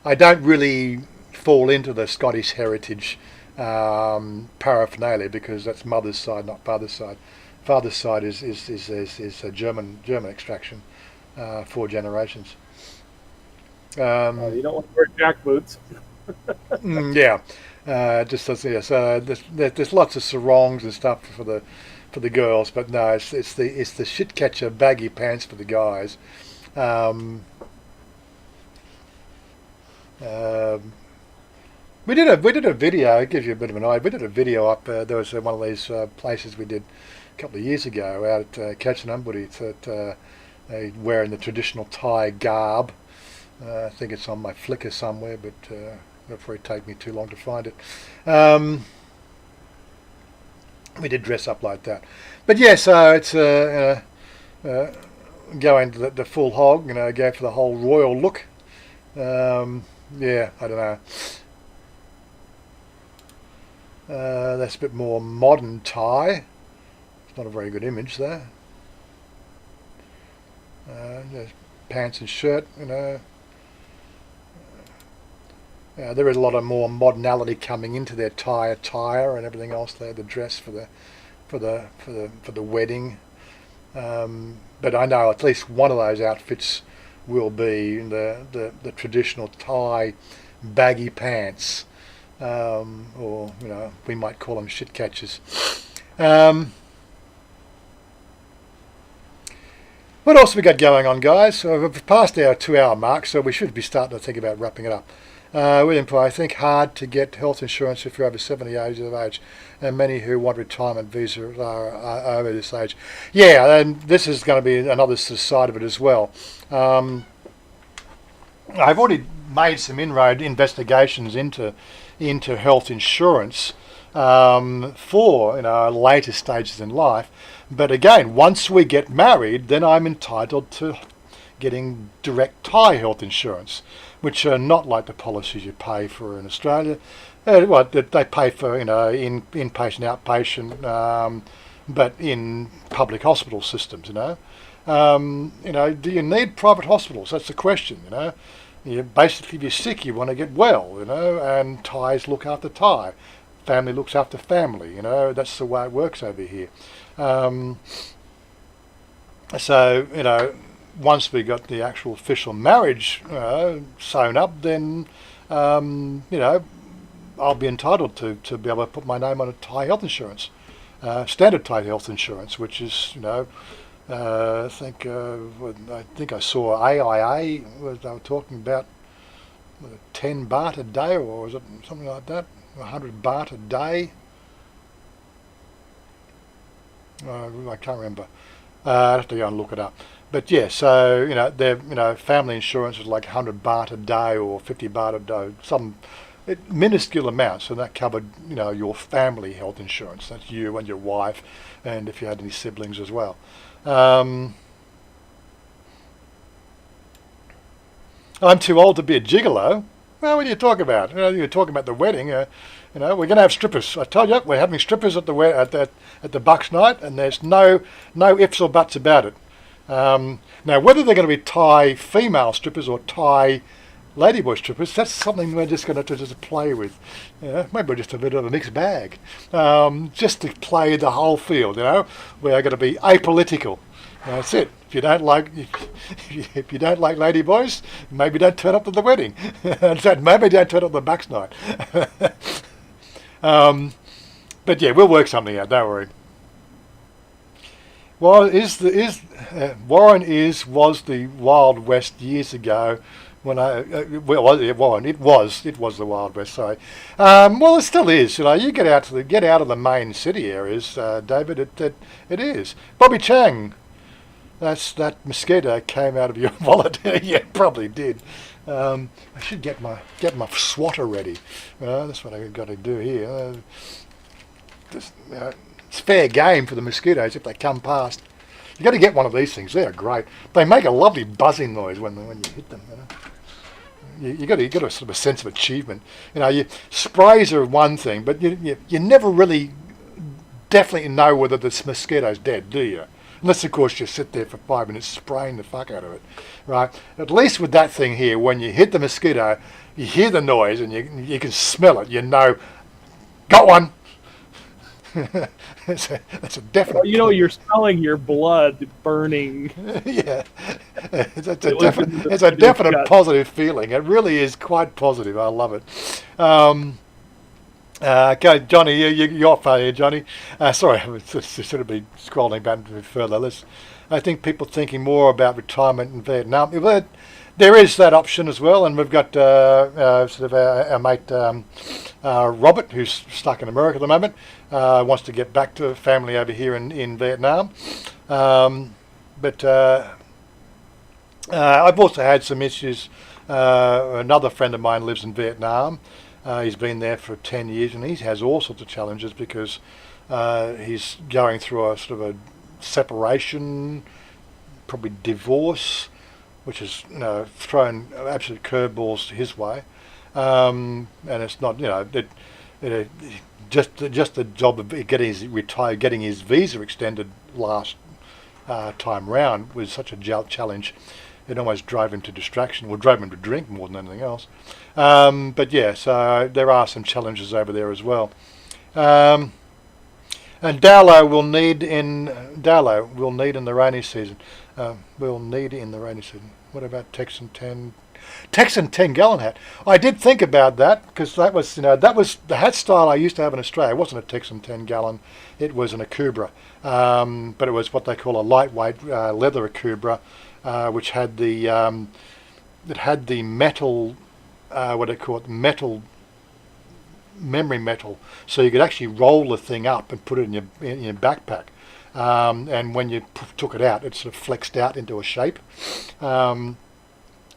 I don't really fall into the Scottish heritage paraphernalia, because that's mother's side, not father's side. Father's side is a German extraction, 4 generations. You don't want to wear jack boots. Yeah, so there's lots of sarongs and stuff for the girls, but no, it's the shit catcher baggy pants for the guys. We did a video. It gives you a bit of an idea. We did a video up. There was one of these places we did a couple of years ago out at Cha-Am that wearing the traditional Thai garb. I think it's on my Flickr somewhere, but it'll probably take me too long to find it. we did dress up like that. But yeah, so it's go into the full hog, go for the whole royal look. Yeah, I don't know. That's a bit more modern Thai. It's not a very good image there. Pants and shirt, there is a lot of more modernality coming into their Thai attire and everything else there. The dress for the wedding. But I know at least one of those outfits will be the traditional Thai baggy pants, or we might call them shit catchers. What else have we got going on, guys? So we've passed our 2-hour mark, so we should be starting to think about wrapping it up. William Pye, I think hard to get health insurance if you're over 70 years of age, and many who want retirement visas are over this age. Yeah, and this is going to be another side of it as well. I've already made some inroad investigations into health insurance for later stages in life. But again, once we get married, then I'm entitled to getting direct Thai health insurance, which are not like the policies you pay for in Australia. They pay for inpatient, outpatient, but in public hospital systems. Do you need private hospitals? That's the question. Basically, if you're sick, you want to get well. And Thais look after Thai. Family looks after family. That's the way it works over here. So once we got the actual official marriage sewn up, then I'll be entitled to be able to put my name on a Thai health insurance, standard Thai health insurance, which is I think I saw AIA. They were talking about 10 baht a day, or was it something like that? 100 baht a day. I can't remember. I'd have to go and look it up. But yeah, so their family insurance is like 100 baht a day or 50 baht a day, some minuscule amounts, and that covered your family health insurance. That's you and your wife, and if you had any siblings as well. I'm too old to be a gigolo. Well, what are you talking about? You're talking about the wedding. We're going to have strippers. I told you, we're having strippers at the Bucks night, and there's no ifs or buts about it. Now, whether they're going to be Thai female strippers or Thai ladyboy strippers, that's something we're just going to just play with. Maybe just a bit of a mixed bag, just to play the whole field. We are going to be apolitical. That's it. If you don't like ladyboys, maybe don't turn up to the wedding. Maybe don't turn up to the Bucks night. But yeah, we'll work something out. Don't worry. Well, Warren was the Wild West years ago. When Warren, it was the Wild West. Sorry. Well, it still is. You get out of the main city areas, David. It is. Bobby Chang. That mosquito came out of your wallet. Yeah, it probably did. I should get my swatter ready. That's what I've got to do here. It's fair game for the mosquitoes if they come past. You got to get one of these things. They're great. They make a lovely buzzing noise when you hit them. You got a sort of a sense of achievement. Sprays are one thing, but you never really definitely know whether the mosquito's dead, do you? Unless, of course, you sit there for 5 minutes spraying the fuck out of it, right? At least with that thing here, when you hit the mosquito, you hear the noise and you can smell it. Got one. That's a definite. You're smelling your blood burning. Yeah, it's a definite positive feeling. It really is quite positive. I love it. Okay, Johnny, you're off here, Johnny. Sorry, I should have been scrolling back a bit further. I think people thinking more about retirement in Vietnam. There is that option as well, and we've got our mate Robert, who's stuck in America at the moment, wants to get back to family over here in Vietnam. But I've also had some issues. Another friend of mine lives in Vietnam. He's been there for 10 years, and he has all sorts of challenges because He's going through a sort of a separation, probably divorce, which has thrown absolute curveballs his way, and it's not it just the job of getting his visa extended last time round was such a challenge. It almost drove him to distraction, or drove him to drink more than anything else. But yeah, so there are some challenges over there as well. And Dowlow will need in the rainy season. We'll need in the rainy season. What about Texan 10? Texan 10-gallon hat. I did think about that because that was the hat style I used to have in Australia. It wasn't a Texan 10-gallon. It was an Akubra, but it was what they call a lightweight leather Akubra, which had the metal, what they call it, memory metal, so you could actually roll the thing up and put it in your backpack, and when you took it out, it sort of flexed out into a shape.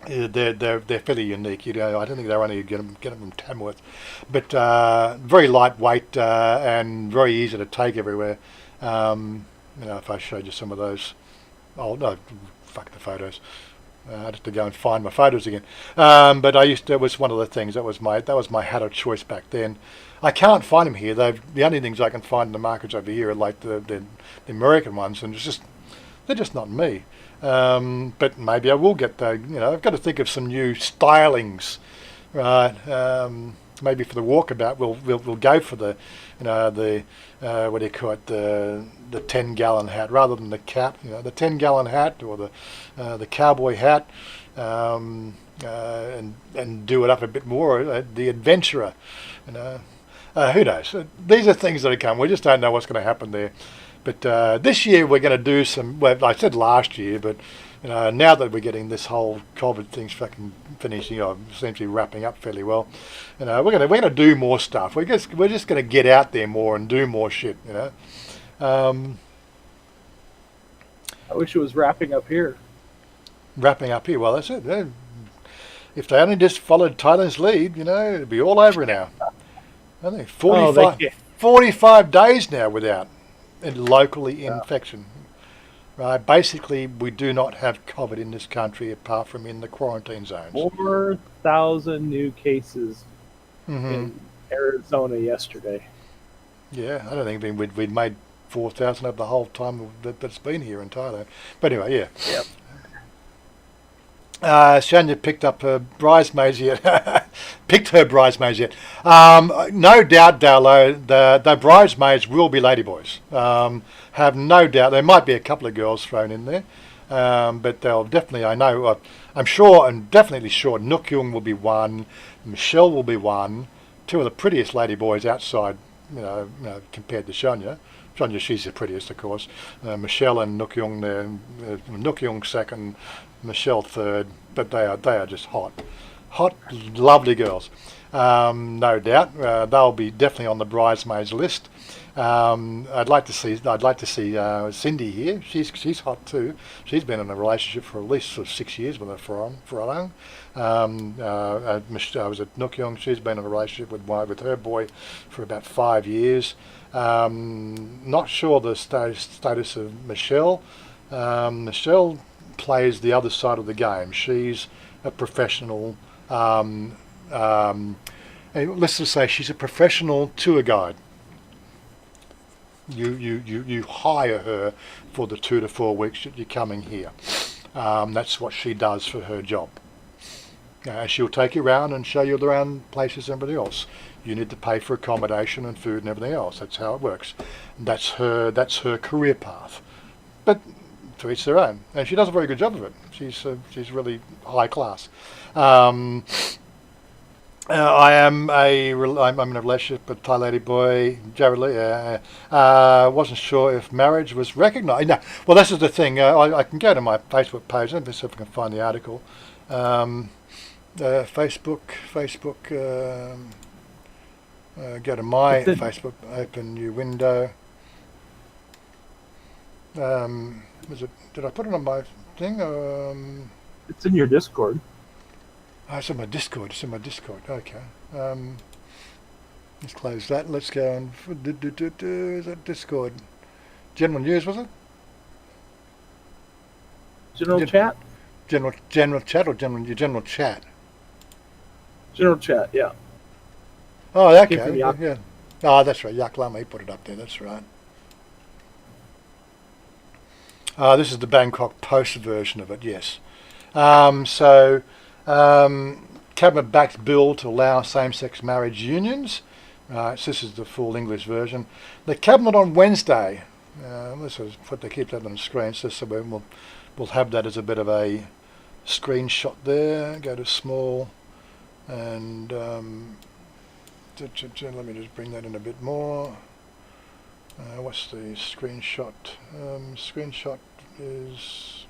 They're fairly unique. I don't think they're only get them from Tamworth, but very lightweight and very easy to take everywhere. If I showed you some of those, oh no, fuck the photos. I'd have to go and find my photos again. But it was one of the things that was my hat of choice back then. I can't find them here. The only things I can find in the markets over here are like the American ones, and they're just not me. But maybe I will get I've got to think of some new stylings, right? Maybe for the walkabout, we'll go for the what do you call it, the 10-gallon hat rather than the cap. The 10-gallon hat or the cowboy hat, and do it up a bit more. The adventurer, who knows? These are things that are coming. We just don't know what's going to happen there. But this year we're going to do some. Well, I said last year, but now that we're getting this whole COVID thing's fucking finishing, seems to be wrapping up fairly well. We're gonna do more stuff. We're just gonna get out there more and do more shit. I wish it was wrapping up here. Wrapping up here. Well, that's it. If they only just followed Thailand's lead, it'd be all over now. I think 45 days now without locally infection. Right. Basically, we do not have COVID in this country apart from in the quarantine zones. 4,000 new cases in Arizona yesterday. Yeah, I don't think we'd made 4,000 over the whole time that's been here in Thailand. But anyway, yeah. Yep. Chanya picked up her bridesmaids yet. No doubt, Dowlow, the bridesmaids will be ladyboys. Have no doubt. There might be a couple of girls thrown in there, but they'll definitely, I'm sure and definitely sure, Nuk Yung will be one, Michelle will be one, two of the prettiest ladyboys outside, compared to Chanya. Chanya, she's the prettiest, of course. Michelle and Nuk Yung, Nuk Yung second, Michelle third, but they are just hot, lovely girls. No doubt they'll be definitely on the bridesmaids list. I'd like to see Cindy here. She's hot too. She's been in a relationship for at least sort of 6 years with her Farang. I was at Nuk Yung. She's been in a relationship with her boy for about 5 years. Not sure the status of Michelle. Michelle plays the other side of the game. She's a professional. Let's just say she's a professional tour guide. You hire her for the 2 to 4 weeks that you're coming here. That's what she does for her job. She'll take you around and show you around places and everything else. You need to pay for accommodation and food and everything else. That's how it works. That's her career path. But to each their own, and she does a very good job of it. She's really high class. I'm in a relationship with Thai lady boy, Jared Lee. Wasn't sure if marriage was recognised. No. Well, this is the thing. I can go to my Facebook page. Let me see if I can find the article. Facebook. Go to my Facebook. Open new window. Did I put it on my thing? It's in your Discord. Oh, it's in my Discord. Okay. Let's close that. Let's go on. Is that Discord? General news, was it? General chat? General chat or general chat? General chat, yeah. Oh, Came from okay. Yak. Yeah. Oh, that's right. Yak Lama, he put it up there. That's right. This is the Bangkok Post version of it, yes. Cabinet backs bill to allow same-sex marriage unions. So this is the full English version. The Cabinet on Wednesday, let's put they keep that on the screen so we'll have that as a bit of a screenshot there. Go to small and let me just bring that in a bit more. What's the screenshot? Screenshot is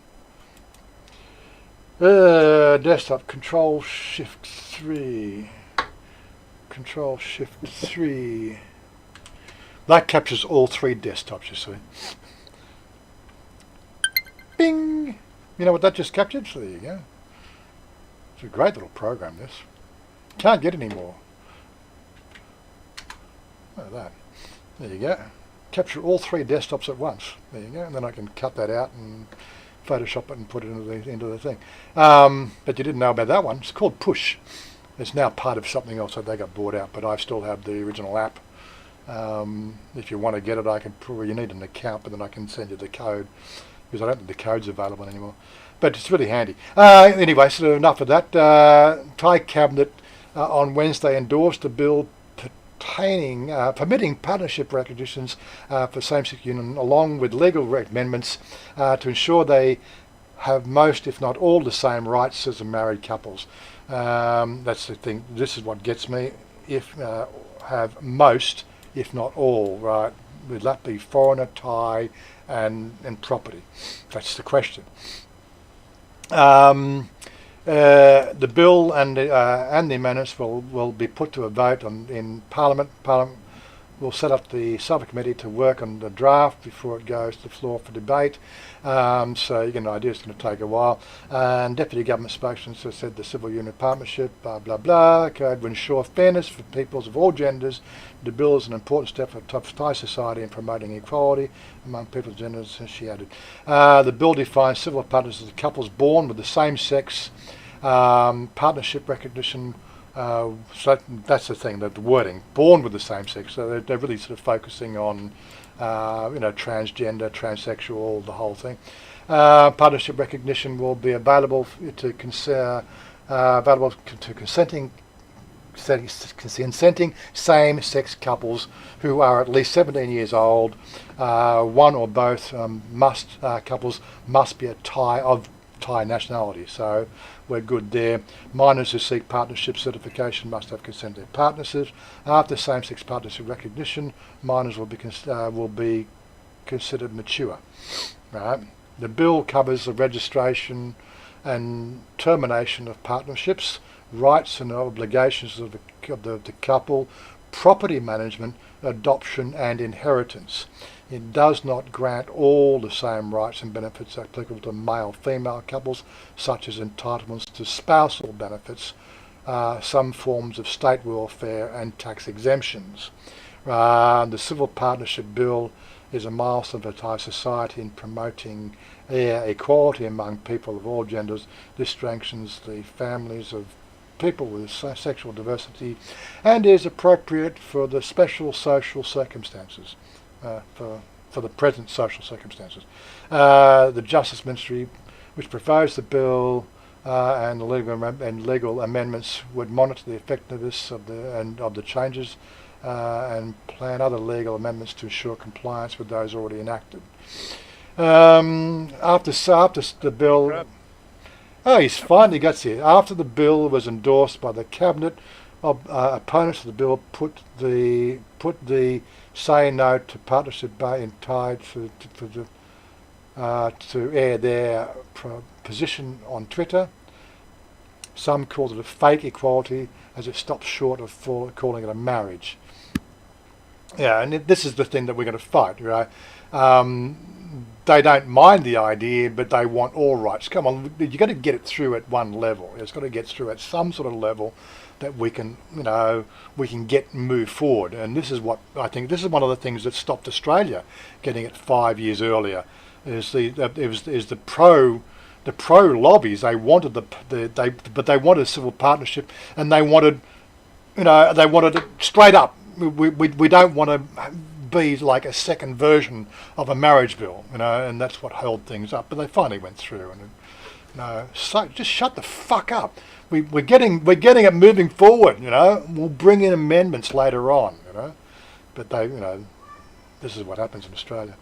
desktop Control Shift 3. Control Shift 3. That captures all three desktops, you see. Bing! You know what that just captured? So there you go. It's a great little program, this. Can't get any more. Look at that. There you go. Capture all three desktops at once. There you go. And then I can cut that out and Photoshop it and put it into the thing. But you didn't know about that one. It's called Push. It's now part of something else that they got bought out, but I still have the original app. If you want to get it, you need an account, but then I can send you the code because I don't think the code's available anymore. But it's really handy. Anyway, so enough of that. Thai Cabinet on Wednesday endorsed a bill permitting partnership recognitions for same-sex union, along with legal amendments to ensure they have most, if not all, the same rights as the married couples. That's the thing. This is what gets me. If have most, if not all, right? Would that be foreigner, Thai, and property? That's the question. The bill and the amendments will be put to a vote in Parliament. Parliament will set up the subcommittee to work on the draft before it goes to the floor for debate. So you get an idea it's going to take a while. And Deputy Government spokesman said the civil union partnership, blah, blah, blah, code will ensure fairness for peoples of all genders. The bill is an important step for Thai society in promoting equality among people's genders, as she added. The bill defines civil partners as couples born with the same sex. Partnership recognition, so that's the thing, the wording, born with the same sex. So they're really sort of focusing on, transgender, transsexual, the whole thing. Partnership recognition will be available to consenting same-sex couples who are at least 17 years old. One or both couples must be of Thai nationality. So we're good there. Minors who seek partnership certification must have consent to their partners. After same-sex partnership recognition, minors will be considered mature. Right. The bill covers the registration and termination of partnerships, rights and obligations of the couple, property management, adoption and inheritance. It does not grant all the same rights and benefits applicable to male-female couples, such as entitlements to spousal benefits, some forms of state welfare and tax exemptions. The Civil Partnership Bill is a milestone for Thai society in promoting equality among people of all genders. This strengthens the families of people with sexual diversity and is appropriate for the special social circumstances. For the present social circumstances. The Justice Ministry, which proposed the bill and the legal amendments, would monitor the effectiveness of the changes and plan other legal amendments to ensure compliance with those already enacted. After the bill, he's finally got here. After the bill was endorsed by the cabinet, opponents of the bill put the say no to partnership in Thai to air their position on Twitter. Some called it a fake equality as it stops short of calling it a marriage. Yeah, and this is the thing that we're going to fight, right? they don't mind the idea, but they want all rights. Come on, you got to get it through at one level. It's got to get through at some sort of level that we can, we can get move forward. And this is what I think. This is one of the things that stopped Australia getting it 5 years earlier. Is the pro lobbies. They wanted but they wanted civil partnership, and they wanted, they wanted it straight up. We don't want to be like a second version of a marriage bill, and that's what held things up. But they finally went through, and so just shut the fuck up. We're getting it moving forward. We'll bring in amendments later on. But they, this is what happens in Australia.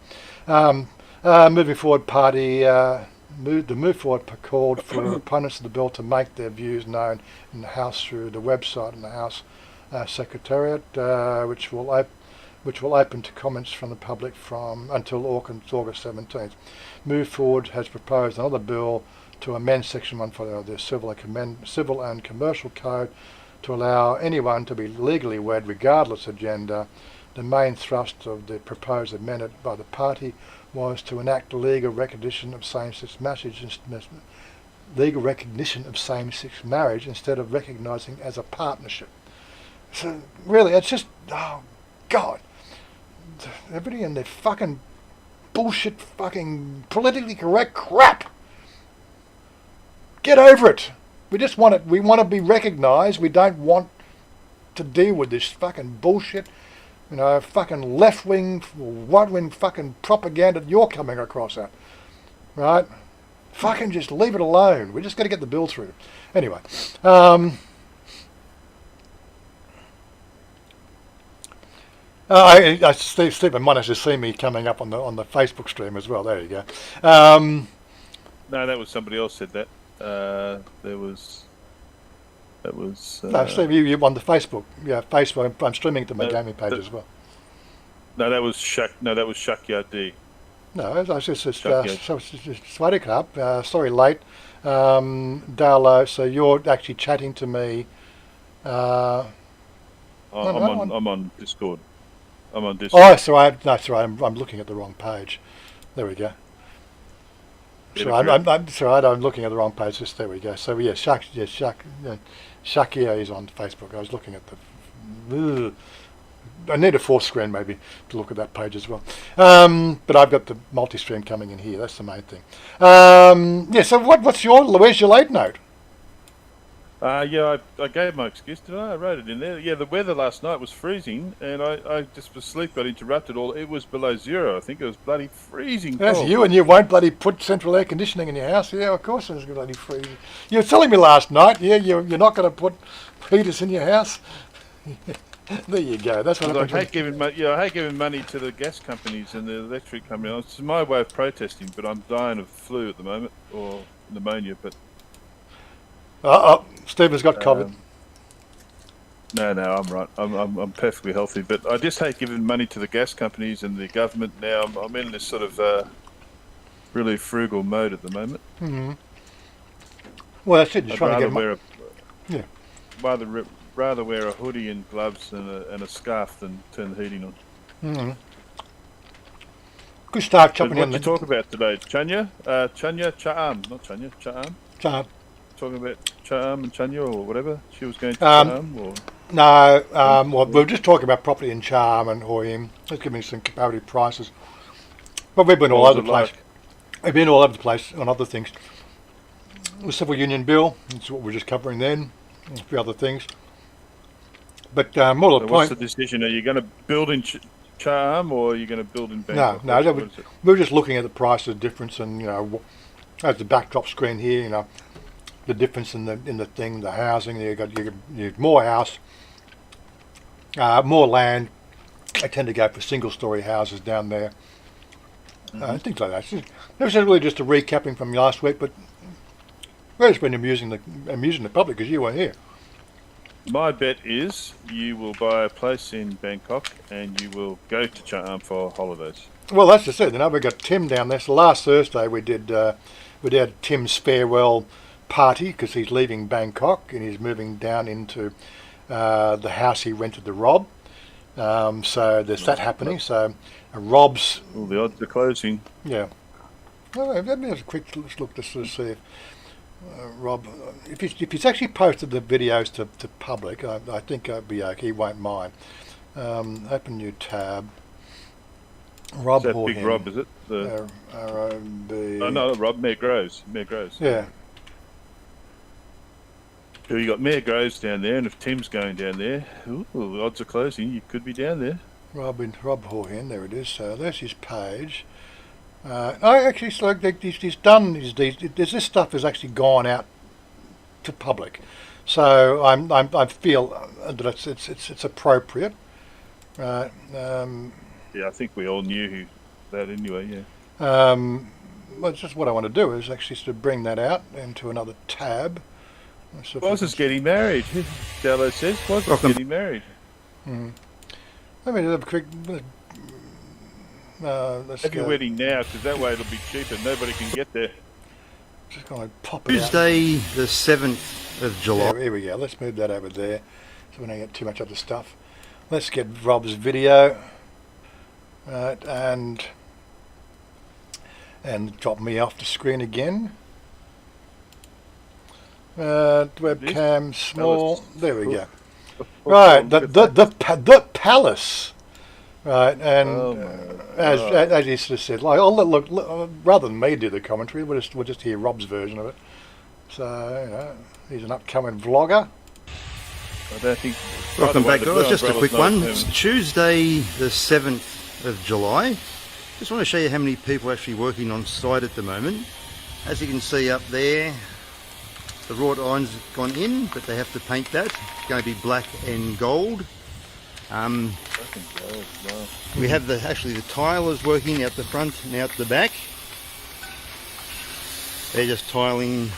Moving forward, the move forward called for opponents of the bill to make their views known in the House through the website and the House Secretariat, which will open to comments from the public until August 17th. Move Forward has proposed another bill to amend Section 140 of the Civil and Commercial Code to allow anyone to be legally wed regardless of gender. The main thrust of the proposed amendment by the party was to enact legal recognition of same-sex marriage instead of recognising as a partnership. So really, it's just, oh God, everybody and their fucking bullshit, fucking politically correct crap. Get over it. We just want it. We want to be recognised. We don't want to deal with this fucking bullshit. Fucking left-wing, right-wing fucking propaganda you're coming across at, right? Fucking just leave it alone. We just got to get the bill through. Anyway, Stephen Monash has seen me coming up on the Facebook stream as well. There you go. No, that was somebody else said that. That was. No, Steve, you on the Facebook. Yeah, Facebook. I'm streaming to my gaming page as well. No, that was Chanya D. No, I was just Swaddy Club. Sorry, late. Darlo, so you're actually chatting to me. I'm on Discord. I'm on Discord. Oh, sorry. No, sorry. I'm looking at the wrong page. There we go. Sorry, I'm sorry. I'm looking at the wrong page. Just there we go. So yeah, Shakia is on Facebook. I was looking at the. I need a fourth screen maybe to look at that page as well. But I've got the multi-stream coming in here. That's the main thing. Yeah. So where's your late note? Yeah, I gave my excuse today. I wrote it in there. Yeah, the weather last night was freezing, and I just was asleep, got interrupted. It was below zero. I think it was bloody freezing. That's cold. You, and you won't bloody put central air conditioning in your house. Yeah, of course it was bloody freezing. You were telling me last night. Yeah, you're not going to put heaters in your house. There you go. That's what I hate giving money to the gas companies and the electric company. It's my way of protesting, but I'm dying of flu at the moment, or pneumonia. But Stephen's got COVID. No, I'm right. I'm perfectly healthy, but I just hate giving money to the gas companies and the government. Now I'm in this sort of really frugal mode at the moment. Mm-hmm. Well, that's it. You're trying to get rather wear a hoodie and gloves and a scarf than turn the heating on. Mm-hmm. Good start chopping in. What did you talk about today, Chanya? Cha-Am, not Chanya. Cha-Am. Cha-Am. Talking about Cha-Am and Chanya or whatever. She was going to Cha-Am or. No, well, we were just talking about property in Cha-Am and Hua Hun. Let's give me some comparative prices. But we've been all over the place. We've been all over the place on other things. The Civil Union Bill, that's what we're just covering then. A few other things. But more to the point. What's the decision? Are you going to build in Cha-Am or are you going to build in Bangkok? No, we're just looking at the price of difference and, as the backdrop screen here, the difference in the housing. You got more house, more land. They tend to go for single-story houses down there, things like that. It was really just a recapping from last week, but we've just been amusing the public because you weren't here. My bet is you will buy a place in Bangkok and you will go to Cha-Am for holidays. Well, that's just it. We've got Tim down there. So last Thursday we did Tim's farewell party because he's leaving Bangkok and he's moving down into the house he rented to Rob. So there's that happening. So Rob's... All the odds are closing. Yeah. Well, let me have a quick look to sort of see if Rob, if he's actually posted the videos to public, I think I'd be okay. He won't mind. Open new tab. Rob Is that Hua Big Hun. Rob, is it? The, R-O-B. oh, no, Rob, Mayor Groves. Mayor Groves. Yeah. So you got Mayor Groves down there, and if Tim's going down there, ooh, odds are closing. You could be down there. Rob Hua Hun, there it is. So there's his page. Actually, so he's done this stuff has actually gone out to public, so I feel that it's appropriate. Right. Yeah, I think we all knew that anyway. Yeah. Well, it's just what I want to do is actually sort of bring that out into another tab. Wazza's getting married. Dallo says Wazza's getting married. Let me have a quick. Let's Have go. your wedding now, because that way it'll be cheaper. Nobody can get there. Just going to pop it out. Tuesday, the 7th of July. Here we go. Let's move that over there, so we don't get too much other stuff. Let's get Rob's video, and drop me off the screen again. Webcam small. There we go. Right, the palace. Right, and as you sort of said, like, look, rather than me do the commentary, we'll just hear Rob's version of it. So, he's an upcoming vlogger. I don't think. Welcome back, the guys. Blue Just a quick one. Umbrellas It's Tuesday, the 7th of July. Just want to show you how many people are actually working on site at the moment. As you can see up there, the wrought iron's gone in, but they have to paint that. It's going to be black and gold. We have actually the tilers working out the front and out the back. They're just tiling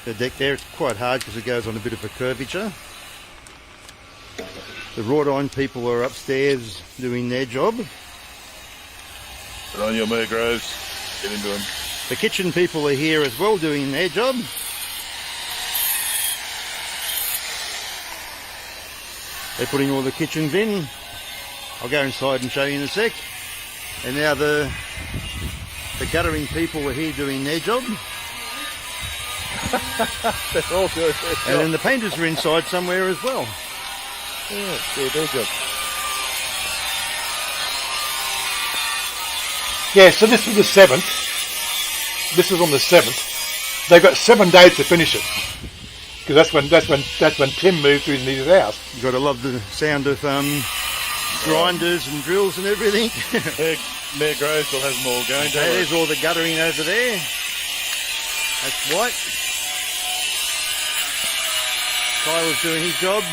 the deck there. It's quite hard because it goes on a bit of a curvature. The wrought iron people are upstairs doing their job. Put on your Mayor Groves. Get into them. The kitchen people are here as well doing their job. They're putting all the kitchens in. I'll go inside and show you in a sec. And now the guttering people are here doing their job. They're all doing their And job. then the painters are inside somewhere as well. Yeah, their job. Yeah, so this was the 7th. This is on the 7th. They've got 7 days to finish it, because that's when Tim moved through his house. You've got to love the sound of grinders and drills and everything. Mayor Groves will have them all going. Okay, there's all the guttering over there. That's white. Tyler's doing his job.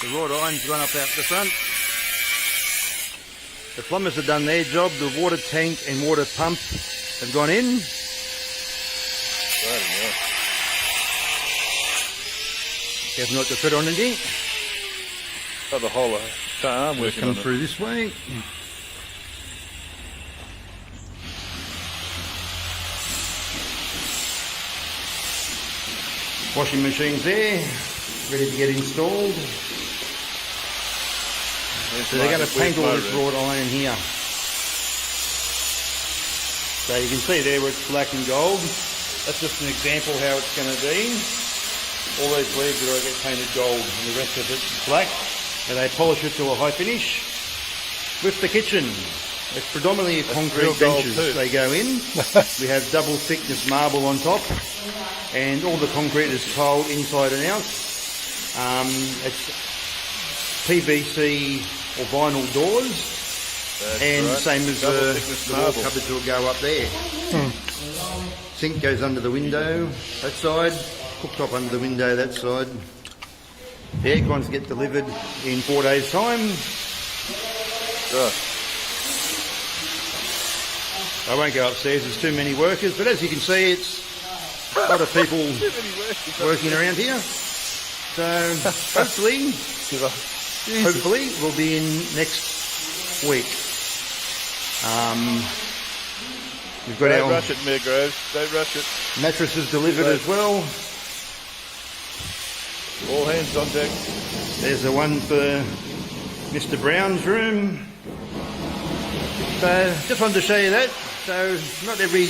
The wrought iron's gone up out the front. The plumbers have done their job. The water tank and water pump have gone in. You have not to put on anything. Got the whole Cha-Am working Come on it. through this way. Washing machine's there, ready to get installed. So they're going to paint all this wrought iron here. So you can see there where it's black and gold. That's just an example how it's going to be. All those leaves are going to get painted gold and the rest of it's black. And they polish it to a high finish. With the kitchen, it's predominantly a concrete benches they go in. We have double thickness marble on top, and all the concrete is tiled inside and out. It's PVC or vinyl doors, and the same as the wall cupboards will go up there. Sink goes under the window that side, cooktop under the window that side. The aircons get delivered in 4 days' time. I won't go upstairs, there's too many workers, but as you can see, it's a lot of people working around here. So hopefully we'll be in next week. We've got Don't our rush it, Mayor Groves. Don't rush it. mattresses delivered as well. All hands on deck. There's the one for Mr. Brown's room. So just wanted to show you that. So not every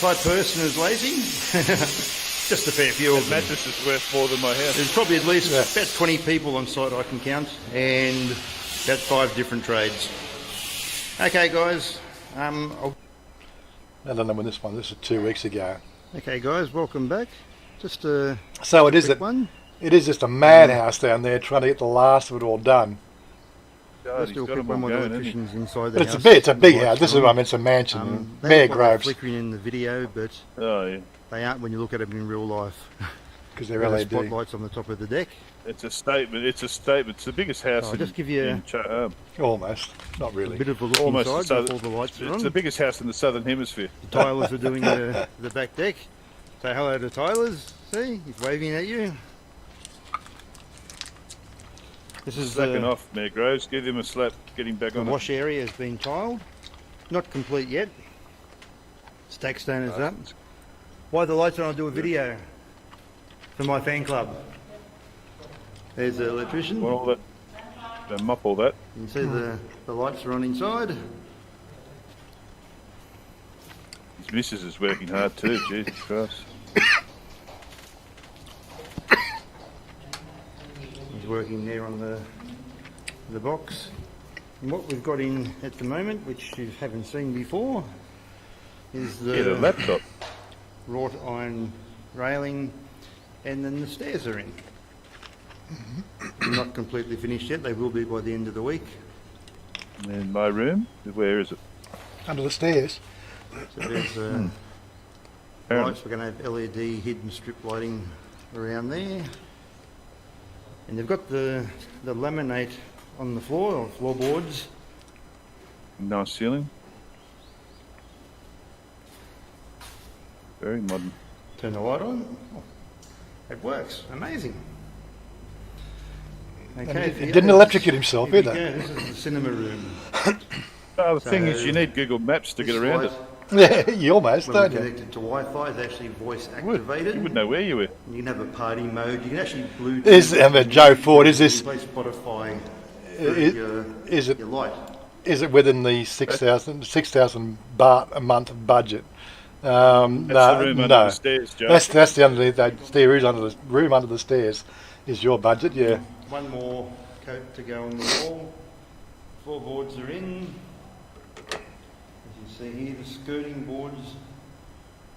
type person is lazy. Just a fair few of That them. mattress is worth more than my house. There's probably at least about 20 people on site I can count, and about 5 different trades. Okay, guys. I don't know when this is 2 weeks ago. Okay, guys, welcome back. Just a So it is quick one. it is just a madhouse down there trying to get the last of it all done. God, Let's he's do a got quick them all one with the going, hasn't he? electricians inside the But house. it's a big The house. lights This is are what I on. mean, it's a mansion. They Mayor look like they're Groves, flickering in the video, but Oh, yeah. they aren't when you look at them in real life. because they're Got the LED. spotlights on the top of the deck. It's a statement. It's a statement. It's the biggest house I'll just give you in Cha-Am. Almost, not a really. bit of a look Almost inside so- before the lights are It's on. the biggest house in the southern hemisphere. The tilers are doing the back deck. Say hello to Tylers. See, he's waving at you. This is Slacking the off, Mayor Groves. Give him a slap. Get him back The on wash area has been tiled. Not complete yet. Stack stone is up. Why the lights on? I'll do a video for my fan club. There's the electrician. Want all that? Don't mop all that. You can see the lights are on inside. His missus is working hard too. Jesus Christ. He's working there on the box. And what we've got in at the moment, which you haven't seen before, is Yeah, the laptop. wrought iron railing, and then the stairs are in. Not completely finished yet. They will be by the end of the week. In my room. Where is it? Under the stairs. So there's Apparently. lights. We're going to have LED hidden strip lighting around there, and they've got the laminate on the floor, or floorboards. Nice ceiling. Very modern. Turn the light on. Oh, it works. Amazing. Okay. It didn't electrocute himself Here we either. go. This is the cinema room. Oh, the thing So, is, you need Google Maps to get This around light, it. Yeah, you almost, when we're don't you? connected to Wi-Fi, is actually voice You would. activated. You would know where you were. You can have a party mode. You can actually Bluetooth. Joe Ford, is this- You play Spotify I- through is it your light. is it within the 6,000 baht a month budget? That's No, the room under no. the stairs, Joe. That's the underneath that stair is under the room under the stairs is your budget, yeah. One more coat to go on the wall. Floorboards are in. As you see here, the skirting boards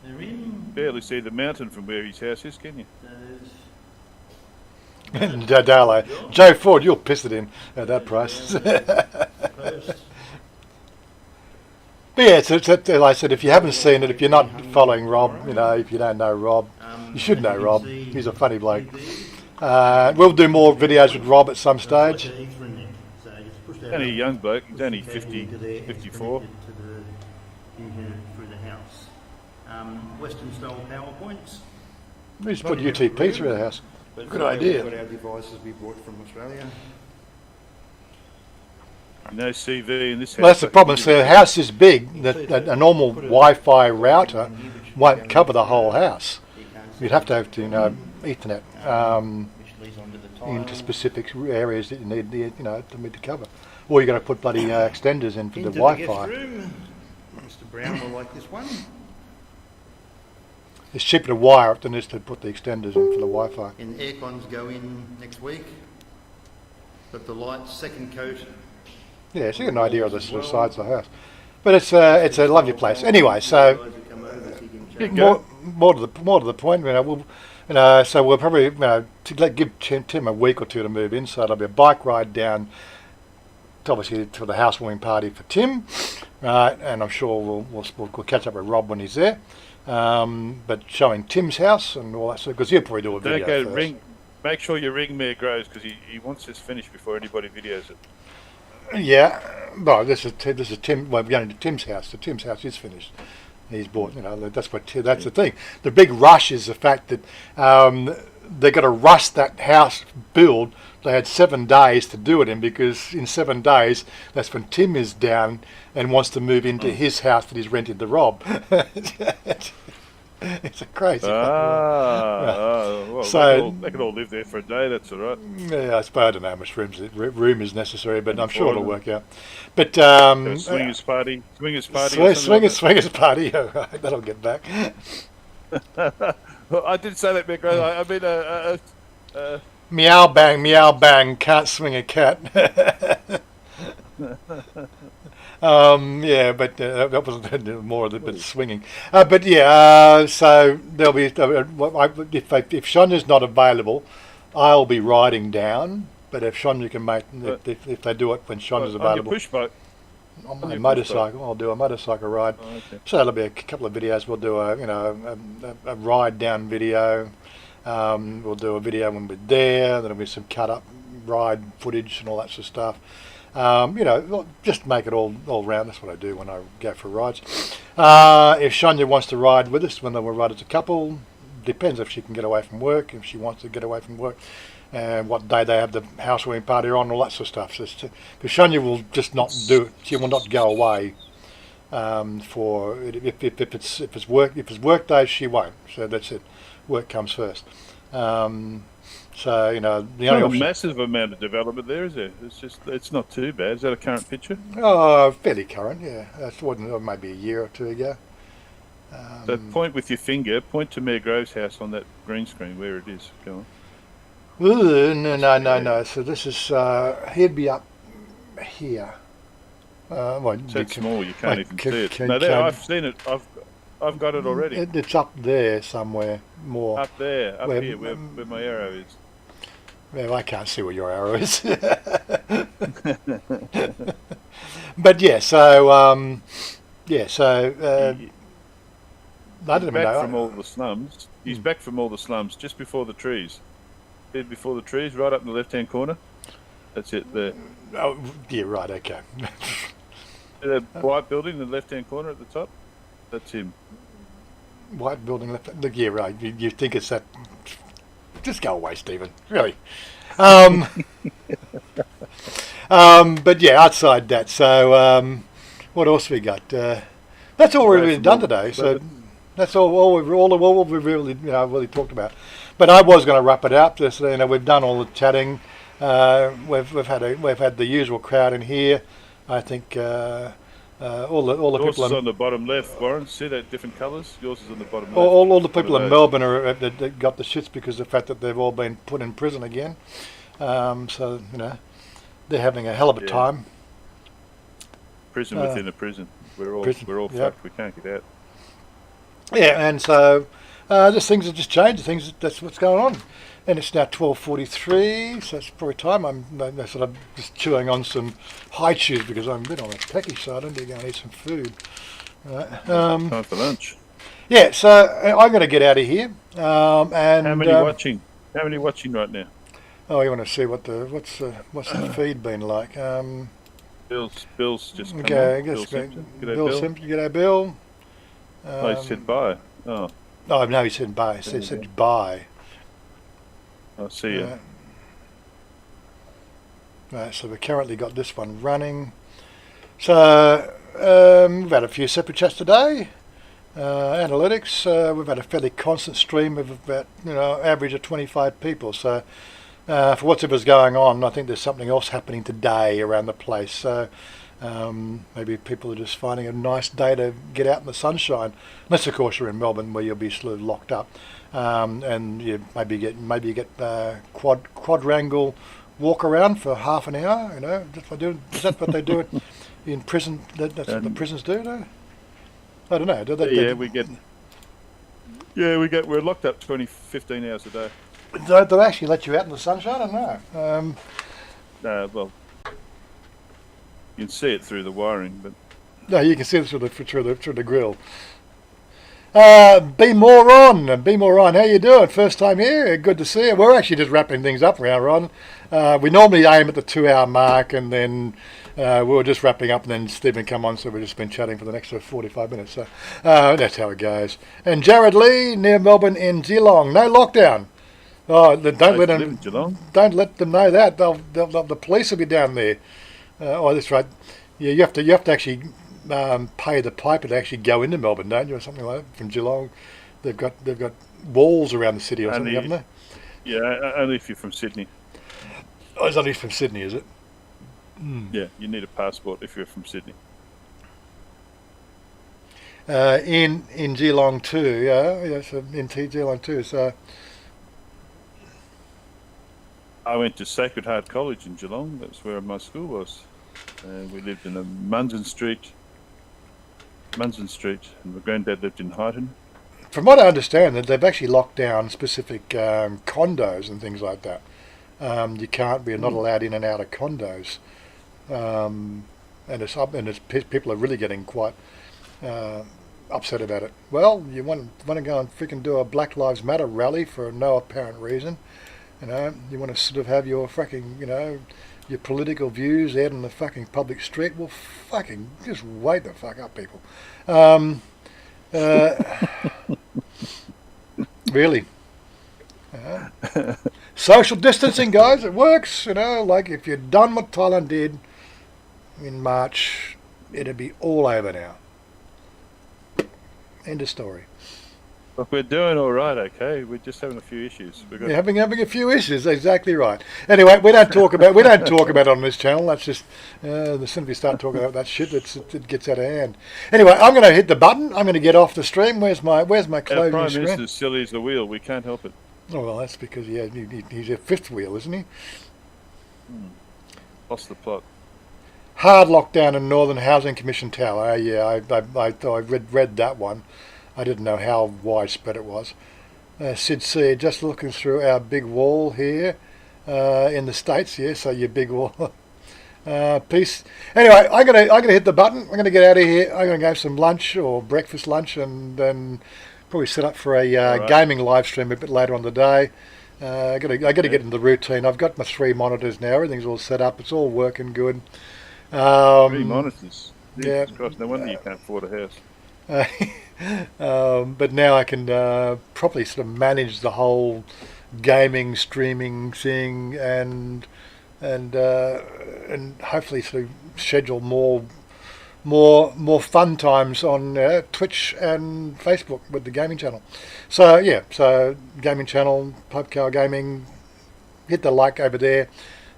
are in. Barely see the mountain from where his house is, can you? There's Darlo. Joe Ford, you'll piss it in at that price. posts. But yeah, it's like I said, if you haven't seen it, if you're not following Rob, if you don't know Rob, you should know Rob. He's a funny bloke. We'll do more videos with Rob at some stage. Only a young bloke. He's only 50, 54. Through the house. Western style PowerPoints. We just put UTP through the house. But Good we've idea. got our devices we brought from Australia. No CV in this house. Well, that's the problem. So the house is big that a normal Wi-Fi router won't cover the whole house. You'd have to have Ethernet Which leads onto the tile. into specific areas that you need to cover. Or you're going to put bloody extenders in for the Into Wi-Fi. guest room. Mr. Brown will like this one. It's cheaper to wire it than it is to put the extenders in for the Wi-Fi. And air cons go in next week. But the lights, second coat. Yeah, so you get an idea of the sort of size of the house. But it's a lovely place. Anyway, so Guys who come over, so you can Yeah, chat. go. more to the point. So we'll probably give Tim a week or two to move in. So it'll be a bike ride down, obviously to the housewarming party for Tim, right? And I'm sure we'll catch up with Rob when he's there. But showing Tim's house and all that, because he'll probably do a video Don't go first. ring. Make sure you ring Mayor Groves because he wants this finished before anybody videos it. Yeah, well, this is Tim. Well, we're going to Tim's house. So Tim's house is finished. He's bought. That's the thing. The big rush is the fact that they're going to rush that house build. They had 7 days to do it in, because in 7 days that's when Tim is down and wants to move into his house that he's rented to Rob. It's a crazy fucking Well, So- they could all live there for a day. That's all right. Yeah, I suppose I don't know how much room is necessary, but I'm sure it'll work out. But Have a swingers party. Swingers party. or something like swingers party. That'll get back. that. Well, I did say that, Mick. I mean, Meow bang. Can't swing a cat. Yeah, but that was more of the bit swinging. But yeah, so there'll be if Chanya's not available, I'll be riding down. But if Chanya can make, if they do it when Chanya's on your available, push bike. on on my your motorcycle, I'll do a motorcycle ride. Oh, okay. So there'll be a couple of videos. We'll do a ride down video. We'll do a video when we're there. There'll be some cut up ride footage and all that sort of stuff. Just make it all round. That's what I do when I go for rides. If Chanya wants to ride with us, when we'll ride as a couple, depends if she can get away from work, if she wants to get away from work, and what day they have the housewarming party on, all that sort of stuff. So because Chanya will just not do it. She will not go away for if it's work days, she won't. So that's it. Work comes first. So the only Not a option. massive amount of development there, is there? It's not too bad. Is that a current picture? Oh, fairly current, yeah. That's maybe a year or two ago. So point with your finger. Point to Mayor Grove's house on that green screen where it is. Go on. Ooh, no. So this is he'd be up here. So it's small. You can't even see it. can- No, can- I've seen it. I've got it already. It's up there somewhere more. Up there, up Where- here, where my arrow is. Well, I can't see where your arrow is. But yeah, so I don't even back know. from all the slums. He's back from all the slums just before the trees. Head before the trees, right up in the left-hand corner. That's it there. Oh, yeah, right, okay. The white building in the left-hand corner at the top. That's him. White building left. Look, yeah, right. You think it's that? Just go away, Stephen. Really. But yeah, outside that. So what else we got? That's all we've really done today. So that's all we've really really talked about. But I was going to wrap it up. Just we've done all the chatting. We've had the usual crowd in here. I think all the Yours people is on the bottom left, Warren. See that different colours? Yours is on the bottom left. all the people What are in those? Melbourne that got the shits because of the fact that they've all been put in prison again. So they're having a hell of a Yeah. time. Prison within a prison. We're all yep. fucked. We can't get out. Yeah, and so just things have just changed. That's what's going on. And it's now 12:43, so it's probably time. I'm sort of just chewing on some high chews because I'm a bit on a peckish side. I need to go and eat some food. Right. Time for lunch. Yeah, so I'm going to get out of here. And How many watching? How many watching right now? Oh, you want to see what's the feed been like? Bill's just come Okay, I on. guess Bill Simpson. G'day, Bill Bill. Simpson. G'day, Bill. Oh, he said bye. Oh, Oh no, he said bye. He said bye. I'll see you. Right, so we've currently got this one running. So we've had a few separate chats today. Analytics. We've had a fairly constant stream of about average of 25 people. So for whatever's going on, I think there's something else happening today around the place. So maybe people are just finding a nice day to get out in the sunshine. Unless of course you're in Melbourne where you'll be sort of locked up. And you maybe get quadrangle walk around for half an hour. Is that what they do in prison? That's what the prisons do. No? I don't know. Do they? We're locked up 15 hours a day. Do they actually let you out in the sunshine? I don't know. Well, you can see it through the wiring, but No, you can see it through the grill. Be more on. How you doing? First time here. Good to see you. We're actually just wrapping things up now, Ron. We normally aim at the 2-hour mark, and then we were just wrapping up, and then Stephen come on, so we've just been chatting for the next 45 minutes. So that's how it goes. And Jared Lee, near Melbourne in Geelong. No lockdown. Oh, don't let them. Don't let them know that. The police will be down there. That's right. Yeah, you have to actually pay the piper to actually go into Melbourne, don't you, or something like that, from Geelong. They've got walls around the city or something, Only- haven't they? Yeah, only if you're from Sydney. Oh, it's only from Sydney, is it? Yeah, you need a passport if you're from Sydney. In Geelong too, yeah, so in Geelong too. So I went to Sacred Heart College in Geelong. That's where my school was. We lived in a Munson Street, and my granddad lived in Highton. from what I understand, that they've actually locked down specific condos and things like that. We're not allowed in and out of condos, and people are really getting quite upset about it. Well, you want to go and freaking do a Black Lives Matter rally for no apparent reason, you want to sort of have your fucking, your political views out in the fucking public street. Well, fucking just wake the fuck up, people. Really. Social distancing, guys, it works. Like if you'd done what Thailand did in March, it'd be all over now. End of story. Look, we're doing all right, okay? We're just having a few issues. You're having a few issues. Exactly right. Anyway, we don't talk about it on this channel. That's just as soon as we start talking about that shit, it gets out of hand. Anyway, I'm going to hit the button. I'm going to get off the stream. Where's my Our closing Prime screen? Minister's silly as a wheel. We can't help it. Oh well, that's because he's a fifth wheel, isn't he? Lost the plot. Hard lockdown in Northern Housing Commission Tower. I read that one. I didn't know how widespread it was. Sid C, just looking through our big wall here in the States. Yeah, so your big wall. Peace. Anyway, I'm gonna hit the button. I'm gonna get out of here. I'm gonna go have some lunch or breakfast lunch, and then probably set up for a right. gaming live stream a bit later on the day. I got to get in the routine. I've got my 3 monitors now. Everything's all set up. It's all working good. 3 monitors. Yeah. Jesus Christ, no wonder you can't afford a house. But now I can properly sort of manage the whole gaming, streaming thing, and hopefully sort of schedule more fun times on Twitch and Facebook with the gaming channel. So yeah, gaming channel, PopeKael Gaming. Hit the like over there.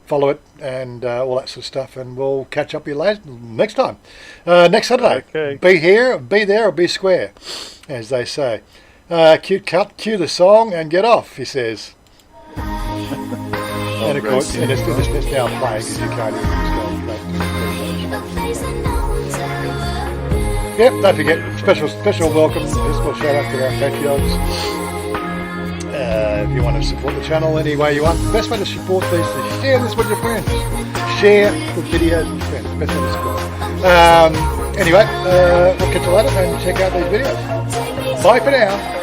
Follow it and all that sort of stuff, and we'll catch up with you later next time. Next Saturday. Okay. Be here, be there, or be square, as they say. Cue the song and get off, he says. And of course, and it's now playing because you can't hear it. Yep, don't forget, special welcome, special shout out to our Patreons. If you want to support the channel any way you want, the best way to support this is share this with your friends. Share the videos with your friends. Best way to support. Anyway, we'll catch you later and check out these videos. Bye for now.